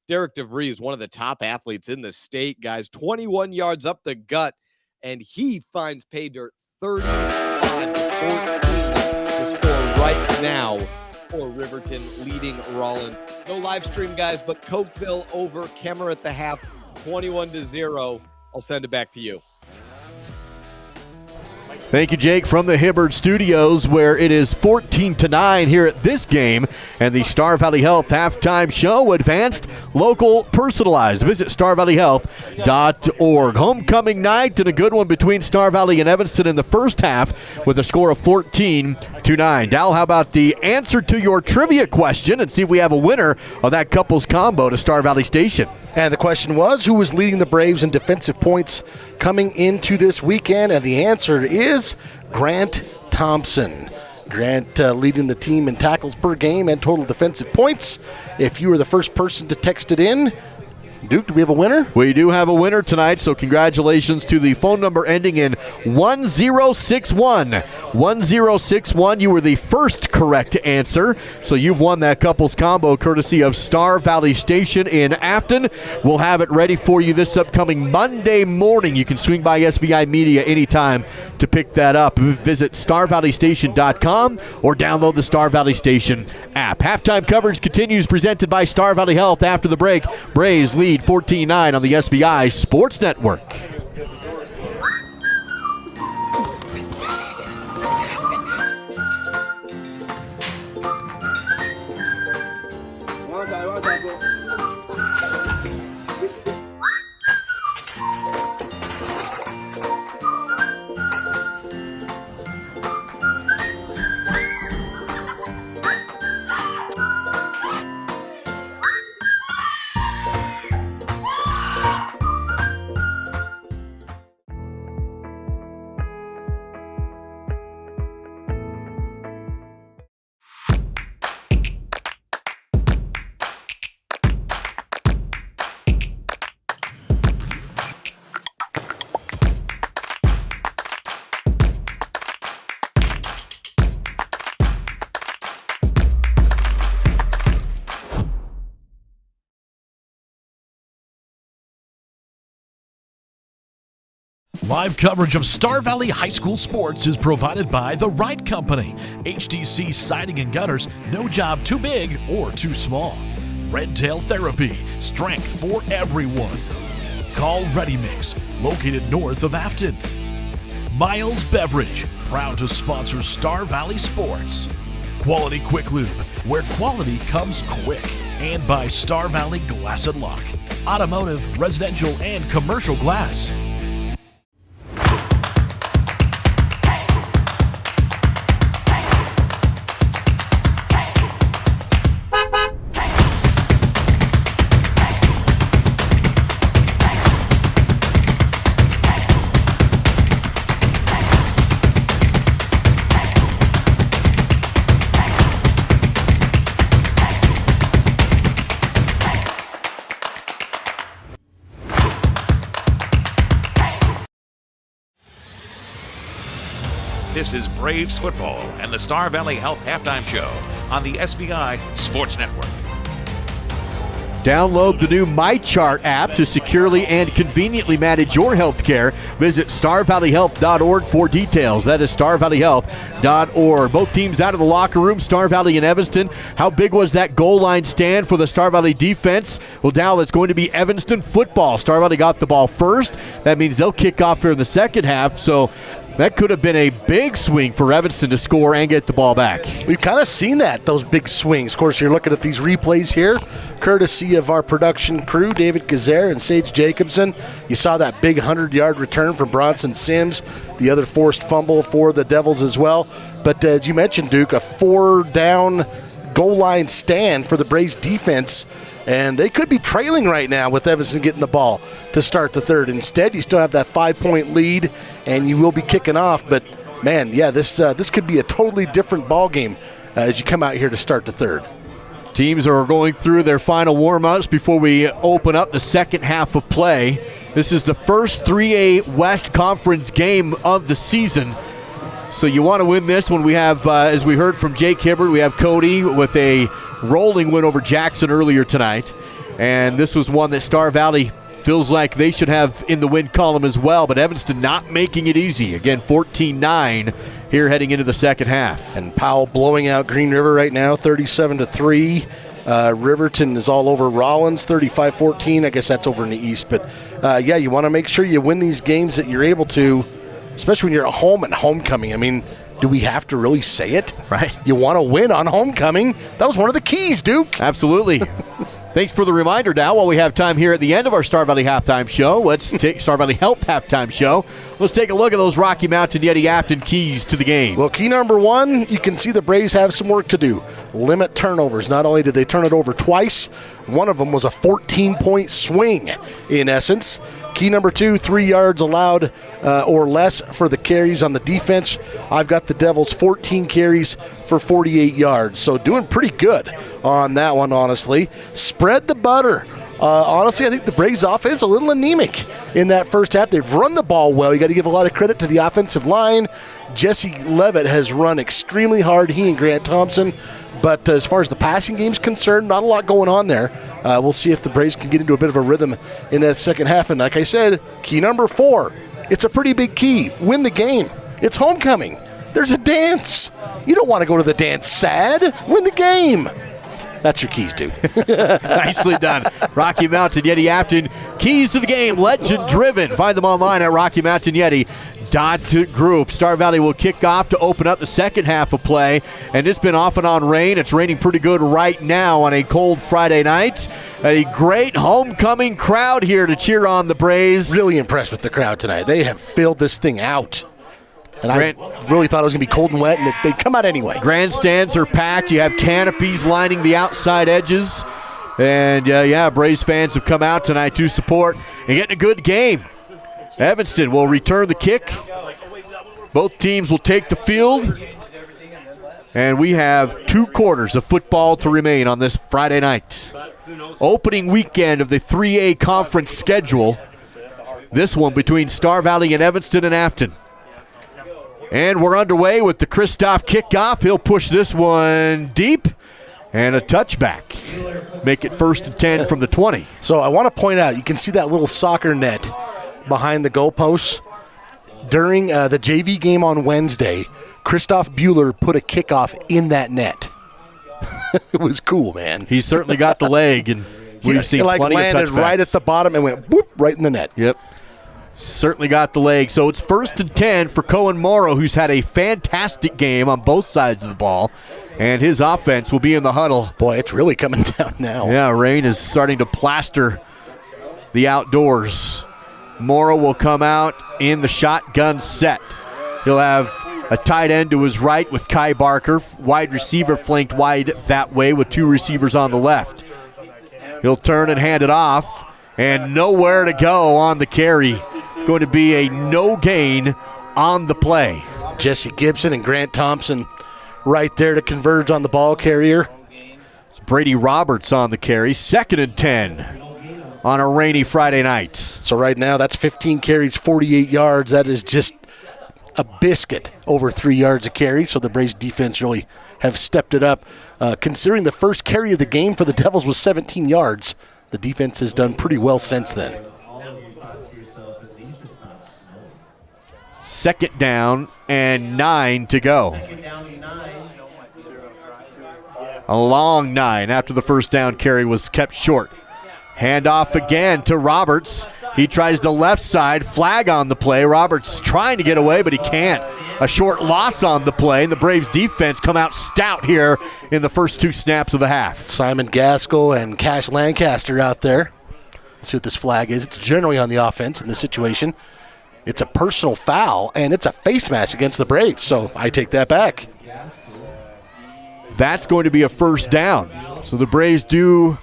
Derek DeVries, one of the top athletes in the state, guys. 21 yards up the gut, and he finds pay dirt 35-14 to score right now for Riverton, leading Rollins. No live stream, guys, but Cokeville over Kemmer at the half, 21-0. I'll send it back to you. Thank you, Jake, from the Hibbard Studios, where it is 14-9 here at this game, and the Star Valley Health halftime show, advanced, local, personalized. Visit starvalleyhealth.org. Homecoming night and a good one between Star Valley and Evanston in the first half with a score of 14-9. Dal, how about the answer to your trivia question and see if we have a winner of that couples combo to Star Valley Station? And the question was, who was leading the Braves in defensive points coming into this weekend? And the answer is Grant Thompson. Grant leading the team in tackles per game and total defensive points. If you were the first person to text it in, Duke, do we have a winner? We do have a winner tonight, so congratulations to the phone number ending in 1061. 1061, you were the first correct answer, so you've won that couples combo courtesy of Star Valley Station in Afton. We'll have it ready for you this upcoming Monday morning. You can swing by SVI Media anytime to pick that up. Visit starvalleystation.com or download the Star Valley Station app. Halftime coverage continues, presented by Star Valley Health. After the break, Braves lead 14-9 on the SVI Sports Network. Live coverage of Star Valley High School sports is provided by The Right Company. HTC Siding and Gutters, no job too big or too small. Red Tail Therapy, strength for everyone. Call Ready Mix, located north of Afton. Miles Beverage, proud to sponsor Star Valley Sports. Quality Quick Lube, where quality comes quick. And by Star Valley Glass and Lock, automotive, residential, and commercial glass. This is Braves football and the Star Valley Health halftime show on the SVI Sports Network. Download the new MyChart app to securely and conveniently manage your health care. Visit starvalleyhealth.org for details. That is starvalleyhealth.org. Both teams out of the locker room, Star Valley and Evanston. How big was that goal line stand for the Star Valley defense? Well, Dal, it's going to be Evanston football. Star Valley got the ball first. That means they'll kick off here in the second half. So that could have been a big swing for Evanston to score and get the ball back. We've kind of seen that, those big swings. Of course, you're looking at these replays here, courtesy of our production crew, David Gazer and Sage Jacobson. You saw that big 100-yard return from Bronson Sims, the other forced fumble for the Devils as well. But as you mentioned, Duke, a 4-down goal line stand for the Braves defense. And they could be trailing right now with Evanston getting the ball to start the third. Instead, you still have that 5-point lead, and you will be kicking off. But, man, yeah, this could be a totally different ball game as you come out here to start the third. Teams are going through their final warm-ups before we open up the second half of play. This is the first 3A West Conference game of the season. So you want to win this one. We have, as we heard from Jake Hibbard, we have Cody with a rolling win over Jackson earlier tonight. And this was one that Star Valley feels like they should have in the win column as well. But Evanston not making it easy. Again, 14-9 here heading into the second half. And Powell blowing out Green River right now, 37-3. Riverton is all over Rollins, 35-14. I guess that's over in the east. But, yeah, you want to make sure you win these games that you're able to especially when you're at home and homecoming. I mean, do we have to really say it? Right. You want to win on homecoming. That was one of the keys, Duke. Absolutely. Thanks for the reminder, Dow. While we have time here at the end of our Star Valley Halftime Show, let's take Star Valley Health Halftime Show. Let's take a look at those Rocky Mountain Yeti Afton keys to the game. Well, key number 1, you can see the Braves have some work to do. Limit turnovers. Not only did they turn it over twice, one of them was a 14-point swing, in essence. Key number 2, 3 yards allowed or less for the carries on the defense. I've got the Devils 14 carries for 48 yards. So doing pretty good on that one, honestly. Spread the butter. Honestly, I think the Braves offense a little anemic in that first half. They've run the ball well. You got to give a lot of credit to the offensive line. Jesse Levitt has run extremely hard, he and Grant Thompson. But as far as the passing game's concerned, not a lot going on there. We'll see if the Braves can get into a bit of a rhythm in that second half. And like I said, key number 4, it's a pretty big key. Win the game. It's homecoming. There's a dance. You don't want to go to the dance sad. Win the game. That's your keys, dude. Nicely done. Rocky Mountain Yeti Afton, keys to the game, legend driven. Find them online at RockyMountainYeti.group. Star Valley will kick off to open up the second half of play, and it's been off and on rain. It's raining pretty good right now on a cold Friday night. A great homecoming crowd here to cheer on the Braves. Really impressed with the crowd tonight. They have filled this thing out. And I really thought it was going to be cold and wet, and they'd come out anyway. Grandstands are packed. You have canopies lining the outside edges. And, Braves fans have come out tonight to support and getting a good game. Evanston will return the kick. Both teams will take the field. And we have 2 quarters of football to remain on this Friday night. Opening weekend of the 3A conference schedule. This one between Star Valley and Evanston and Afton. And we're underway with the Christoph kickoff. He'll push this one deep and a touchback. Make it 1st and 10 from the 20. So I want to point out, you can see that little soccer net behind the goalposts. During the JV game on Wednesday, Christoph Bueller put a kickoff in that net. It was cool, man. He's certainly got the leg, and we've seen plenty of touchbacks. Landed right at the bottom and went whoop right in the net. Yep. Certainly got the leg. So it's 1st and 10 for Cohen Morrow, who's had a fantastic game on both sides of the ball. And his offense will be in the huddle. Boy, it's really coming down now. Yeah, rain is starting to plaster the outdoors. Morrow will come out in the shotgun set. He'll have a tight end to his right with Kai Barker. Wide receiver flanked wide that way with 2 receivers on the left. He'll turn and hand it off. And nowhere to go on the carry. Going to be a no gain on the play. Jesse Gibson and Grant Thompson right there to converge on the ball carrier. Brady Roberts on the carry. 2nd and 10 on a rainy Friday night. So right now that's 15 carries, 48 yards. That is just a biscuit over 3 yards a carry. So the Braves defense really have stepped it up. Considering the first carry of the game for the Devils was 17 yards, the defense has done pretty well since then. 2nd down and 9 to go. A long 9 after the first down carry was kept short. Handoff again to Roberts. He tries the left side, flag on the play. Roberts trying to get away, but he can't. A short loss on the play, and the Braves defense come out stout here in the first 2 snaps of the half. Simon Gaskell and Cash Lancaster out there. Let's see what this flag is. It's generally on the offense in this situation. It's a personal foul, and it's a face mask against the Braves, so I take that back. That's going to be a 1st down. So the Braves do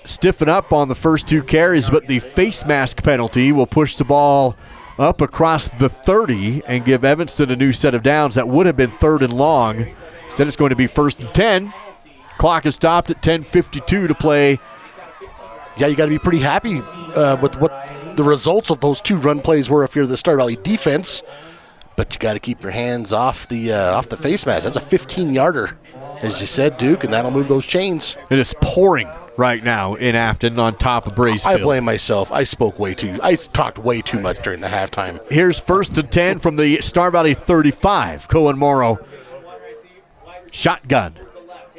stiffen up on the first 2 carries, but the face mask penalty will push the ball up across the 30 and give Evanston a new set of downs. That would have been 3rd and long. Instead, it's going to be 1st and 10. Clock is stopped at 10:52 to play. Yeah, you got to be pretty happy with what the results of those 2 run plays were if you're the Star Valley defense. But you got to keep your hands off the face mask. That's a 15-yarder, as you said, Duke, and that'll move those chains. It is pouring right now in Afton on top of Bracefield. I blame myself. I talked way too much during the halftime. Here's 1st and 10 from the Star Valley 35. Cohen Morrow. Shotgun.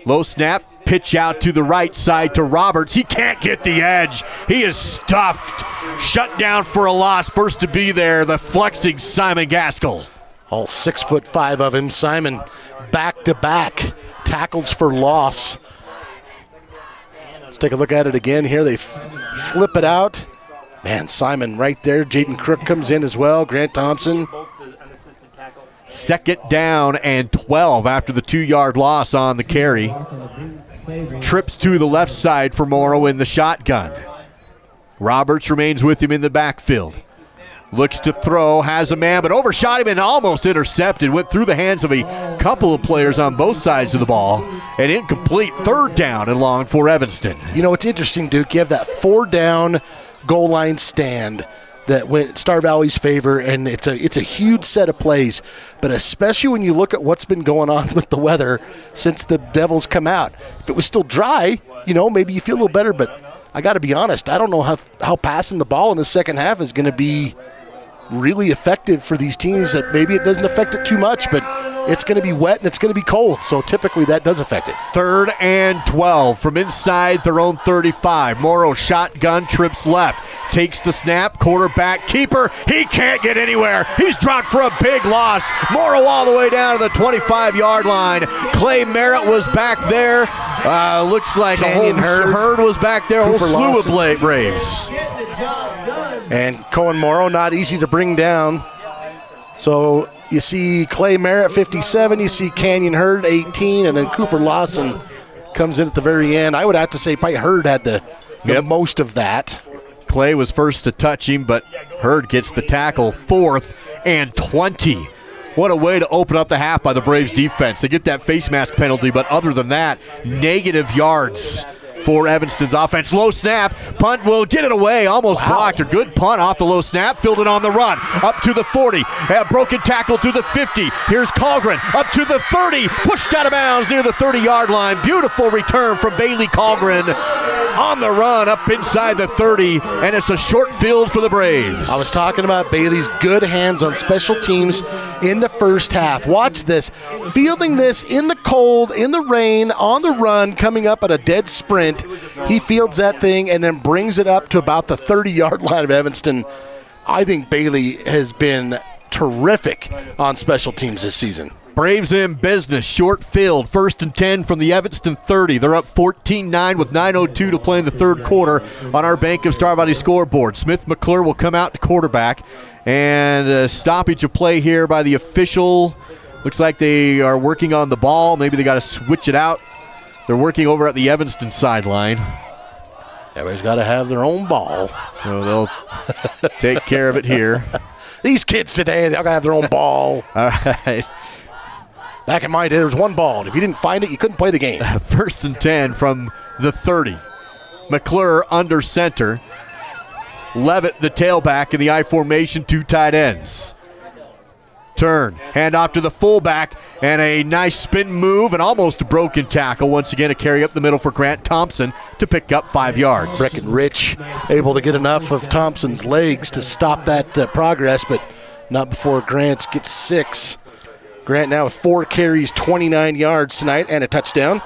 Low snap. pitch out to the right side to Roberts. He can't get the edge. He is stuffed. Shut down for a loss. First to be there, the flexing Simon Gaskell. All 6'5" of him. Simon back-to-back tackles for loss. Let's take a look at it again here. They flip it out. Man, Simon right there. Jaden Crook comes in as well. Grant Thompson. Second down and 12 after the 2-yard loss on the carry. Trips to the left side for Morrow in the shotgun. Roberts remains with him in the backfield. Looks to throw, has a man, but overshot him and almost intercepted. Went through the hands of a couple of players on both sides of the ball. An incomplete third down and long for Evanston. You know, it's interesting, Duke. You have that 4-down goal line stand that went Star Valley's favor, and it's a huge set of plays. But especially when you look at what's been going on with the weather since the Devils come out. If it was still dry, you know, maybe you feel a little better. But I got to be honest, I don't know how passing the ball in the second half is going to be really effective for these teams. That maybe it doesn't affect it too much, but it's going to be wet and it's going to be cold, so typically that does affect it. 3rd and 12 from inside their own 35. Morrow shotgun, trips left, takes the snap, quarterback keeper. He can't get anywhere. He's dropped for a big loss. Morrow all the way down to the 25-yard line. Clay Merritt was back there. Looks like a whole herd was back there. A whole slew of Braves. And Cohen Morrow, not easy to bring down. So you see Clay Merritt, 57. You see Canyon Hurd, 18. And then Cooper Lawson comes in at the very end. I would have to say probably Hurd had the most of that. Clay was first to touch him, but Hurd gets the tackle. 4th and 20. What a way to open up the half by the Braves defense. They get that face mask penalty, but other than that, negative yards for Evanston's offense. Low snap, punt will get it away, almost blocked. A good punt off the low snap, filled it on the run, up to the 40, a broken tackle to the 50. Here's Colgren, up to the 30, pushed out of bounds near the 30-yard line. Beautiful return from Bailey Colgren on the run up inside the 30, and it's a short field for the Braves. I was talking about Bailey's good hands on special teams in the first half. Watch this, fielding this in the cold, in the rain, on the run, coming up at a dead sprint. He fields that thing and then brings it up to about the 30-yard line of Evanston. I think Bailey has been terrific on special teams this season. Braves in business, short field, 1st and 10 from the Evanston 30. They're up 14-9 with 9:02 to play in the third quarter on our Bank of Star Valley scoreboard. Smith McClure will come out to quarterback, and a stoppage of play here by the official. Looks like they are working on the ball. Maybe they got to switch it out. They're working over at the Evanston sideline. Everybody's got to have their own ball. So they'll take care of it here. These kids today, they're going to have their own ball. All right. Back in my day, there was one ball, and if you didn't find it, you couldn't play the game. 1st and 10 from the 30. McClure under center. Levitt, the tailback in the I formation, 2 tight ends. Turn, hand off to the fullback, and a nice spin move and almost a broken tackle. Once again, a carry up the middle for Grant Thompson to pick up 5 yards. Breckenridge able to get enough of Thompson's legs to stop that progress, but not before Grant gets 6. Grant now with 4 carries, 29 yards tonight, and a touchdown.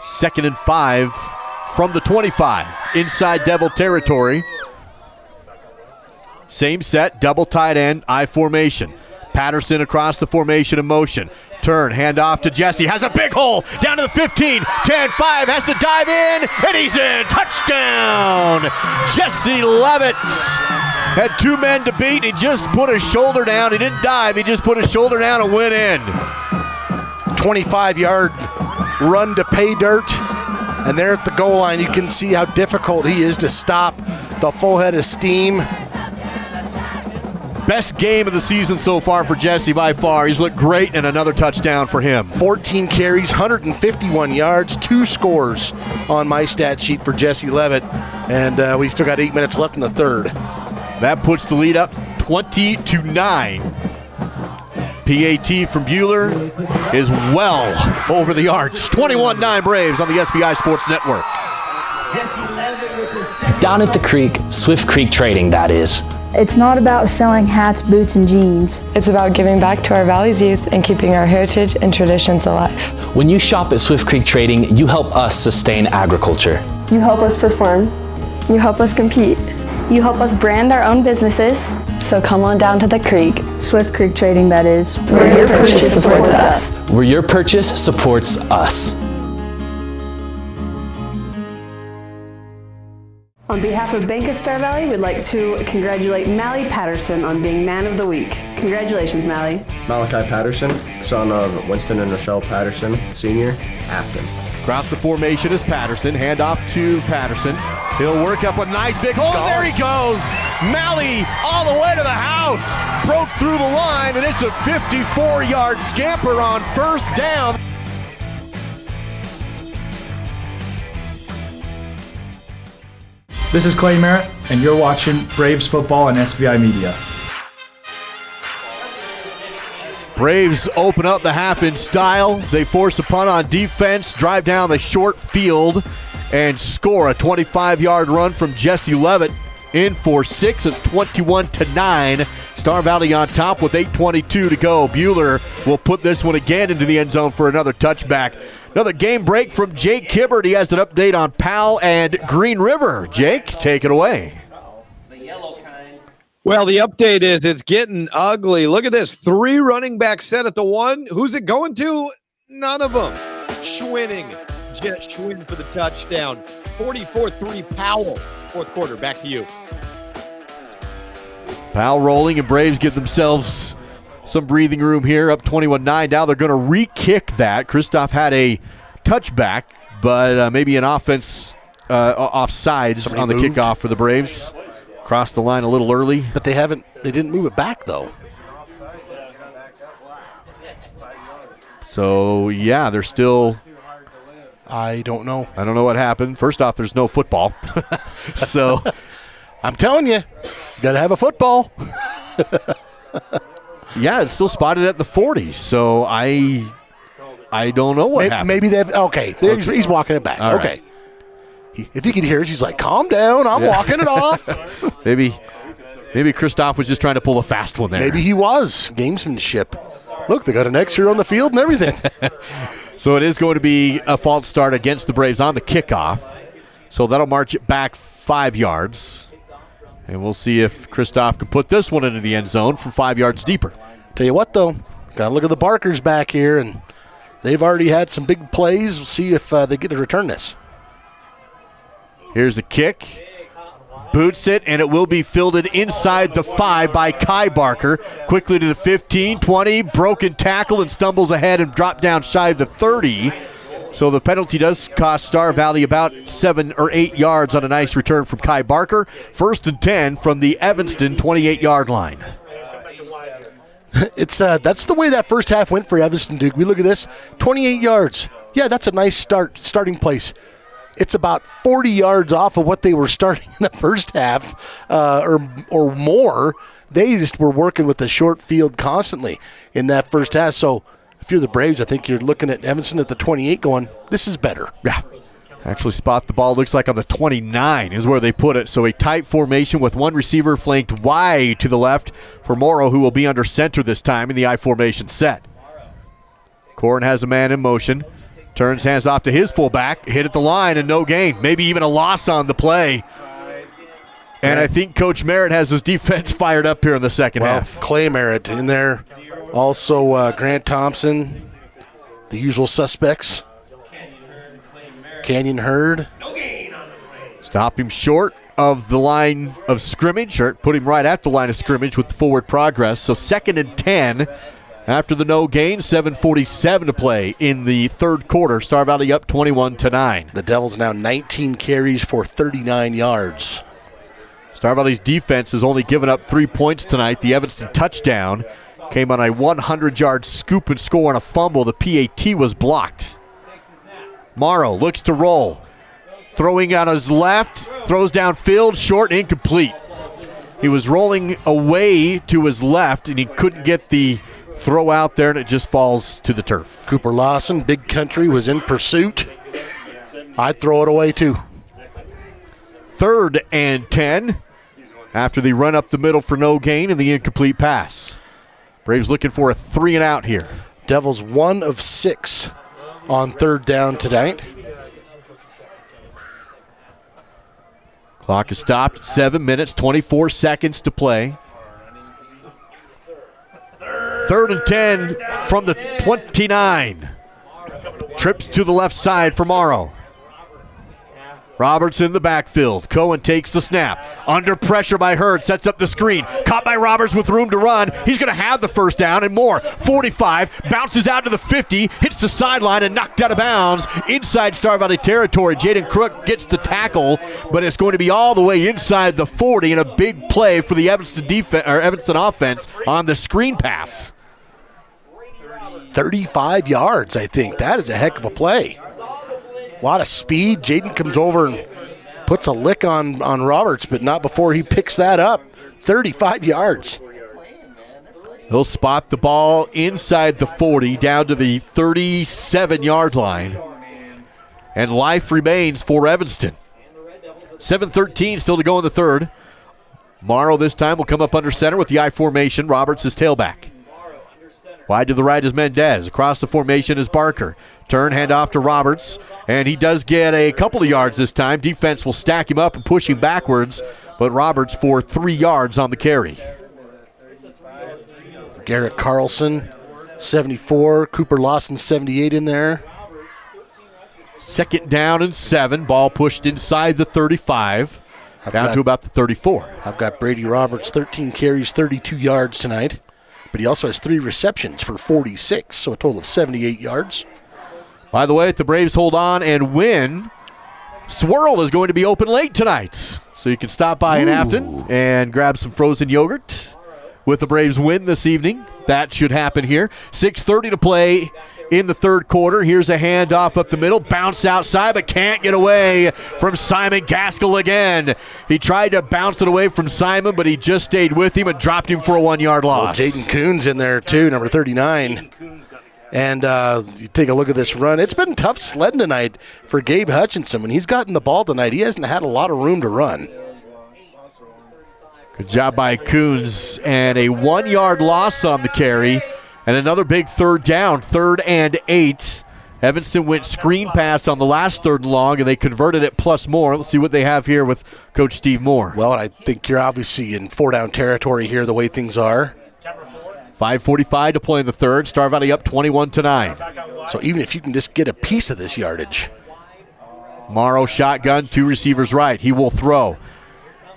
2nd and 5 from the 25, inside Devil territory. Same set, double tight end, I formation. Patterson across the formation in motion. Turn, hand off to Jesse. Has a big hole down to the 15, 10, 5, has to dive in, and he's in. Touchdown! Jesse Levitt had 2 men to beat. He just put his shoulder down. He didn't dive. He just put his shoulder down and went in. 25-yard run to pay dirt. And there at the goal line, you can see how difficult he is to stop the full head of steam. Best game of the season so far for Jesse by far. He's looked great, and another touchdown for him. 14 carries, 151 yards, 2 scores on my stat sheet for Jesse Levitt. And we still got 8 minutes left in the third. That puts the lead up 20-9. PAT from Bueller is well over the arch. 21-9 Braves on the SBI Sports Network. Down at the creek, Swift Creek Trading, that is. It's not about selling hats, boots, and jeans. It's about giving back to our Valley's youth and keeping our heritage and traditions alive. When you shop at Swift Creek Trading, you help us sustain agriculture. You help us perform. You help us compete. You help us brand our own businesses. So come on down to the creek. Swift Creek Trading, that is. Where your purchase supports us. Where your purchase supports us. On behalf of Bank of Star Valley, we'd like to congratulate Mally Patterson on being Man of the Week. Congratulations, Mally. Malachi Patterson, son of Winston and Rochelle Patterson, senior, Afton. Across the formation is Patterson. Handoff to Patterson. He'll work up a nice big hole. There he goes. Mally all the way to the house. Broke through the line, and it's a 54-yard scamper on first down. This is Clay Merritt, and you're watching Braves Football on SVI Media. Braves open up the half in style. They force a punt on defense, drive down the short field, and score a 25-yard run from Jesse Levitt. In for 6. It's 21-9. Star Valley on top with 8:22 to go. Bueller will put this one again into the end zone for another touchback. Another game break from Jake Kibbert. He has an update on Powell and Green River. Jake, take it away. Well, the update is it's getting ugly. Look at this. 3 running back set at the 1. Who's it going to? None of them. Schwinning. Jet Schwinn for the touchdown. 44-3 Powell. Fourth quarter. Back to you. Powell rolling, and Braves give themselves some breathing room here, up 21-9. Now they're going to re-kick that. Kristoff had a touchback, but maybe an offense offsides on the kickoff for the Braves. Crossed the line a little early. But they didn't move it back, though. So, yeah, they're still... I don't know. I don't know what happened. First off, there's no football. So... I'm telling you, got to have a football. Yeah, it's still spotted at the 40, so I don't know what happened. Maybe they've okay. He's walking it back. All okay. Right. If you can hear it, she's like, "Calm down, I'm walking it off." Maybe Kristoff was just trying to pull a fast one there. Maybe he was gamesmanship. Look, they got an X here on the field and everything. So it is going to be a false start against the Braves on the kickoff. So that'll march it back 5 yards. And we'll see if Kristoff can put this one into the end zone from 5 yards deeper. Tell you what, though, got to look at the Barkers back here, and they've already had some big plays. We'll see if they get to return this. Here's a kick. Boots it, and it will be fielded inside the 5 by Kai Barker. Quickly to the 15, 20, broken tackle, and stumbles ahead and dropped down shy of the 30. So the penalty does cost Star Valley about 7 or 8 yards on a nice return from Kai Barker. 1st and 10 from the Evanston 28-yard line. It's that's the way that first half went for Evanston, Duke. We look at this, 28 yards. Yeah, that's a nice starting place. It's about 40 yards off of what they were starting in the first half or more. They just were working with the short field constantly in that first half. So if you're the Braves, I think you're looking at Evanston at the 28 going, this is better. Yeah. Actually spot the ball, looks like on the 29 is where they put it. So a tight formation with one receiver flanked wide to the left for Morrow, who will be under center this time in the I formation set. Corn has a man in motion. Turns hands off to his fullback. Hit at the line and no gain. Maybe even a loss on the play. And I think Coach Merritt has his defense fired up here in the second half. Clay Merritt in there. Also Grant Thompson, the usual suspects. Canyon Hurd. Stop him short of the line of scrimmage, or put him right at the line of scrimmage with forward progress. So 2nd and 10 after the no gain, 7:47 to play in the third quarter. Star Valley up 21-9. The Devils now 19 carries for 39 yards. Star Valley's defense has only given up 3 points tonight. The Evanston touchdown came on a 100-yard scoop and score on a fumble. The PAT was blocked. Morrow looks to roll. Throwing on his left, throws downfield, short, incomplete. He was rolling away to his left, and he couldn't get the throw out there, and it just falls to the turf. Cooper Lawson, Big Country, was in pursuit. I'd throw it away, too. 3rd and 10 after the run up the middle for no gain and the incomplete pass. Braves looking for a 3-and-out here. Devils 1 of 6 on third down tonight. Clock is stopped at 7 minutes, 24 seconds to play. 3rd and 10 from the 29. Trips to the left side for Morrow. Roberts in the backfield. Cohen takes the snap. Under pressure by Hurd. Sets up the screen. Caught by Roberts with room to run. He's going to have the first down and more. 45. Bounces out to the 50. Hits the sideline and knocked out of bounds. Inside Star Valley territory. Jaden Crook gets the tackle, but it's going to be all the way inside the 40 and a big play for the Evanston offense on the screen pass. 35 yards, I think. That is a heck of a play. A lot of speed. Jaden comes over and puts a lick on Roberts, but not before he picks that up. 35 yards. He'll spot the ball inside the 40 down to the 37-yard line. And life remains for Evanston. 7:13 still to go in the third. Morrow this time will come up under center with the I formation. Roberts is tailback. Wide to the right is Mendez. Across the formation is Barker. Turn, hand off to Roberts, and he does get a couple of yards this time. Defense will stack him up and push him backwards, but Roberts for 3 yards on the carry. Garrett Carlson, 74. Cooper Lawson, 78 in there. 2nd down and 7. Ball pushed inside the 35, down to about the 34. I've got Brady Roberts, 13 carries, 32 yards tonight. But he also has 3 receptions for 46, so a total of 78 yards. By the way, if the Braves hold on and win, Swirl is going to be open late tonight. So you can stop by in Afton and grab some frozen yogurt with the Braves win this evening. That should happen here. 6:30 to play in the third quarter. Here's a handoff up the middle. Bounce outside, but can't get away from Simon Gaskell again. He tried to bounce it away from Simon, but he just stayed with him and dropped him for a 1-yard loss. Jaden Coons in there, too, number 39. And you take a look at this run. It's been tough sledding tonight for Gabe Hutchinson. When he's gotten the ball tonight, he hasn't had a lot of room to run. Good job by Coons, and a 1-yard loss on the carry. And another big 3rd down, 3rd and 8. Evanston went screen pass on the last 3rd and long, and they converted it plus more. Let's see what they have here with Coach Steve Moore. Well, I think you're obviously in 4-down territory here the way things are. 5:45 to play in the third. Star Valley up 21-9. So even if you can just get a piece of this yardage. Morrow shotgun, 2 receivers right. He will throw.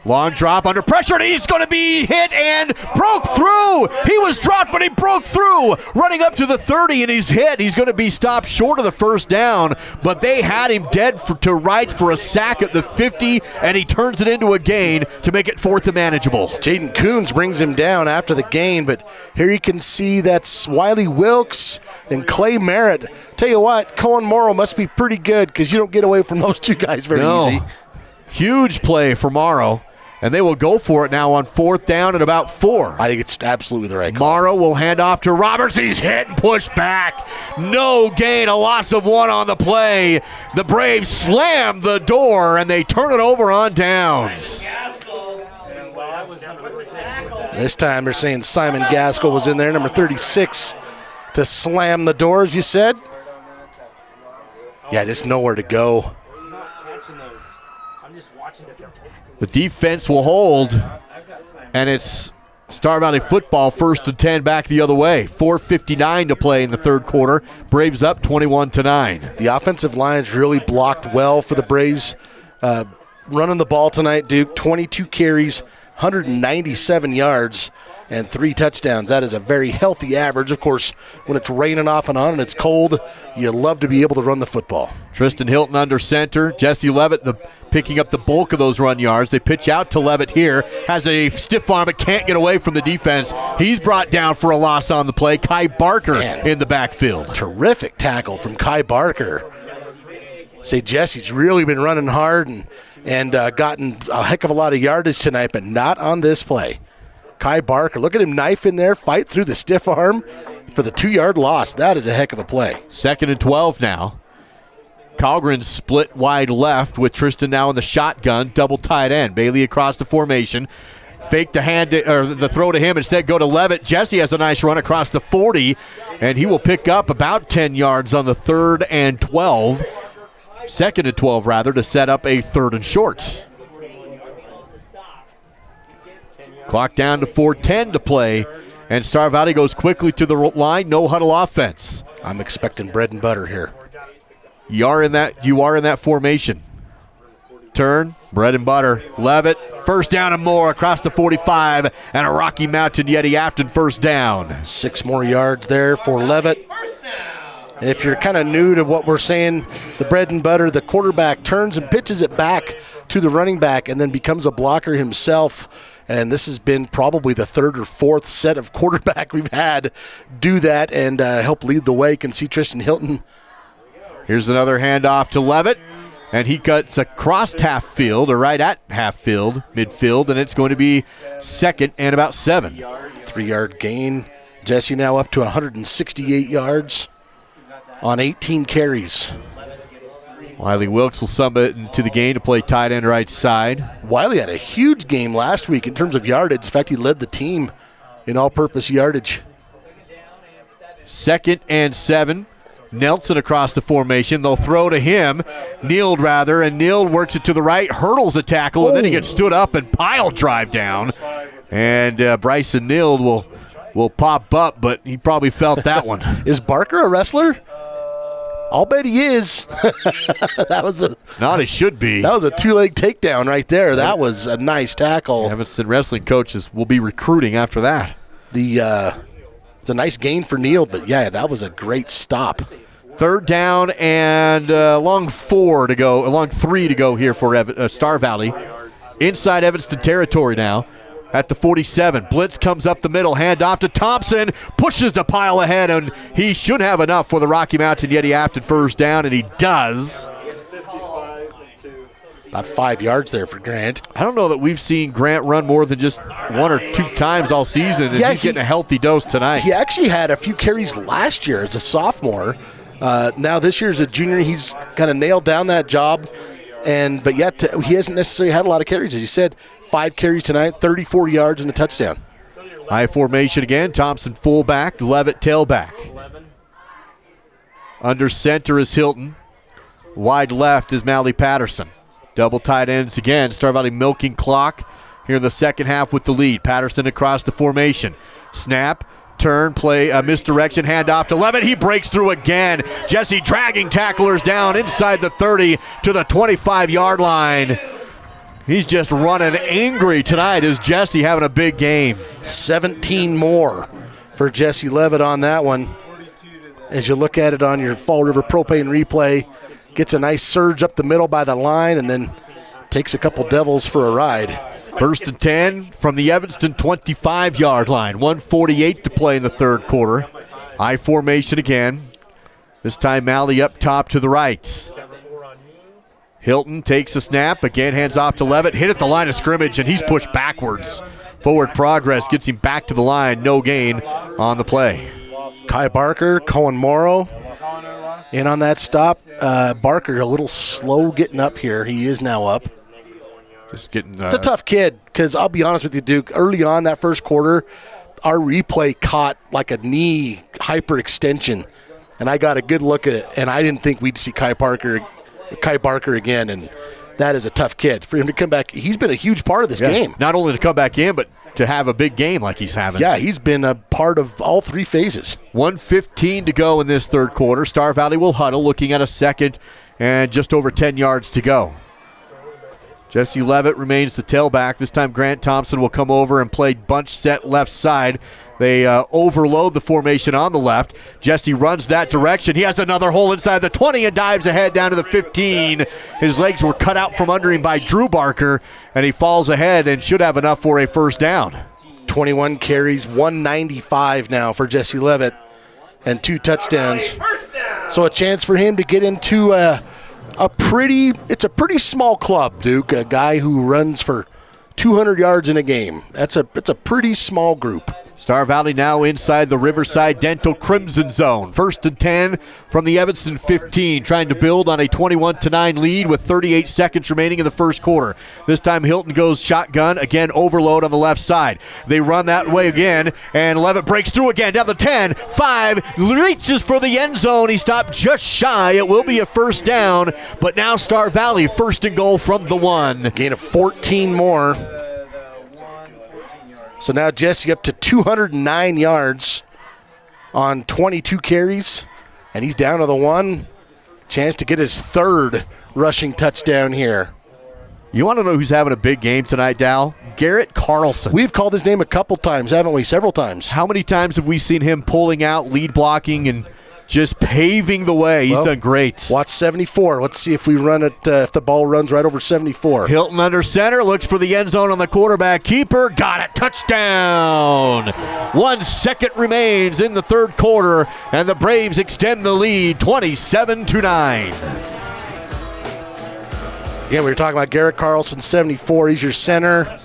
Long drop under pressure, and he's going to be hit and broke through. He was dropped, but he broke through. Running up to the 30, and he's hit. He's going to be stopped short of the first down, but they had him dead to rights for a sack at the 50, and he turns it into a gain to make it 4th and manageable. Jaden Coons brings him down after the gain, but here you can see that's Wiley Wilkes and Clay Merritt. Tell you what, Cohen Morrow must be pretty good because you don't get away from those 2 guys very easy. Huge play for Morrow. And they will go for it now on 4th down and about 4. I think it's absolutely the right call. Morrow will hand off to Roberts. He's hit and pushed back. No gain, a loss of 1 on the play. The Braves slam the door, and they turn it over on downs. This time they're saying Simon Gaskell was in there, number 36, to slam the door, as you said. Yeah, just nowhere to go. The defense will hold, and it's Star Valley football 1st and 10 back the other way. 4:59 to play in the third quarter. Braves up 21-9. The offensive line's really blocked well for the Braves. Running the ball tonight, Duke, 22 carries, 197 yards, and 3 touchdowns. That is a very healthy average. Of course, when it's raining off and on and it's cold, you love to be able to run the football. Tristan Hilton under center. Jesse Levitt picking up the bulk of those run yards. They pitch out to Levitt here. Has a stiff arm but can't get away from the defense. He's brought down for a loss on the play. Kai Barker in the backfield. Terrific tackle from Kai Barker. Say Jesse's really been running hard and gotten a heck of a lot of yardage tonight, but not on this play. Kai Barker, look at him knife in there, fight through the stiff arm for the 2-yard loss. That is a heck of a play. 2nd and 12 now. Colgren split wide left with Tristan now in the shotgun, double tight end. Bailey across the formation. Fake the throw to him, instead go to Levitt. Jesse has a nice run across the 40, and he will pick up about 10 yards on the 2nd and 12, to set up a 3rd and short. Clock down to 4:10 to play, and Star Valley goes quickly to the line. No huddle offense. I'm expecting bread and butter here. You are in that formation. Turn, bread and butter. Levitt, first down and more across the 45, and a Rocky Mountain Yeti Afton first down. 6 more yards there for Levitt. And if you're kind of new to what we're saying, the bread and butter, the quarterback turns and pitches it back to the running back and then becomes a blocker himself. And this has been probably the 3rd or 4th set of quarterback we've had do that and help lead the way. You can see Tristan Hilton. Here's another handoff to Levitt, and he cuts across half field, or right at half field, midfield, and it's going to be 2nd and about 7. 3-yard gain. Jesse now up to 168 yards on 18 carries. Wiley Wilkes will sub it into the game to play tight end right side. Wiley had a huge game last week in terms of yardage. In fact, he led the team in all-purpose yardage. 2nd and 7. Nelson across the formation. They'll throw to him. Neild, and Neild works it to the right, hurdles a tackle, and then he gets stood up and pile drive down. And Bryson Neild will pop up, but he probably felt that one. Is Barker a wrestler? I'll bet he is. Not it should be. That was a 2-leg takedown right there. That was a nice tackle. Evanston wrestling coaches will be recruiting after that. It's a nice gain for Neal, but yeah, that was a great stop. 3rd down and long 3 to go here for Star Valley. Inside Evanston territory now. At the 47, blitz comes up the middle, handoff to Thompson, pushes the pile ahead, and he should have enough for the Rocky Mountain Yeti Afton first down, and he does. About 5 yards there for Grant. I don't know that we've seen Grant run more than just 1 or 2 times all season, and he's getting a healthy dose tonight. He actually had a few carries last year as a sophomore. Now this year as a junior, he's kind of nailed down that job, but yet he hasn't necessarily had a lot of carries, as you said. 5 carries tonight, 34 yards and a touchdown. High formation again. Thompson fullback, Levitt tailback. Under center is Hilton. Wide left is Mally Patterson. Double tight ends again. Star Valley milking clock here in the second half with the lead. Patterson across the formation. Snap, turn, play, misdirection, handoff to Levitt. He breaks through again. Jesse dragging tacklers down inside the 30 to the 25-yard line. He's just running angry tonight. Is Jesse having a big game? 17 more for Jesse Levitt on that one. As you look at it on your Fall River Propane replay, gets a nice surge up the middle by the line and then takes a couple Devils for a ride. 1st and 10 from the Evanston 25-yard line. 1:48 to play in the 3rd quarter. I formation again. This time Malley up top to the right. Hilton takes a snap, again hands off to Levitt, hit at the line of scrimmage, and he's pushed backwards. Forward progress gets him back to the line, no gain on the play. Kai Barker, Cohen Morrow in on that stop. Barker a little slow getting up here. He is now up. Just getting. It's a tough kid because I'll be honest with you, Duke. Early on that first quarter, our replay caught like a knee hyperextension, and I got a good look at it, and I didn't think we'd see Kai Barker again, and that is a tough kid. For him to come back, he's been a huge part of this game. Not only to come back in, but to have a big game like he's having. Yeah, he's been a part of all 3 phases. 1:15 to go in this 3rd quarter. Star Valley will huddle, looking at a 2nd and just over 10 yards to go. Jesse Levitt remains the tailback. This time Grant Thompson will come over and play bunch set left side. They overload the formation on the left. Jesse runs that direction. He has another hole inside the 20 and dives ahead down to the 15. His legs were cut out from under him by Drew Barker, and he falls ahead and should have enough for a first down. 21 carries, 195 now for Jesse Levitt, and 2 touchdowns. So a chance for him to get into it's a pretty small club, Duke. A guy who runs for 200 yards in a game. It's a pretty small group. Star Valley now inside the Riverside Dental Crimson Zone. 1st and 10 from the Evanston 15, trying to build on a 21-9 lead with 38 seconds remaining in the first quarter. This time Hilton goes shotgun, again overload on the left side. They run that way again, and Levitt breaks through again, down the 10, 5, reaches for the end zone. He stopped just shy. It will be a first down, but now Star Valley first and goal from the 1. Gain of 14 more. So now Jesse up to 209 yards on 22 carries, and he's down to the 1. Chance to get his 3rd rushing touchdown here. You want to know who's having a big game tonight, Dal? Garrett Carlson. We've called his name a couple times, haven't we? Several times. How many times have we seen him pulling out, lead blocking, and just paving the way? He's done great. Watch 74. Let's see if we run it, if the ball runs right over 74. Hilton under center, looks for the end zone on the quarterback keeper. Got it. Touchdown. 1 second remains in the third quarter, and the Braves extend the lead 27-9. Again, we were talking about Garrett Carlson, 74. He's your center.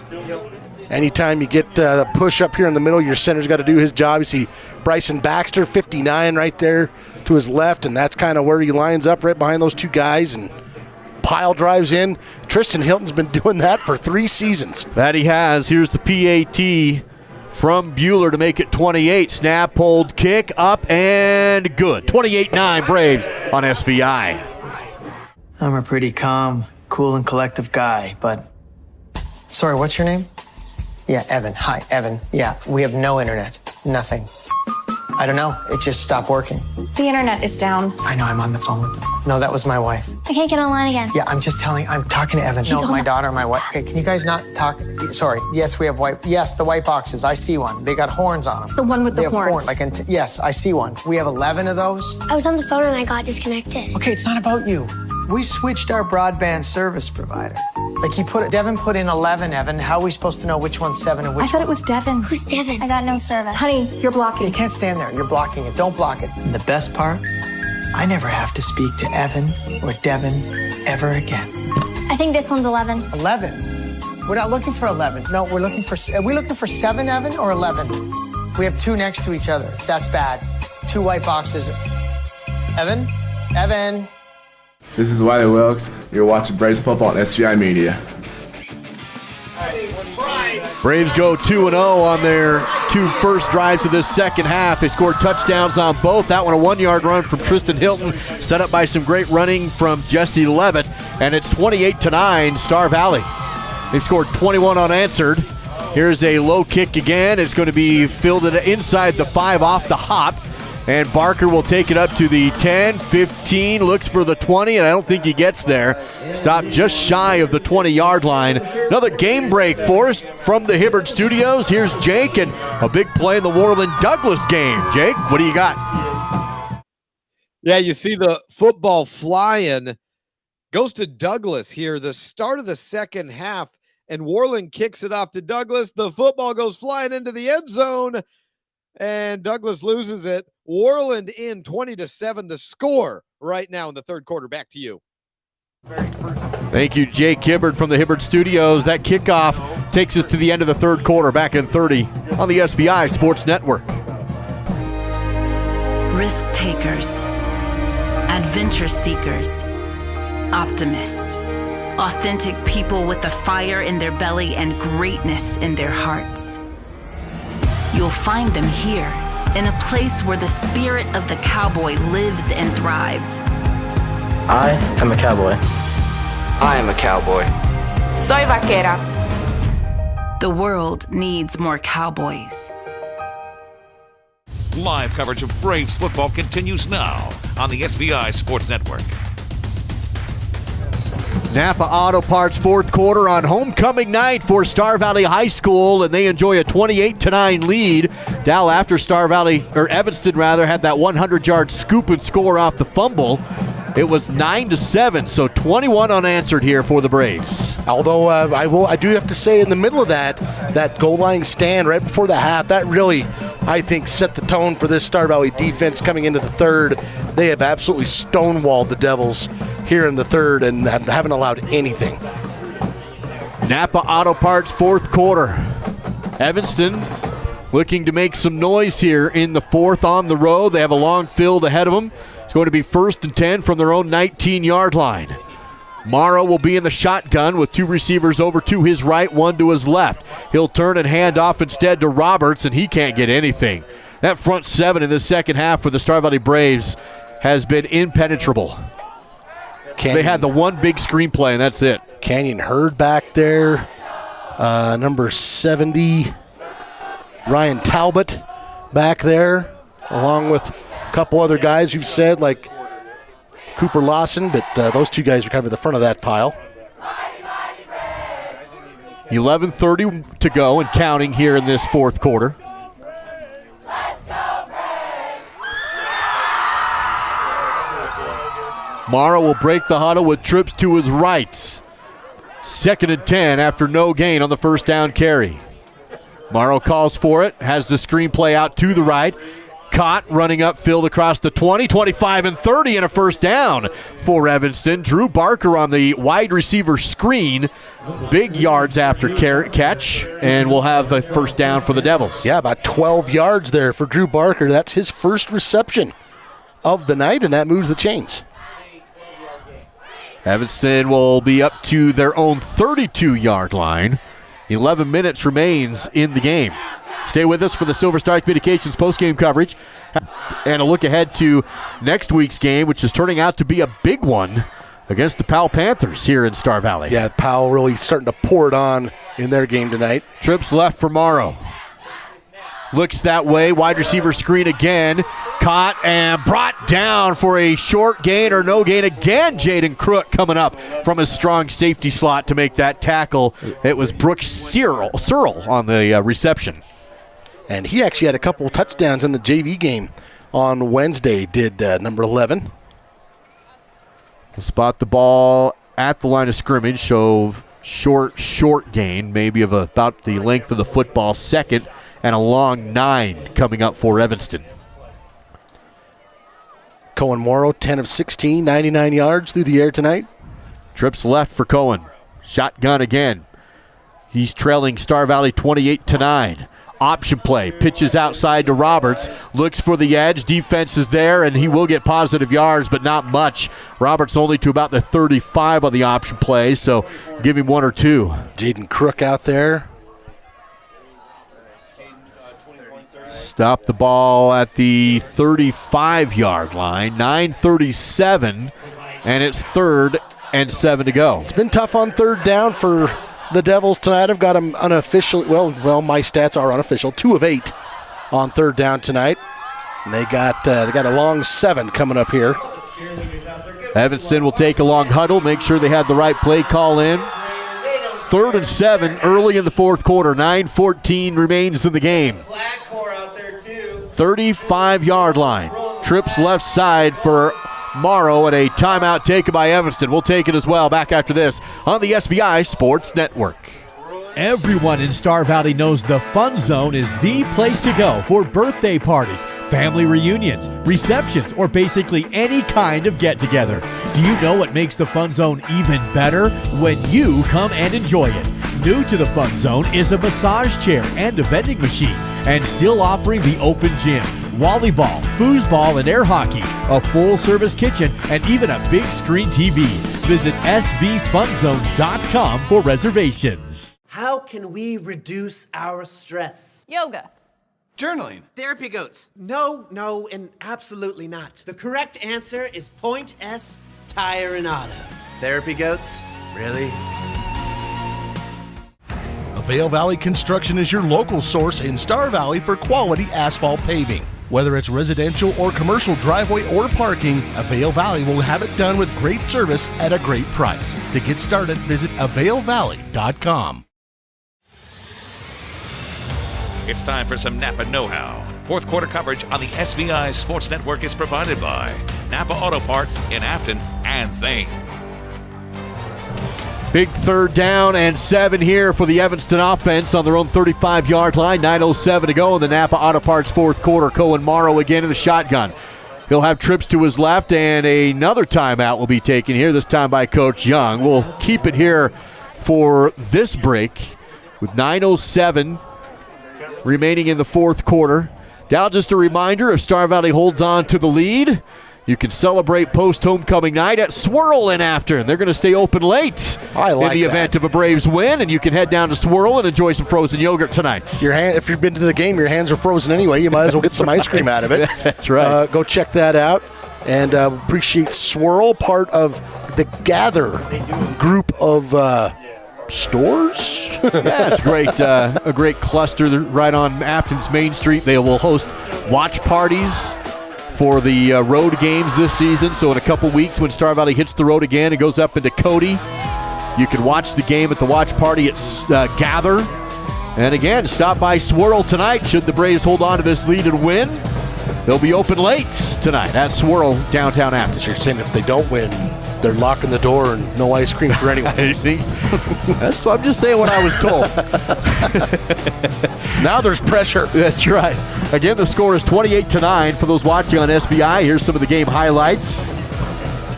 Anytime you get the push up here in the middle, your center's got to do his job. You see Bryson Baxter, 59 right there to his left, and that's kind of where he lines up right behind those two guys and pile drives in. Tristan Hilton's been doing that for 3 seasons. That he has. Here's the PAT from Bueller to make it 28. Snap, hold, kick, up, and good. 28-9 Braves on SVI. I'm a pretty calm, cool, and collective guy, but... Sorry, what's your name? Yeah, Evan. Hi, Evan. Yeah, we have no internet. Nothing. I don't know. It just stopped working. The internet is down. I know, I'm on the phone with them. No, that was my wife. I can't get online again. Yeah, I'm talking to Evan. No, my daughter, my wife. Okay, can you guys not talk? Sorry. Yes, we have the white boxes. I see one. They got horns on them. The one with the horns. Yes, I see one. We have 11 of those. I was on the phone and I got disconnected. Okay, it's not about you. We switched our broadband service provider. Devin put in 11, Evan. How are we supposed to know which one's 7 and which I thought it was Devin. Who's Devin? I got no service. Honey, you're blocking. You can't stand there. You're blocking it. Don't block it. And the best part, I never have to speak to Evan or Devin ever again. I think this one's 11. 11? We're not looking for 11. No, are we looking for 7, Evan, or 11? We have 2 next to each other. That's bad. 2 white boxes. Evan? This is Wiley Wilkes. You're watching Braves football on SGI Media. Braves go 2-0 on their 2 first drives of this second half. They scored touchdowns on both. That one a 1-yard run from Tristan Hilton, set up by some great running from Jesse Levitt, and it's 28-9 Star Valley. They've scored 21 unanswered. Here's a low kick again. It's going to be fielded inside the 5 off the hop. And Barker will take it up to the 10, 15, looks for the 20, and I don't think he gets there. Stopped just shy of the 20-yard line. Another game break for us from the Hibbert Studios. Here's Jake and a big play in the Warland Douglas game. Jake, what do you got? Yeah, you see the football flying. Goes to Douglas here, the start of the second half, and Warland kicks it off to Douglas. The football goes flying into the end zone, and Douglas loses it. Warland in 20-7, the score right now in the third quarter. Back to you. Thank you, Jake Hibbert from the Hibbert Studios. That kickoff takes us to the end of the third quarter, back in 30 on the SBI Sports Network. Risk takers, adventure seekers, optimists, authentic people with the fire in their belly and greatness in their hearts. You'll find them here, in a place where the spirit of the cowboy lives and thrives. I am a cowboy. I am a cowboy. Soy vaquera. The world needs more cowboys. Live coverage of Braves football continues now on the SVI Sports Network. Napa Auto Parts fourth quarter on homecoming night for Star Valley High School, and they enjoy a 28-9 lead. Dal, after Evanston had that 100-yard scoop and score off the fumble, it was 9-7, so 21 unanswered here for the Braves. Although I do have to say, in the middle of that goal line stand right before the half, that really, I think, set the tone for this Star Valley defense coming into the third. They have absolutely stonewalled the Devils here in the third and haven't allowed anything. Napa Auto Parts fourth quarter. Evanston looking to make some noise here in the fourth on the road. They have a long field ahead of them. It's going to be 1st and 10 from their own 19-yard line. Morrow will be in the shotgun with 2 receivers over to his right, 1 to his left. He'll turn and hand off instead to Roberts, and he can't get anything. That front 7 in the second half for the Star Valley Braves has been impenetrable. They had the one big screenplay, and that's it. Canyon Hurd back there. Number 70, Ryan Talbot back there, along with a couple other guys you've said, like Cooper Lawson, but those 2 guys are kind of at the front of that pile. 11:30 to go and counting here in this fourth quarter. Morrow will break the huddle with trips to his right. 2nd and 10 after no gain on the first down carry. Morrow calls for it, has the screenplay out to the right. Caught running upfield across the 20, 25, and 30, and a first down for Evanston. Drew Barker on the wide receiver screen. Big yards after catch, and we'll have a first down for the Devils. Yeah, about 12 yards there for Drew Barker. That's his first reception of the night, and that moves the chains. Evanston will be up to their own 32-yard line. 11 minutes remains in the game. Stay with us for the Silver Star Communications postgame coverage and a look ahead to next week's game, which is turning out to be a big one against the Powell Panthers here in Star Valley. Yeah, Powell really starting to pour it on in their game tonight. Trips left for Morrow. Looks that way, wide receiver screen again. Caught and brought down for a short gain or no gain again. Jaden Crook coming up from his strong safety slot to make that tackle. It was Brooks Searle on the reception. And he actually had a couple touchdowns in the JV game on Wednesday, did number 11. We'll spot the ball at the line of scrimmage, so short gain, maybe of about the length of the football, 2nd and a long 9 coming up for Evanston. Cohen Morrow, 10 of 16, 99 yards through the air tonight. Trips left for Cohen. Shotgun again. He's trailing Star Valley 28-9. Option play, pitches outside to Roberts, looks for the edge, defense is there, and he will get positive yards, but not much. Roberts only to about the 35 on the option play, so give him 1 or 2. Jaden Crook out there. Stop the ball at the 35-yard line, 9:37, and it's 3rd and 7 to go. It's been tough on 3rd down for the Devils tonight. I've got them unofficial. Well, my stats are unofficial. 2 of 8 on 3rd down tonight. And they got a long 7 coming up here. Evanston will take a long huddle, make sure they have the right play call in. 3rd and 7 early in the fourth quarter. 9:14 remains in the game. 35-yard line. Trips left side for Morrow, and a timeout taken by Evanston. We'll take it as well back after this on the SBI Sports Network. Everyone in Star Valley knows the Fun Zone is the place to go for birthday parties, family reunions, receptions, or basically any kind of get-together. Do you know what makes the Fun Zone even better? When you come and enjoy it. New to the Fun Zone is a massage chair and a vending machine, and still offering the open gym, volleyball, foosball, and air hockey, a full-service kitchen, and even a big screen TV. Visit sbfunzone.com for reservations. How can we reduce our stress? Yoga. Journaling. Therapy goats. No, and absolutely not. The correct answer is Point S Tire and Auto. Therapy goats? Really? Vail Valley Construction is your local source in Star Valley for quality asphalt paving. Whether it's residential or commercial driveway or parking, Vail Valley will have it done with great service at a great price. To get started, visit availvalley.com. It's time for some Napa know-how. Fourth quarter coverage on the SVI Sports Network is provided by Napa Auto Parts in Afton and Thane. Big 3rd down and 7 here for the Evanston offense on their own 35-yard line. 9:07 to go in the Napa Auto Parts fourth quarter. Cohen Morrow again in the shotgun. He'll have trips to his left, and another timeout will be taken here, this time by Coach Young. We'll keep it here for this break with 9:07 remaining in the fourth quarter. Now just a reminder, if Star Valley holds on to the lead, you can celebrate post-homecoming night at Swirl in Afton. They're going to stay open late in the event of a Braves win, and you can head down to Swirl and enjoy some frozen yogurt tonight. If you've been to the game, your hands are frozen anyway. You might as well get some ice cream out of it. That's right. Go check that out. And appreciate Swirl, part of the Gather group of stores. Yeah, it's a great cluster right on Afton's Main Street. They will host watch parties for the road games this season. So in a couple weeks when Star Valley hits the road again and goes up into Cody, you can watch the game at the watch party at Gather. And again, stop by Swirl tonight should the Braves hold on to this lead and win. They'll be open late tonight at Swirl, downtown Afton. So you're saying if they don't win, they're locking the door and no ice cream for anyone. That's what I'm just saying what I was told. Now there's pressure. That's right. Again, the score is 28-9 for those watching on SBI. Here's some of the game highlights.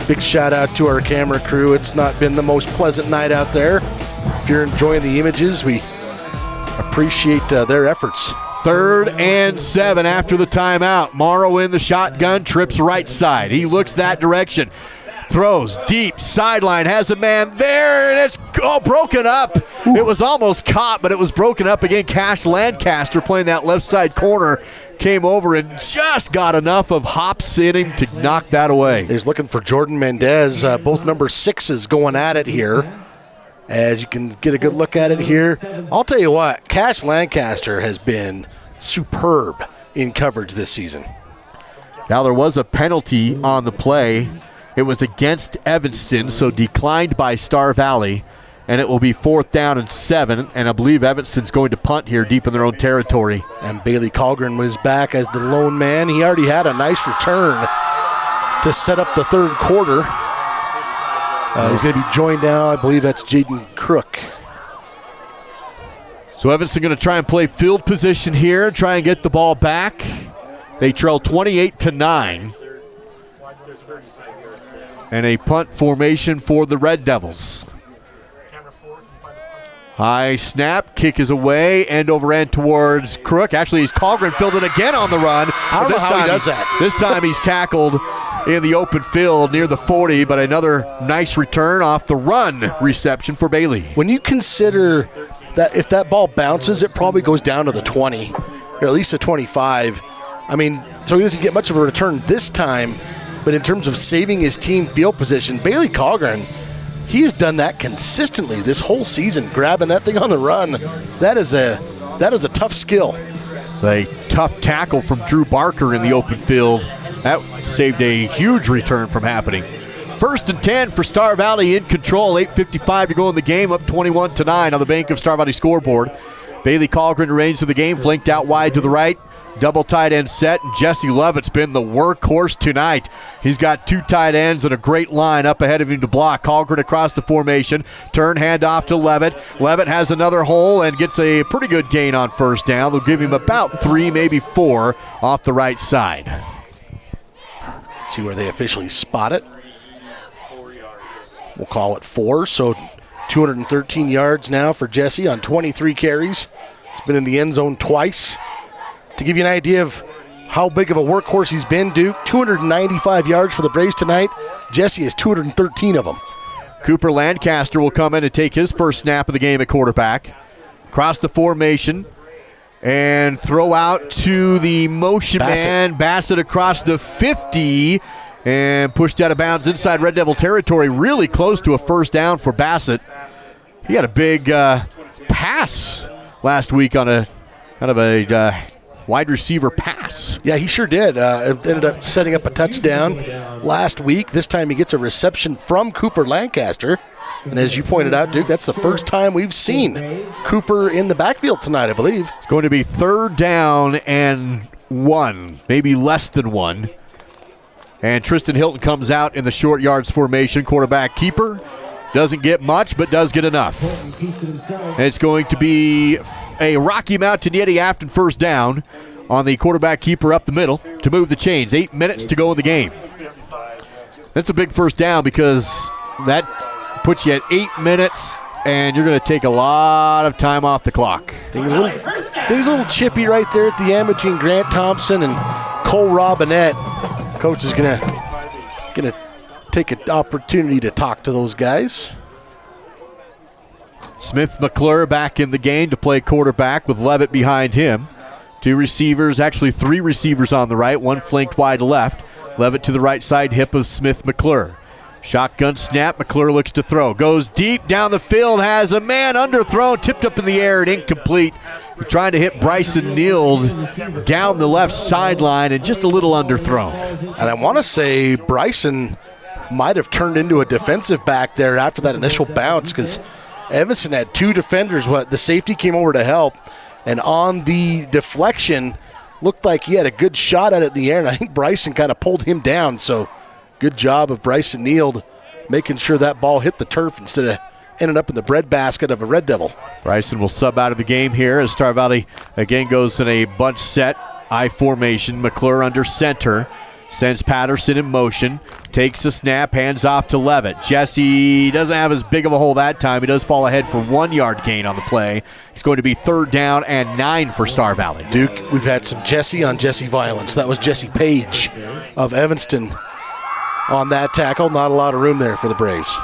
Big shout out to our camera crew. It's not been the most pleasant night out there. If you're enjoying the images, we appreciate their efforts. 3rd and 7 after the timeout. Morrow in the shotgun, trips right side. He looks that direction. Throws deep, sideline, has a man there, and it's broken up. It was almost caught, but it was broken up again. Cash Lancaster playing that left side corner came over and just got enough of hops in him to knock that away. He's looking for Jordan Mendez. Both number 6s going at it here. As you can get a good look at it here. I'll tell you what, Cash Lancaster has been superb in coverage this season. Now there was a penalty on the play. It was against Evanston, so declined by Star Valley, and it will be 4th down and 7, and I believe Evanston's going to punt here deep in their own territory. And Bailey Colgren was back as the lone man. He already had a nice return to set up the third quarter. He's going to be joined now, I believe that's Jaden Crook. So Evanston going to try and play field position here, try and get the ball back. They trail 28-9. And a punt formation for the Red Devils. High snap, kick is away, end over end towards Crook. Actually, he's Colgren filled it again on the run. I don't know how he does that. This time he's tackled in the open field near the 40, but another nice return off the run reception for Bailey. When you consider that if that ball bounces, it probably goes down to the 20, or at least the 25. I mean, so he doesn't get much of a return this time, but in terms of saving his team field position, Bailey Colgren, he has done that consistently this whole season, grabbing that thing on the run. That is a tough skill. It's a tough tackle from Drew Barker in the open field. That saved a huge return from happening. 1st and 10 for Star Valley in control. 8:55 to go in the game, up 21-9 on the Bank of Star Valley scoreboard. Bailey Colgren arranged to the game, flanked out wide to the right. Double tight end set, and Jesse Levitt's been the workhorse tonight. He's got 2 tight ends and a great line up ahead of him to block. Colgren across the formation, turn handoff to Levitt. Levitt has another hole and gets a pretty good gain on 1st down. They'll give him about 3, maybe 4 off the right side. See where they officially spot it. We'll call it 4, so 213 yards now for Jesse on 23 carries. He's been in the end zone twice. To give you an idea of how big of a workhorse he's been, Duke, 295 yards for the Braves tonight. Jesse has 213 of them. Cooper Lancaster will come in and take his first snap of the game at quarterback. Cross the formation and throw out to the motion man. Bassett across the 50 and pushed out of bounds inside Red Devil territory, really close to a 1st down for Bassett. He had a big pass last week on a kind of a wide receiver pass. Yeah, he sure did. It ended up setting up a touchdown last week. This time he gets a reception from Cooper Lancaster. And as you pointed out, Duke, that's the first time we've seen Cooper in the backfield tonight, I believe. It's going to be 3rd down and 1, maybe less than 1. And Tristan Hilton comes out in the short yards formation. Quarterback keeper. Doesn't get much, but does get enough. And it's going to be a Rocky Mountain Yeti Afton 1st down on the quarterback keeper up the middle to move the chains. 8 minutes to go in the game. That's a big 1st down because that puts you at 8 minutes, and you're going to take a lot of time off the clock. Things a Things a little chippy right there at the end between Grant Thompson and Cole Robinette. Coach is gonna take an opportunity to talk to those guys. Smith McClure back in the game to play quarterback with Levitt behind him. 2 receivers, actually 3 receivers on the right, 1 flanked wide left. Levitt to the right side hip of Smith McClure. Shotgun snap, McClure looks to throw. Goes deep down the field, has a man underthrown, tipped up in the air and incomplete. Trying to hit Bryson Neild down the left sideline and just a little underthrown. And I want to say Bryson might have turned into a defensive back there after that initial bounce because Evanston had 2 defenders. The safety came over to help, and on the deflection, looked like he had a good shot at it in the air, and I think Bryson kind of pulled him down. So good job of Bryson Neild making sure that ball hit the turf instead of ending up in the breadbasket of a Red Devil. Bryson will sub out of the game here as Star Valley again goes in a bunch set, I formation. McClure under center, sends Patterson in motion, takes the snap, hands off to Levitt. Jesse doesn't have as big of a hole that time. He does fall ahead for 1 yard gain on the play. It's going to be 3rd down and 9 for Star Valley. Duke, we've had some Jesse on Jesse violence. That was Jesse Page of Evanston on that tackle. Not a lot of room there for the Braves.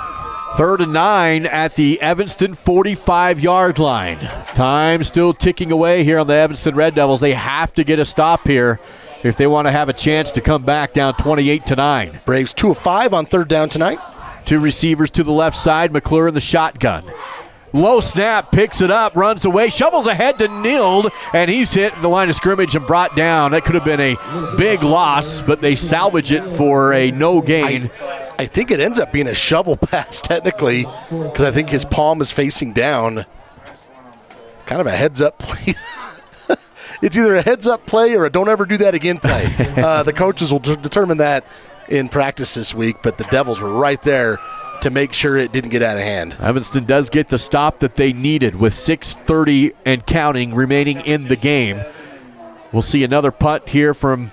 3rd and 9 at the Evanston 45-yard line. Time still ticking away here on the Evanston Red Devils. They have to get a stop here if they want to have a chance to come back down 28-9. Braves 2 of 5 on 3rd down tonight. 2 receivers to the left side. McClure in the shotgun. Low snap, picks it up, runs away, shovels ahead to Neild, and he's hit the line of scrimmage and brought down. That could have been a big loss, but they salvage it for a no gain. I think it ends up being a shovel pass technically because I think his palm is facing down. Kind of a heads-up play. It's either a heads-up play or a don't ever do that again play. The coaches will determine that in practice this week, but the Devils were right there to make sure it didn't get out of hand. Evanston does get the stop that they needed with 6:30 and counting remaining in the game. We'll see another punt here from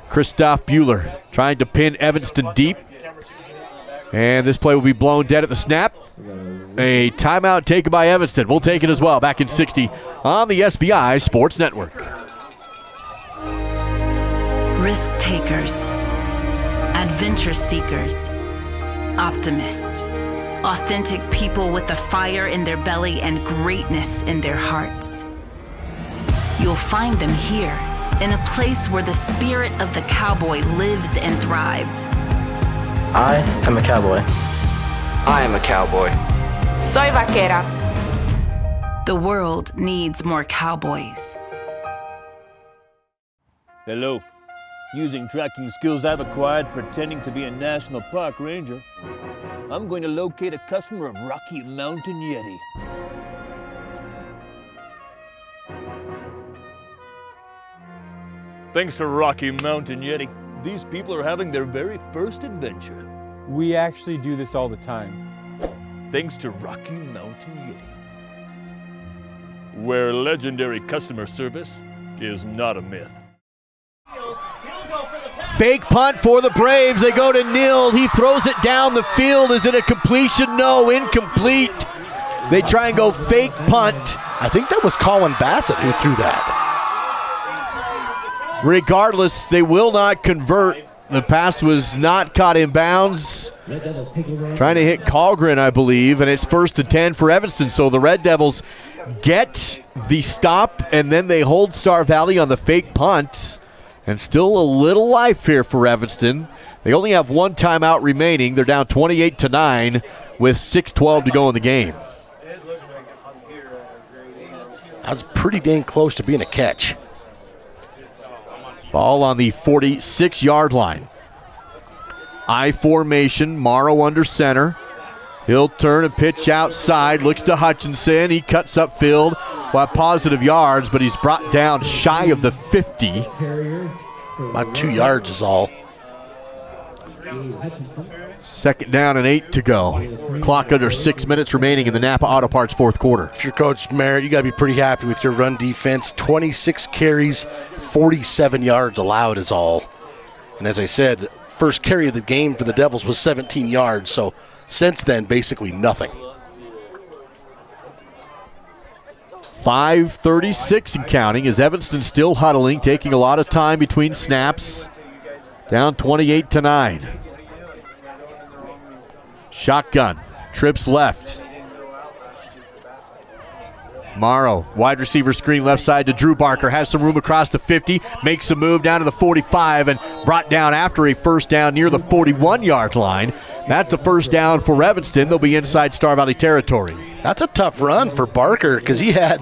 Christoph Bueller trying to pin Evanston deep. And this play will be blown dead at the snap. A timeout taken by Evanston. We'll take it as well. Back in 60 on the SBI Sports Network. Risk takers, adventure seekers, optimists, authentic people with the fire in their belly and greatness in their hearts. You'll find them here, in a place where the spirit of the cowboy lives and thrives. I am a cowboy. I am a cowboy. Soy vaquera. The world needs more cowboys. Hello. Using tracking skills I've acquired pretending to be a national park ranger, I'm going to locate a customer of Rocky Mountain Yeti. Thanks to Rocky Mountain Yeti, these people are having their very first adventure. We actually do this all the time. Thanks to Rocky Mountain Yeti, where legendary customer service is not a myth. Fake punt for the Braves. They go to Neild. He throws it down the field. Is it a completion? No, incomplete. They try and go fake punt. I think that was Colin Bassett who threw that. Regardless, they will not convert. The pass was not caught in bounds. Trying to hit Colgren, I believe, and it's 1st and 10 for Evanston. So the Red Devils get the stop, and then they hold Star Valley on the fake punt. And still a little life here for Evanston. They only have 1 timeout remaining. They're down 28-9 with 6:12 to go in the game. That's pretty dang close to being a catch. Ball on the 46-yard line. I formation, Morrow under center. He'll turn and pitch outside, looks to Hutchinson. He cuts upfield by positive yards, but he's brought down shy of the 50. About 2 yards is all. 2nd down and 8 to go. Clock under 6 minutes remaining in the Napa Auto Parts 4th quarter. If you're Coach Merritt, you got to be pretty happy with your run defense. 26 carries, 47 yards allowed is all. And as I said, first carry of the game for the Devils was 17 yards, so since then, basically nothing. 5:36 and counting as Evanston still huddling, taking a lot of time between snaps. Down 28-9. Shotgun, trips left. Morrow, wide receiver screen left side to Drew Barker, has some room across the 50, makes a move down to the 45 and brought down after a first down near the 41-yard line. That's the first down for Evanston. They'll be inside Star Valley territory. That's a tough run for Barker because he had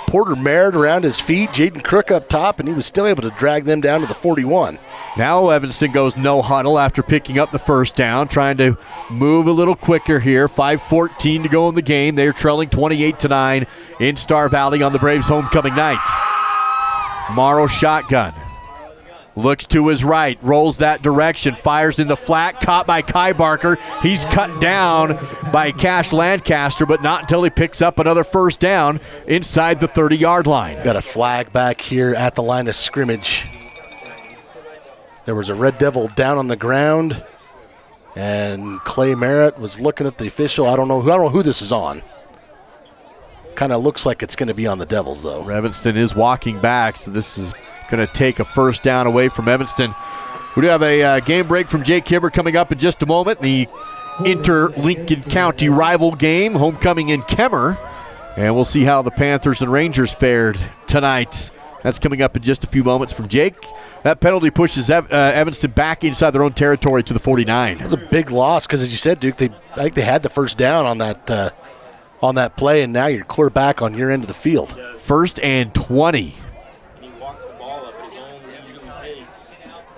Porter Merritt around his feet, Jaden Crook up top, and he was still able to drag them down to the 41. Now Evanston goes no huddle after picking up the first down, trying to move a little quicker here. 5:14 to go in the game. They're trailing 28-9 in Star Valley on the Braves' homecoming night. Morrow shotgun. Looks to his right, rolls that direction, fires in the flat, caught by Kai Barker. He's cut down by Cash Lancaster, but not until he picks up another first down inside the 30-yard line. Got a flag back here at the line of scrimmage. There was a Red Devil down on the ground, and Clay Merritt was looking at the official. I don't know who this is on. Kind of looks like it's going to be on the Devils, though. Evanston is walking back, so this is going to take a first down away from Evanston. We do have a game break from Jake Kibber coming up in just a moment. The inter-Lincoln County rival game, homecoming in Kemmer. And we'll see how the Panthers and Rangers fared tonight. That's coming up in just a few moments from Jake. That penalty pushes Evanston back inside their own territory to the 49. That's a big loss because, as you said, Duke, I think they had the first down on that play, and now you're clear back on your end of the field. 1st and 20.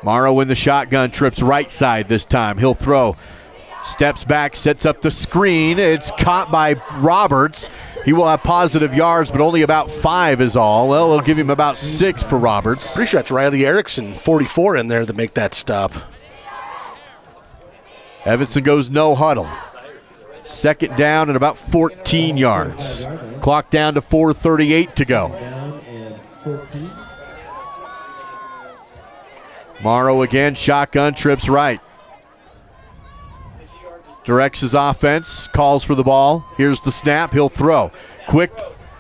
Morrow in the shotgun, trips right side this time. He'll throw. Steps back, sets up the screen. It's caught by Roberts. He will have positive yards, but only about 5 is all. Well, they'll give him about 6 for Roberts. Pretty sure that's Riley Erickson, 44, in there to make that stop. Evanston goes no huddle. 2nd down and about 14 yards. Clock down to 4:38 to go. Morrow again, shotgun, trips right. Directs his offense, calls for the ball. Here's the snap, he'll throw. Quick,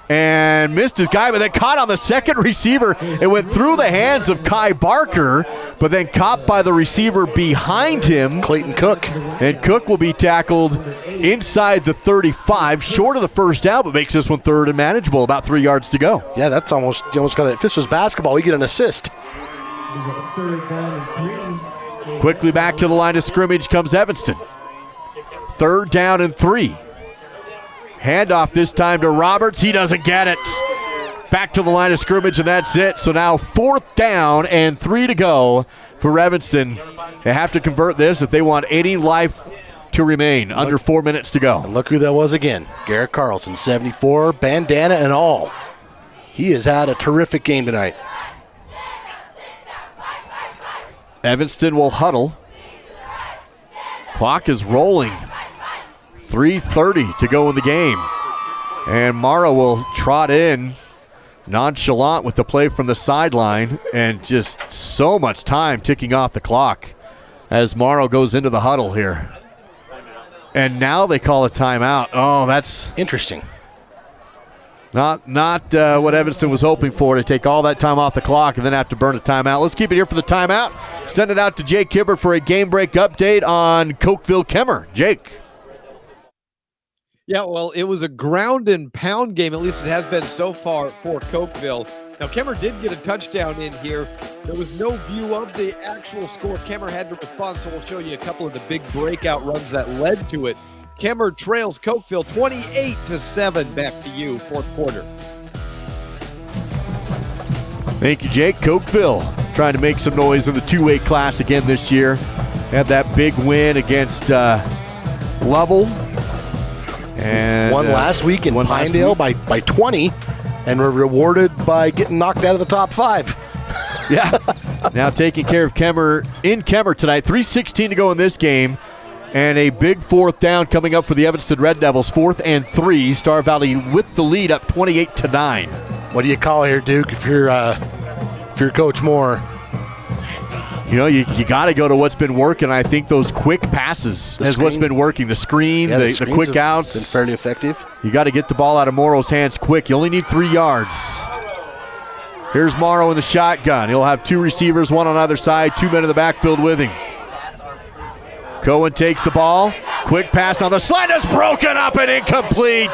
and missed his guy, but then caught on the second receiver. It went through the hands of Kai Barker, but then caught by the receiver behind him, Clayton Cook. And Cook will be tackled inside the 35, short of the first down, but makes this one 3rd and manageable, about 3 yards to go. Yeah, that's almost got it. If this was basketball, we get an assist. Quickly back to the line of scrimmage comes Evanston. 3rd down and 3. Handoff this time to Roberts. He doesn't get it. Back to the line of scrimmage, and that's it. So now 4th down and 3 to go for Evanston. They have to convert this if they want any life to remain. Under 4 minutes to go. And look who that was again. Garrett Carlson, 74, bandana and all. He has had a terrific game tonight. Evanston will huddle. Clock is rolling. 3:30 to go in the game. And Morrow will trot in nonchalant with the play from the sideline, and just so much time ticking off the clock as Morrow goes into the huddle here. And now they call a timeout. Oh, that's interesting. Not what Evanston was hoping for, to take all that time off the clock and then have to burn a timeout. Let's keep it here for the timeout. Send it out to Jake Kibber for a game break update on Cokeville-Kemmer. Jake. Yeah, well, it was a ground and pound game, at least it has been so far for Cokeville. Now, Kemmer did get a touchdown in here. There was no view of the actual score. Kemmer had to respond, so we'll show you a couple of the big breakout runs that led to it. Kemmer trails Cokeville 28-7. Back to you, 4th quarter. Thank you, Jake. Cokeville trying to make some noise in the 2A class again this year. Had that big win against Lovell. And won last week in Pinedale by 20, and were rewarded by getting knocked out of the top 5. Yeah. Now taking care of Kemmer in Kemmer tonight. 3:16 to go in this game. And a big 4th down coming up for the Evanston Red Devils. 4th and 3. Star Valley with the lead up 28-9. What do you call here, Duke, if you're Coach Moore? You know, you got to go to what's been working. I think those quick passes is what's been working. The screen, the quick outs. Been fairly effective. You got to get the ball out of Morrow's hands quick. You only need 3 yards. Here's Morrow in the shotgun. He'll have 2 receivers, 1 on either side, 2 men in the backfield with him. Cohen takes the ball. Quick pass on the slant is broken up and incomplete.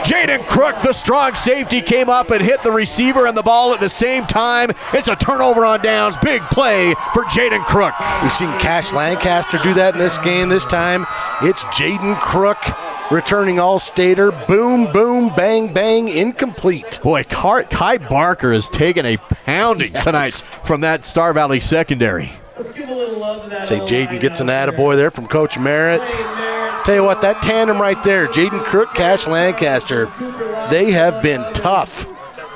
Jaden Crook, the strong safety, came up and hit the receiver and the ball at the same time. It's a turnover on downs. Big play for Jaden Crook. We've seen Cash Lancaster do that in this game. This time, it's Jaden Crook returning All-Stater. Boom, boom, bang, bang, incomplete. Boy, Kai Barker has taken a pounding tonight from that Star Valley secondary. Say Jaden gets an attaboy there from Coach Merritt. Tell you what, that tandem right there, Jaden Crook, Cash Lancaster, they have been tough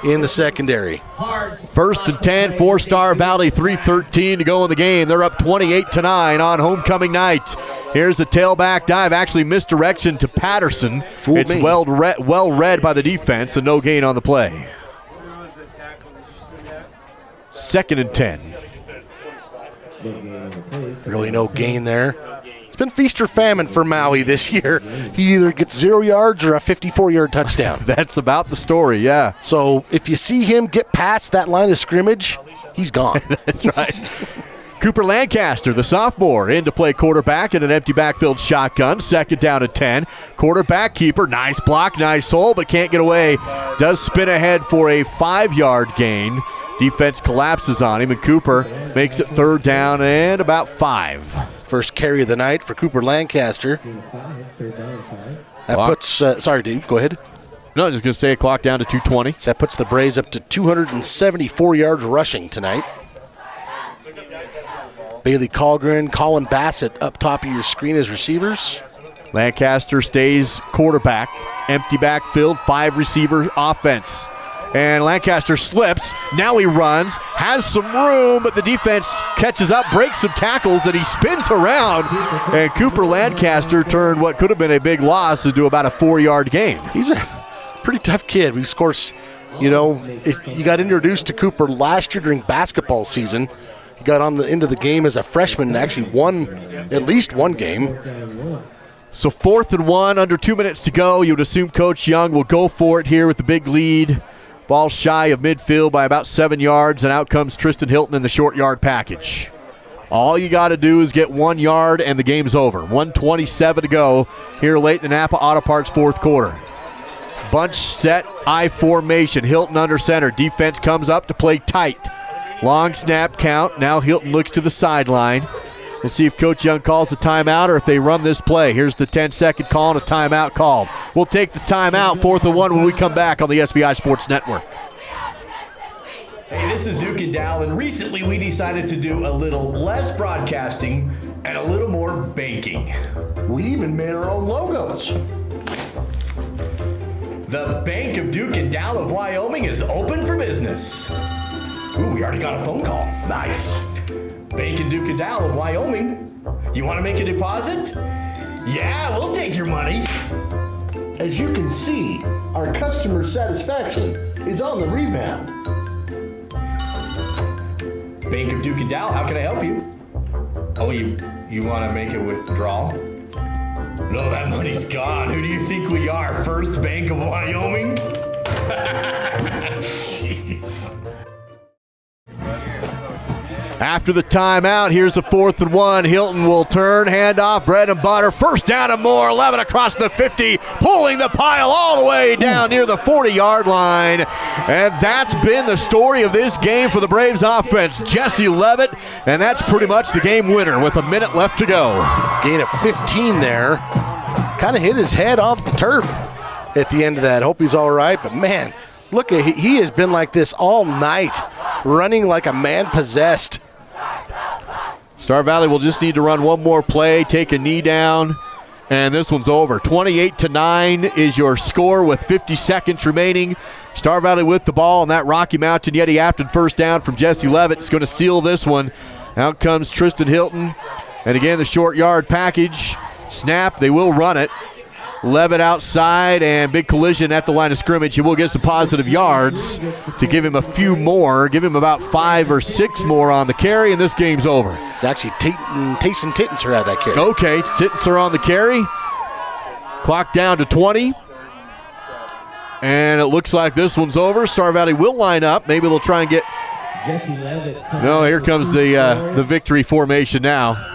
in the secondary. 1st and 10 for Star Valley, 3:13 to go in the game. They're up 28-9 on homecoming night. Here's the tailback dive, actually misdirection to Patterson. It's well read by the defense, and no gain on the play. 2nd and 10. Really no gain there. It's been feast or famine for Maui this year. He either gets 0 yards or a 54-yard touchdown. That's about the story, yeah. So if you see him get past that line of scrimmage, he's gone. That's right. Cooper Lancaster, the sophomore, in to play quarterback in an empty backfield shotgun. 2nd down and 10. Quarterback keeper, nice block, nice hole, but can't get away. Does spin ahead for a 5-yard gain. Defense collapses on him, and Cooper makes it 3rd down and about 5. First carry of the night for Cooper Lancaster. That puts, sorry, Dave, go ahead. No, I was just going to say a clock down to 2:20. So that puts the Braves up to 274 yards rushing tonight. Bailey Colgren, Colin Bassett up top of your screen as receivers. Lancaster stays quarterback. Empty backfield, 5-receiver offense. And Lancaster slips. Now he runs, has some room, but the defense catches up, breaks some tackles, and he spins around. And Cooper Lancaster turned what could have been a big loss into about a 4-yard gain. He's a pretty tough kid. Of course, you know, if you got introduced to Cooper last year during basketball season, he got on the end of the game as a freshman and actually won at least one game. So 4th and 1, under 2 minutes to go. You would assume Coach Young will go for it here with the big lead. Ball shy of midfield by about 7 yards, and out comes Tristan Hilton in the short yard package. All you got to do is get 1 yard, and the game's over. 1:27 to go here late in the Napa Auto Parts 4th quarter. Bunch set, I formation. Hilton under center. Defense comes up to play tight. Long snap count. Now Hilton looks to the sideline. We'll see if Coach Young calls a timeout or if they run this play. Here's the 10-second call and a timeout called. We'll take the timeout, 4th and 1, when we come back on the SVI Sports Network. Hey, this is Duke and Dal, and recently we decided to do a little less broadcasting and a little more banking. We even made our own logos. The Bank of Duke and Dal of Wyoming is open for business. Ooh, we already got a phone call. Nice. Bank of Duke and Dal of Wyoming. You want to make a deposit? Yeah, we'll take your money. As you can see, our customer satisfaction is on the rebound. Bank of Duke and Dal, how can I help you? Oh, you want to make a withdrawal? No, that money's gone. Who do you think we are? First Bank of Wyoming? Jeez. After the timeout, here's a 4th and 1. Hilton will turn, hand off, bread and butter. 1st down and more, 11 across the 50, pulling the pile all the way down near the 40-yard line. And that's been the story of this game for the Braves offense. Jesse Levitt, and that's pretty much the game winner with a minute left to go. Gain of 15 there. Kind of hit his head off the turf at the end of that. Hope he's all right, but man, look, he has been like this all night, running like a man possessed. Star Valley will just need to run one more play, take a knee down, and this one's over. 28-9 is your score with 50 seconds remaining. Star Valley with the ball, and that Rocky Mountain Yeti Afton 1st down from Jesse Levitt is going to seal this one. Out comes Tristan Hilton, and again the short yard package. Snap, they will run it. Levitt outside, and big collision at the line of scrimmage. He will get some positive yards to give him a few more, give him about 5 or 6 more on the carry, and this game's over. It's actually Taysom Tittenser had that carry. Okay, Tittenser on the carry. Clock down to 20. And it looks like this one's over. Star Valley will line up. Maybe they'll try and get... No, here comes the victory formation now.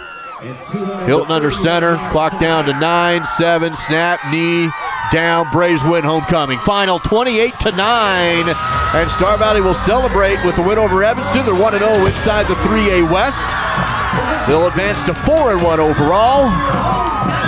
Hilton under center, clock down to 9, 7, snap, knee, down, Braves win homecoming. Final 28-9, and Star Valley will celebrate with the win over Evanston. They're 1-0 inside the 3A West. They'll advance to 4-1 overall,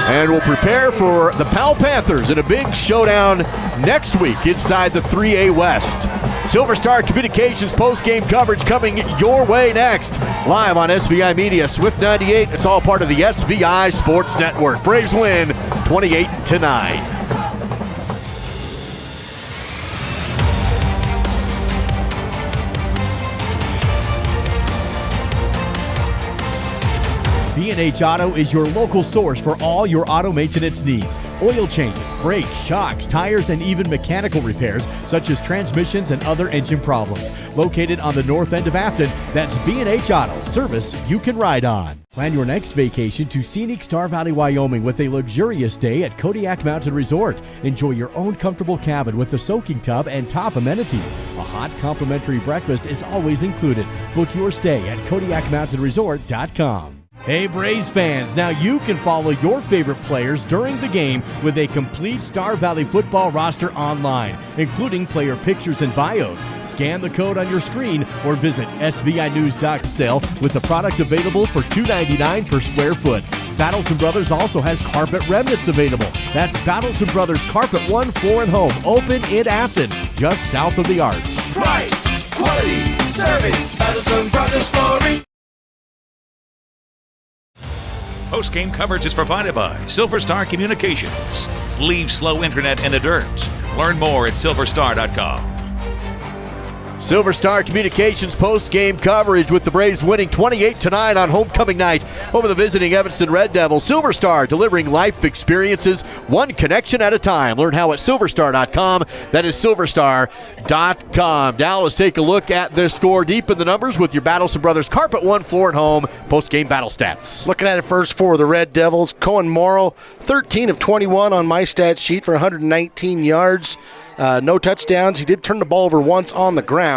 and will prepare for the Powell Panthers in a big showdown next week inside the 3A West. Silver Star Communications post-game coverage coming your way next. Live on SVI Media, Swift 98. It's all part of the SVI Sports Network. Braves win 28-9. B&H Auto is your local source for all your auto maintenance needs. Oil changes, brakes, shocks, tires, and even mechanical repairs such as transmissions and other engine problems. Located on the north end of Afton, that's B&H Auto, service you can ride on. Plan your next vacation to scenic Star Valley, Wyoming with a luxurious day at Kodiak Mountain Resort. Enjoy your own comfortable cabin with a soaking tub and top amenities. A hot complimentary breakfast is always included. Book your stay at KodiakMountainResort.com. Hey Braves fans, now you can follow your favorite players during the game with a complete Star Valley football roster online, including player pictures and bios. Scan the code on your screen or visit SVInews.sale with the product available for $2.99 per square foot. Battleson Brothers also has carpet remnants available. That's Battleson Brothers Carpet One Floor and Home, open in Afton, just south of the Arch. Price, quality, service, Battleson Brothers Flooring. Post-game coverage is provided by Silver Star Communications. Leave slow internet in the dirt. Learn more at silverstar.com. Silver Star Communications post-game coverage with the Braves winning 28-9 on homecoming night over the visiting Evanston Red Devils. Silver Star delivering life experiences one connection at a time. Learn how at silverstar.com. That is silverstar.com. Now let's take a look at the score deep in the numbers with your Battleson Brothers Carpet One Floor and Home post-game battle stats. Looking at it first for the Red Devils, Cohen Morrow, 13 of 21 on my stat sheet for 119 yards. No touchdowns. He did turn the ball over once on the ground.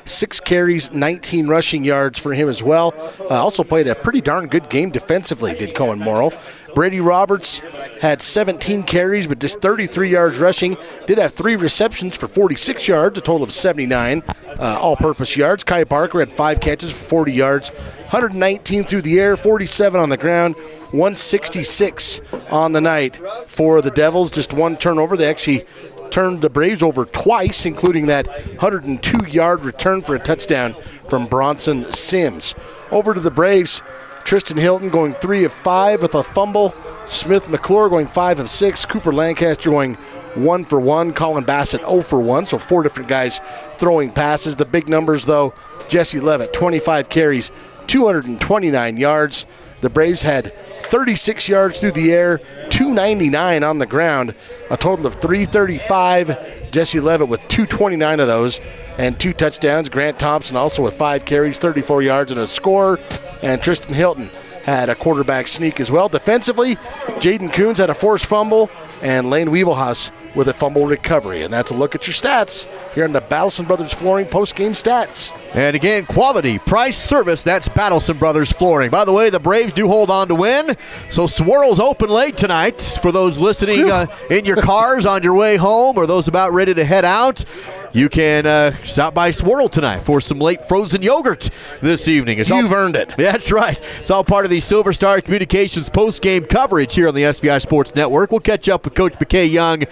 6 carries, 19 rushing yards for him as well. Also played a pretty darn good game defensively, did Cohen Morrow. Brady Roberts had 17 carries, but just 33 yards rushing. Did have 3 receptions for 46 yards, a total of 79 all-purpose yards. Kai Parker had 5 catches for 40 yards. 119 through the air, 47 on the ground, 166 on the night for the Devils. Just 1 turnover. They actually turned the Braves over twice, including that 102-yard return for a touchdown from Bronson Sims. Over to the Braves, Tristan Hilton going 3 of 5 with a fumble. Smith McClure going 5 of 6. Cooper Lancaster going 1 for 1. Colin Bassett 0 for 1. So 4 different guys throwing passes. The big numbers, though, Jesse Levitt, 25 carries, 229 yards. The Braves had 36 yards through the air, 299 on the ground, a total of 335. Jesse Levitt with 229 of those and 2 touchdowns. Grant Thompson also with 5 carries, 34 yards and a score. And Tristan Hilton had a quarterback sneak as well. Defensively, Jaden Coons had a forced fumble, and Lane Weebelhaus with a fumble recovery. And that's a look at your stats here on the Battleson Brothers Flooring post-game stats. And again, quality, price, service, that's Battleson Brothers Flooring. By the way, the Braves do hold on to win, so Swirl's open late tonight for those listening in your cars on your way home or those about ready to head out. You can stop by Swirl tonight for some late frozen yogurt this evening. You've earned it. That's right. It's all part of the Silver Star Communications post-game coverage here on the SVI Sports Network. We'll catch up with Coach McKay Young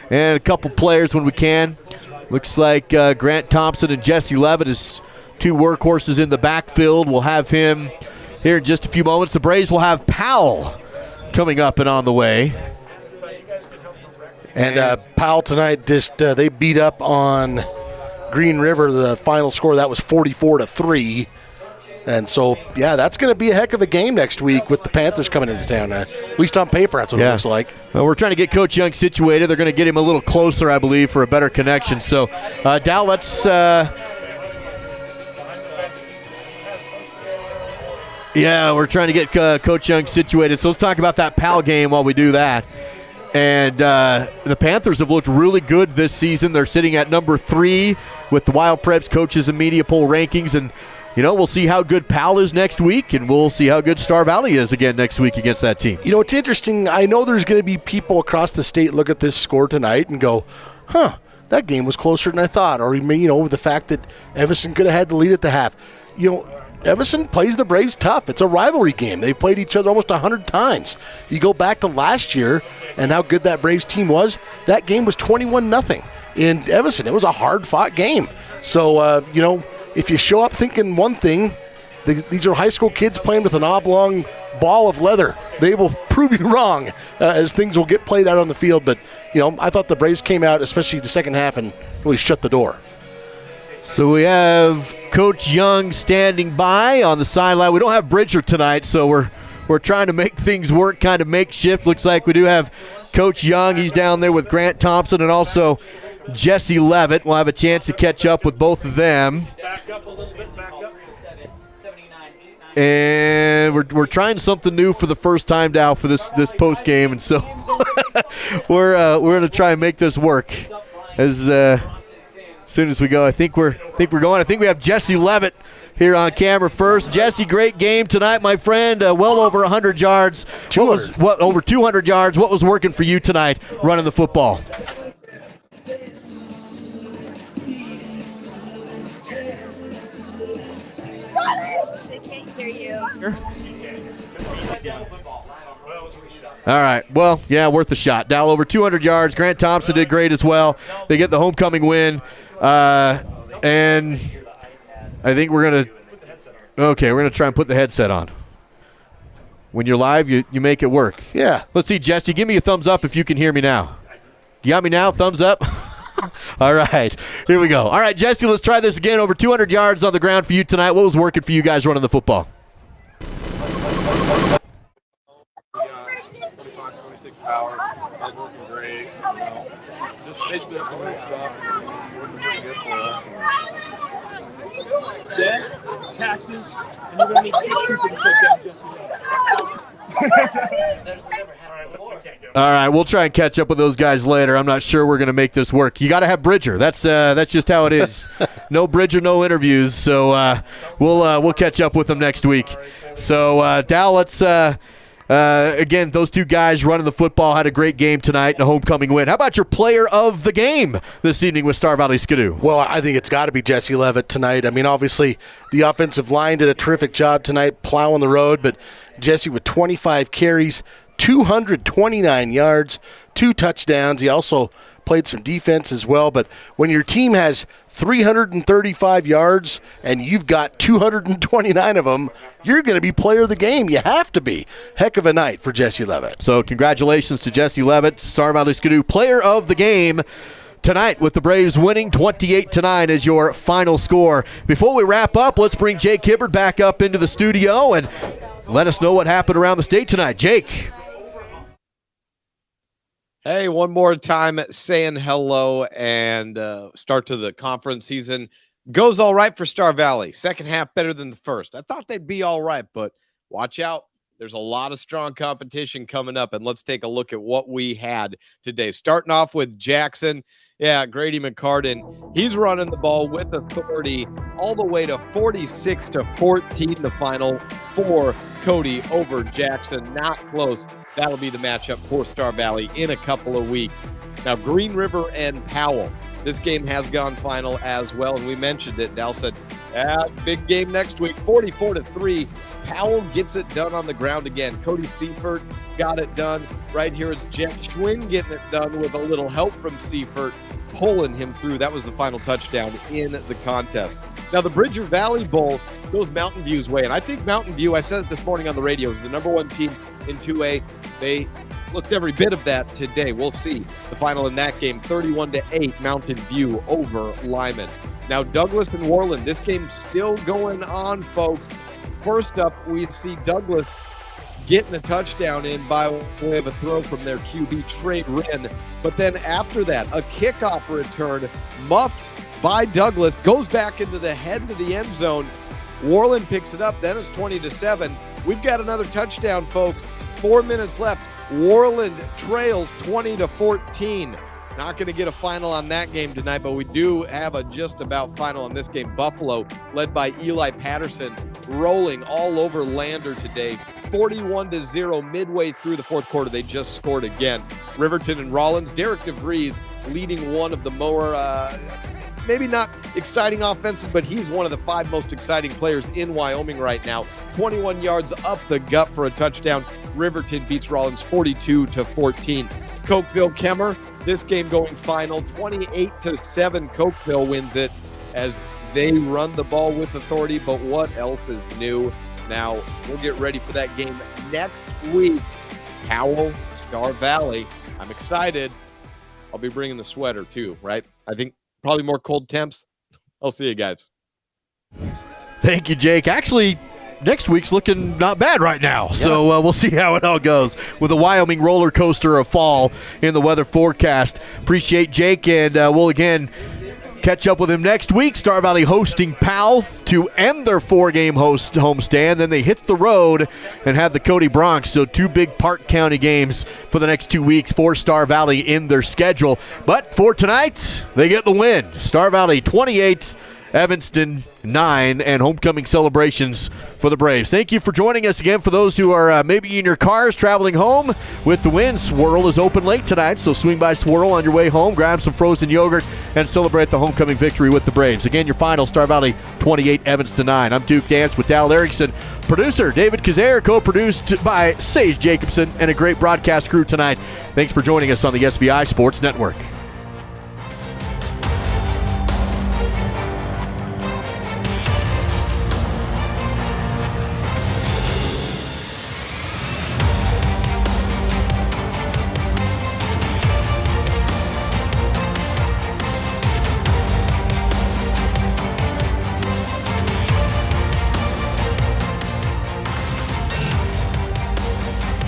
and a couple players when we can. Looks like Grant Thompson and Jesse Levitt is 2 workhorses in the backfield. We'll have him here in just a few moments. The Braves will have Powell coming up and on the way. And Powell tonight just they beat up on Green River. The final score that was 44-3. And so, yeah, that's going to be a heck of a game next week with the Panthers coming into town. At least on paper, that's what it looks like. Well, we're trying to get Coach Young situated. They're going to get him a little closer, I believe, for a better connection. So, Dal, let's we're trying to get Coach Young situated. So let's talk about that PAL game while we do that. And the Panthers have looked really good this season. They're sitting at number 3 with the Wild Preps coaches and media poll rankings. And, we'll see how good PAL is next week, and we'll see how good Star Valley is again next week against that team. It's interesting. I know there's going to be people across the state look at this score tonight and go, that game was closer than I thought. Or, the fact that Evanston could have had the lead at the half. Evanston plays the Braves tough. It's a rivalry game. They've played each other almost 100 times. You go back to last year and how good that Braves team was. That game was 21-0 in Evanston. It was a hard-fought game. So, if you show up thinking one thing, these are high school kids playing with an oblong ball of leather. They will prove you wrong as things will get played out on the field. But, I thought the Braves came out, especially the second half, and really shut the door. So we have Coach Young standing by on the sideline. We don't have Bridger tonight, so we're trying to make things work, kind of makeshift. Looks like we do have Coach Young. He's down there with Grant Thompson and also Jesse Levitt. We'll have a chance to catch up with both of them. Back up a little bit, back up. 79, 89. And we're trying something new for the first time now for this post game, and so we're going to try and make this work as soon as we go. I think we're going. I think we have Jesse Levitt here on camera first. Jesse, great game tonight, my friend. Well over 100 yards. Over 200 yards. What was working for you tonight running the football? They can't hear you. All right. Well, yeah, worth a shot. Dal over 200 yards. Grant Thompson did great as well. They get the homecoming win. And I think we're going to try and put the headset on. When you're live, you make it work. Yeah. Let's see, Jesse, give me a thumbs up if you can hear me now. You got me now? Thumbs up? All right. Here we go. All right, Jesse, let's try this again. Over 200 yards on the ground for you tonight. What was working for you guys running the football? 25, 26 power. That was working great. Just basically implementing stuff. Working pretty good for us. Debt, taxes, and you're going to need 6 people to take down Jesse. All right, we'll try and catch up with those guys later. I'm not sure we're going to make this work. You got to have Bridger. That's just how it is. No Bridger, no interviews. So we'll catch up with them next week. So Dal, let's again, those two guys running the football had a great game tonight and a homecoming win. How about your player of the game this evening with Star Valley Skidoo? Well, I think it's got to be Jesse Levitt tonight. I mean, obviously the offensive line did a terrific job tonight plowing the road, but Jesse with 25 carries, 229 yards, 2 touchdowns. He also played some defense as well. But when your team has 335 yards and you've got 229 of them, you're going to be player of the game. You have to be. Heck of a night for Jesse Levitt. So congratulations to Jesse Levitt, Star Valley Skidoo, player of the game tonight, with the Braves winning 28-9 as your final score. Before we wrap up, let's bring Jake Hibbard back up into the studio and let us know what happened around the state tonight. Jake. Hey, one more time saying hello and start to the conference season. Goes all right for Star Valley. Second half better than the first. I thought they'd be all right, but watch out. There's a lot of strong competition coming up, and let's take a look at what we had today. Starting off with Jackson. Yeah, Grady McCartan. He's running the ball with authority all the way to 46-14, the final for Cody over Jackson. Not close. That'll be the matchup for Star Valley in a couple of weeks. Now, Green River and Powell. This game has gone final as well, and we mentioned it. Dal said, big game next week, 44-3. Powell gets it done on the ground again. Cody Seifert got it done. Right here is Jet Schwinn getting it done with a little help from Seifert, pulling him through. That was the final touchdown in the contest. Now, the Bridger Valley Bowl goes Mountain View's way, and I think Mountain View, I said it this morning on the radio, is the number one team in 2A. They looked every bit of that today. We'll see the final in that game, 31-8, Mountain View over Lyman. Now, Douglas and Worland, this game's still going on, folks. First up, we see Douglas getting a touchdown in by way of a throw from their QB, Trey Wren. But then after that, a kickoff return muffed by Douglas, goes back into the head of the end zone. Worland picks it up, then it's 20-7. We've got another touchdown, folks. 4 minutes left. Worland trails 20-14. Not going to get a final on that game tonight, but we do have a just about final on this game. Buffalo, led by Eli Patterson, rolling all over Lander today. 41-0 midway through the fourth quarter. They just scored again. Riverton and Rollins, Derek DeVries leading one of the more, maybe not exciting offenses, but he's one of the 5 most exciting players in Wyoming right now. 21 yards up the gut for a touchdown. Riverton beats Rollins 42-14. Cokeville Kemmer, this game going final 28-7. Cokeville wins it as they run the ball with authority, but what else is new? Now, we'll get ready for that game next week. Powell, Star Valley. I'm excited. I'll be bringing the sweater too, right? I think probably more cold temps. I'll see you guys. Thank you, Jake. Actually, next week's looking not bad right now. So we'll see how it all goes with a Wyoming roller coaster of fall in the weather forecast. Appreciate Jake, and we'll again catch up with him next week. Star Valley hosting Powell to end their 4-game homestand. Then they hit the road and have the Cody Bronx. So 2 big Park County games for the next 2 weeks for Star Valley in their schedule. But for tonight, they get the win. Star Valley 28, Evanston 9, and homecoming celebrations for the Braves. Thank you for joining us again. For those who are maybe in your cars traveling home with the wind, Swirl is open late tonight, so swing by Swirl on your way home, grab some frozen yogurt, and celebrate the homecoming victory with the Braves. Again, your final, Star Valley 28, Evanston 9. I'm Duke Dance with Dal Erickson. Producer David Kazare, co-produced by Sage Jacobson, and a great broadcast crew tonight. Thanks for joining us on the SVI Sports Network.